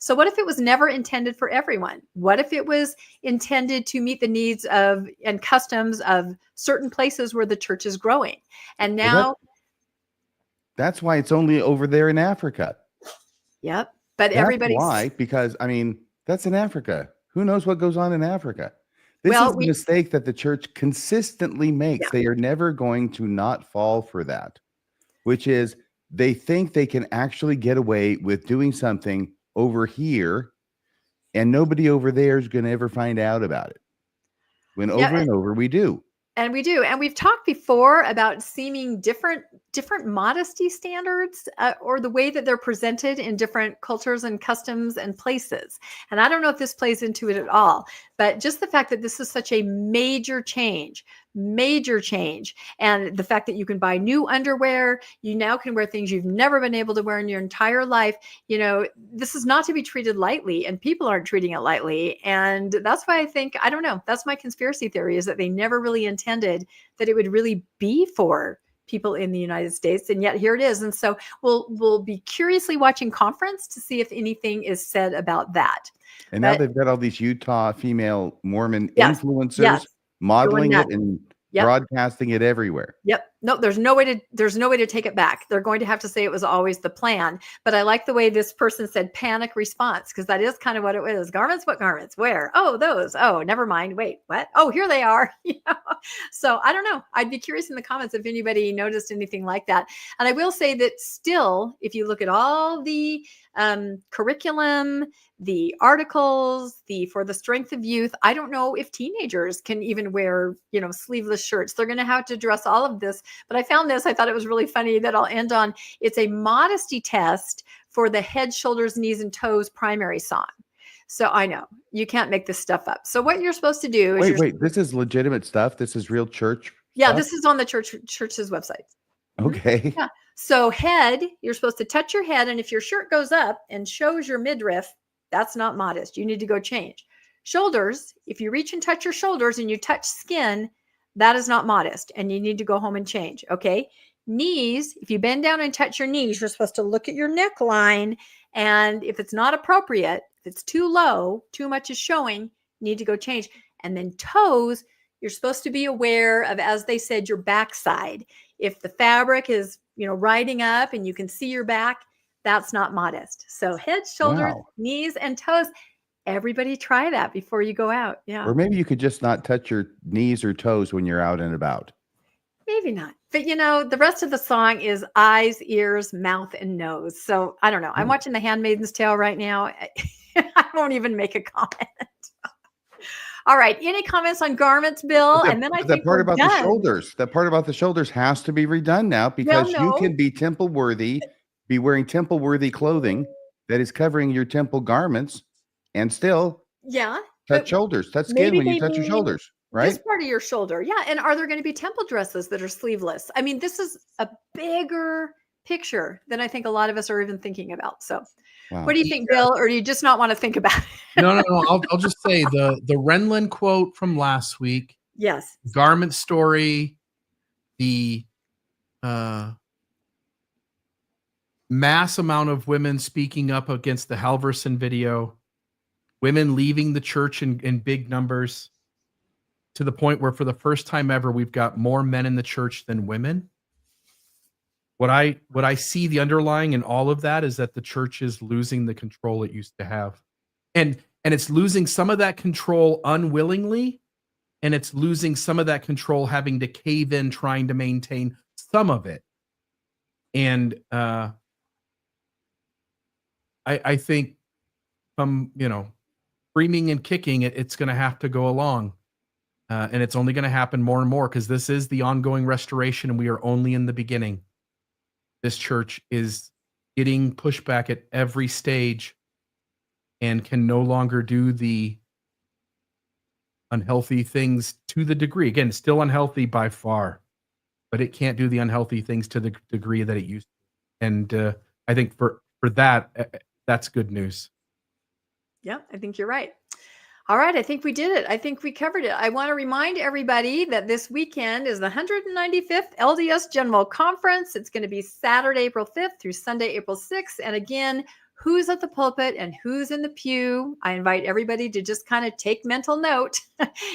So what if it was never intended for everyone? What if it was intended to meet the needs of and customs of certain places where the church is growing? And now... That's why it's only over there in Africa. Yep. But That's everybody's... why, because, I mean, that's in Africa. Who knows what goes on in Africa? This Well, is the mistake that the church consistently makes. They are never going to not fall for that, which is they think they can actually get away with doing something over here, and nobody over there is going to ever find out about it. When over and over we do. And we do. And we've talked before about seeming different modesty standards or the way that they're presented in different cultures and customs and places. And I don't know if this plays into it at all, but just the fact that this is such a major change. And the fact that you can buy new underwear, you now can wear things you've never been able to wear in your entire life. You know, this is not to be treated lightly, and people aren't treating it lightly. And that's why I think, I don't know, that's my conspiracy theory, is that they never really intended that it would really be for people in the United States. And yet here it is. And so we'll be curiously watching conference to see if anything is said about that. And now they've got all these Utah female Mormon influencers modeling it and broadcasting it everywhere. Yep. No, there's no way to take it back. They're going to have to say it was always the plan. But I like the way this person said panic response, because that is kind of what it was. Garments? What garments? Where? Oh, those. Oh, never mind. Wait, what? Oh, here they are. So I don't know. I'd be curious in the comments if anybody noticed anything like that. And I will say that still, if you look at all the curriculum, the articles, for the strength of youth, I don't know if teenagers can even wear, sleeveless shirts. They're going to have to address all of this. But I found this, I thought it was really funny that I'll end on. It's a modesty test for the head, shoulders, knees, and toes primary song. So I know you can't make this stuff up. So what you're supposed to do is wait, this is legitimate stuff. This is real church. Yeah, stuff? this is on the church's website. Okay. Yeah. So head, you're supposed to touch your head. And if your shirt goes up and shows your midriff, that's not modest. You need to go change. Shoulders, if you reach and touch your shoulders and you touch skin, that is not modest. And you need to go home and change. Okay. Knees, if you bend down and touch your knees, you're supposed to look at your neckline. And if it's not appropriate, if it's too low, too much is showing, you need to go change. And then toes, you're supposed to be aware of, as they said, your backside. If the fabric is, riding up and you can see your back, that's not modest. So head, shoulders, knees, and toes. Everybody try that before you go out. Yeah. Or maybe you could just not touch your knees or toes when you're out and about. Maybe not. But the rest of the song is eyes, ears, mouth, and nose. So I don't know. I'm watching The Handmaid's Tale right now. I won't even make a comment. All right. Any comments on garments, Bill? And then I think that part about done. the shoulders. That part about the shoulders has to be redone now, because you can be temple worthy, be wearing temple worthy clothing that is covering your temple garments, and still touch shoulders, touch skin when you touch your shoulders, right? This part of your shoulder. Yeah. And are there going to be temple dresses that are sleeveless? I mean, this is a bigger picture than I think a lot of us are even thinking about. So what do you think, Bill? Or do you just not want to think about it? No. I'll just say the Renlund quote from last week. Yes. Garment story, the mass amount of women speaking up against the Halverson video, women leaving the church in big numbers, to the point where for the first time ever, we've got more men in the church than women. what I see the underlying in all of that is that the church is losing the control it used to have. And it's losing some of that control unwillingly, and it's losing some of that control having to cave in trying to maintain some of it. And I think from, screaming and kicking, it's going to have to go along. And it's only going to happen more and more because this is the ongoing restoration and we are only in the beginning. This church is getting pushback at every stage and can no longer do the unhealthy things to the degree. Again, still unhealthy by far, but it can't do the unhealthy things to the degree that it used to. And I think for that, that's good news. Yeah, I think you're right. All right, I think we did it. I think we covered it. I want to remind everybody that this weekend is the 195th LDS General Conference. It's going to be Saturday, April 5th through Sunday, April 6th. And again, who's at the pulpit and who's in the pew? I invite everybody to just kind of take mental note.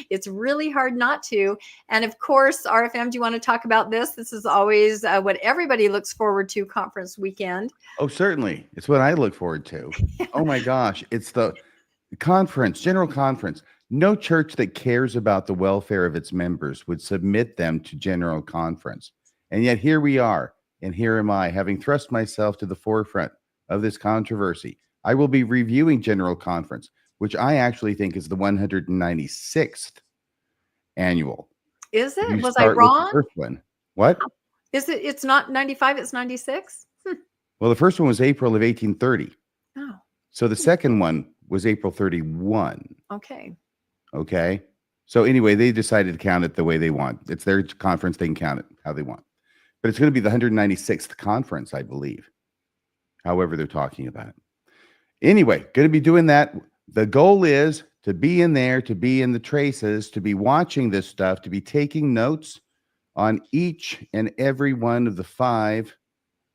It's really hard not to. And of course, RFM, do you want to talk about this? This is always what everybody looks forward to conference weekend. Oh, certainly. It's what I look forward to. Oh my gosh. It's the conference, general conference. No church that cares about the welfare of its members would submit them to general conference. And yet here we are. And here am I, having thrust myself to the forefront of this controversy. I will be reviewing general conference, which I actually think is the 196th annual. Is it? You Was I start with the wrong? first one. What? Is it? It's not 95, it's 96? Well, the first one was April of 1830. Oh, So the second one was April 31. okay. Okay. So anyway, they decided to count it the way they want. It's their conference. They can count it how they want. But it's going to be the 196th conference, I believe. However they're talking about it. Anyway, going to be doing that. The goal is to be in there, to be in the traces, to be watching this stuff, to be taking notes on each and every one of the 5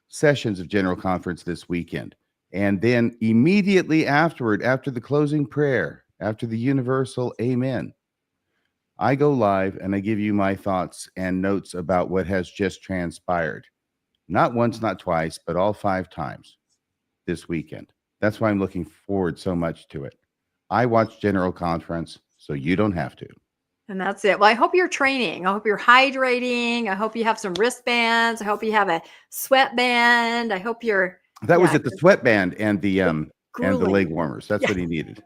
sessions of General Conference this weekend. And then immediately afterward, after the closing prayer, after the universal amen, I go live and I give you my thoughts and notes about what has just transpired. Not once, not twice, but all 5 times this weekend. That's why I'm looking forward so much to it. I watch General Conference, so you don't have to. And that's it. Well, I hope you're training. I hope you're hydrating. I hope you have some wristbands. I hope you have a sweatband. I hope you're... That was at the sweatband and the grueling. leg warmers. That's what he needed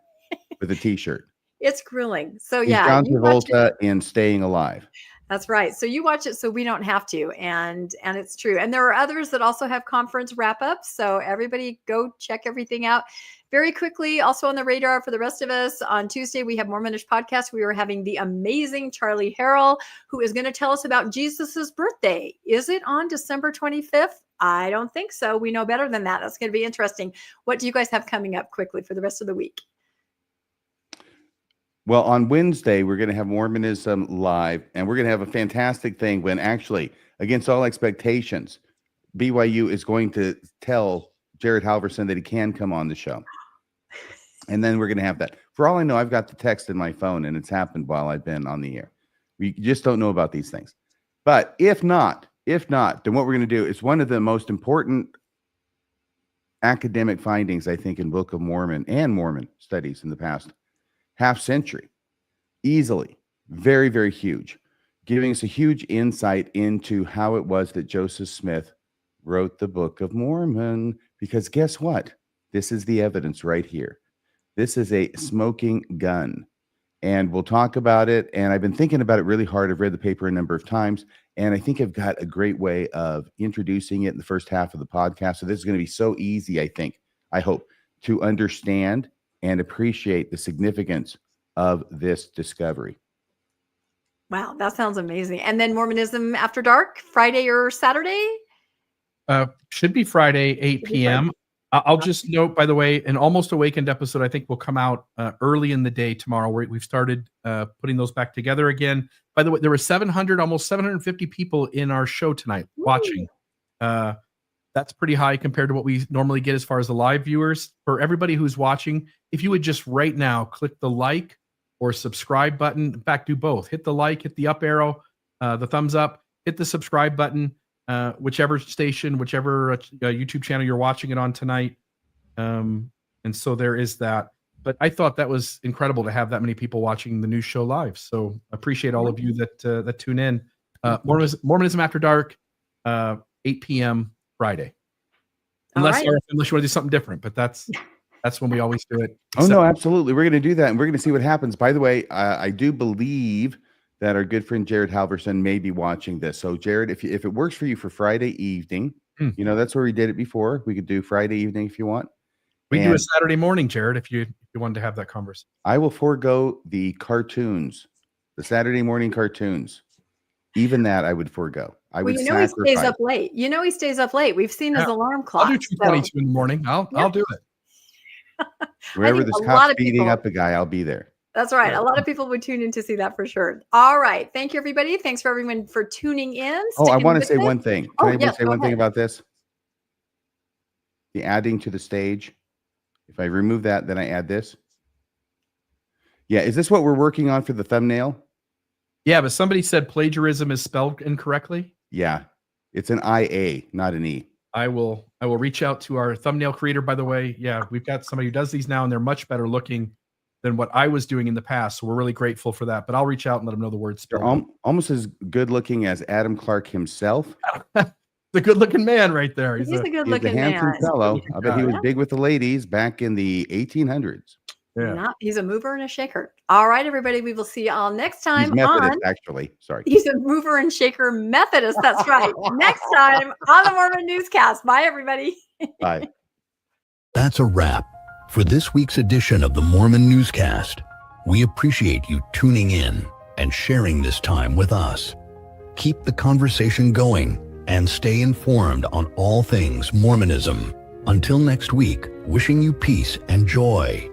with a t-shirt. It's grueling. So He's yeah, John you watch it. Travolta in Staying Alive. That's right. So you watch it so we don't have to. And it's true. And there are others that also have conference wrap-ups. So everybody go check everything out. Very quickly, also on the radar for the rest of us, on Tuesday, we have Mormonish Podcast. We are having the amazing Charlie Harrell, who is going to tell us about Jesus's birthday. Is it on December 25th? I don't think so. We know better than that. That's going to be interesting. What do you guys have coming up quickly for the rest of the week? Well, on Wednesday, we're going to have Mormonism Live, and we're going to have a fantastic thing when actually, against all expectations, BYU is going to tell Jared Halverson that he can come on the show. And then we're going to have that. For all I know, I've got the text in my phone, and it's happened while I've been on the air. We just don't know about these things. But if not, then what we're going to do is one of the most important academic findings, I think, in Book of Mormon and Mormon studies in the past half century. Easily. Very, very huge. Giving us a huge insight into how it was that Joseph Smith wrote the Book of Mormon. Because guess what? This is the evidence right here. This is a smoking gun. And we'll talk about it. And I've been thinking about it really hard. I've read the paper a number of times. And I think I've got a great way of introducing it in the first half of the podcast. So this is going to be so easy, I hope, to understand and appreciate the significance of this discovery. Wow, that sounds amazing. And then Mormonism After Dark, Friday or Saturday? Should be Friday, 8 p.m. I'll just note, by the way, an Almost Awakened episode, I think, will come out early in the day tomorrow. We've started putting those back together again. By the way, there were almost 750 people in our show tonight watching. That's pretty high compared to what we normally get as far as the live viewers. For everybody who's watching, if you would just right now click the like or subscribe button. In fact, do both. Hit the like, hit the up arrow, the thumbs up, hit the subscribe button. whichever station, whichever YouTube channel you're watching it on tonight. And so there is that. But I thought that was incredible to have that many people watching the news show live. So appreciate all of you that tune in. Mormonism After Dark, 8 p.m. Friday. Unless you want to do something different, but that's when we always do it. Oh, no, absolutely. We're going to do that, and we're going to see what happens. By the way, I do believe that our good friend Jared Halverson may be watching this. So, Jared, if it works for you for Friday evening, that's where we did it before. We could do Friday evening if you want. We do a Saturday morning, Jared, if you wanted to have that conversation. I will forego the cartoons, the Saturday morning cartoons. Even that I would forego. He stays up late. He stays up late. We've seen his alarm clock. I'll do 2:22 in the morning. I'll do it. Wherever the cop's beating up a guy, I'll be there. That's right. A lot of people would tune in to see that for sure. All right. Thank you, everybody. Thanks for everyone for tuning in. I want to say one thing. Can I say one thing about this? The adding to the stage. If I remove that, then I add this. Yeah. Is this what we're working on for the thumbnail? Yeah, but somebody said plagiarism is spelled incorrectly. Yeah. It's an IA, not an E. I will reach out to our thumbnail creator, by the way. Yeah, we've got somebody who does these now, and they're much better looking than what I was doing in the past. So we're really grateful for that. But I'll reach out and let them know the word spelled. They're almost as good looking as Adam Clark himself. The good looking man right there. He's a good looking man. Handsome fellow. I bet he was big with the ladies back in the 1800s. Yeah. He's a mover and a shaker. All right, everybody. We will see you all next time. He's Methodist, actually. Sorry. He's a mover and shaker Methodist. That's right. Next time on the Mormon Newscast. Bye, everybody. Bye. That's a wrap for this week's edition of the Mormon Newscast. We appreciate you tuning in and sharing this time with us. Keep the conversation going and stay informed on all things Mormonism. Until next week, wishing you peace and joy.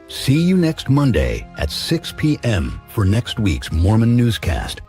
See you next Monday at 6 p.m. for next week's Mormon Newscast.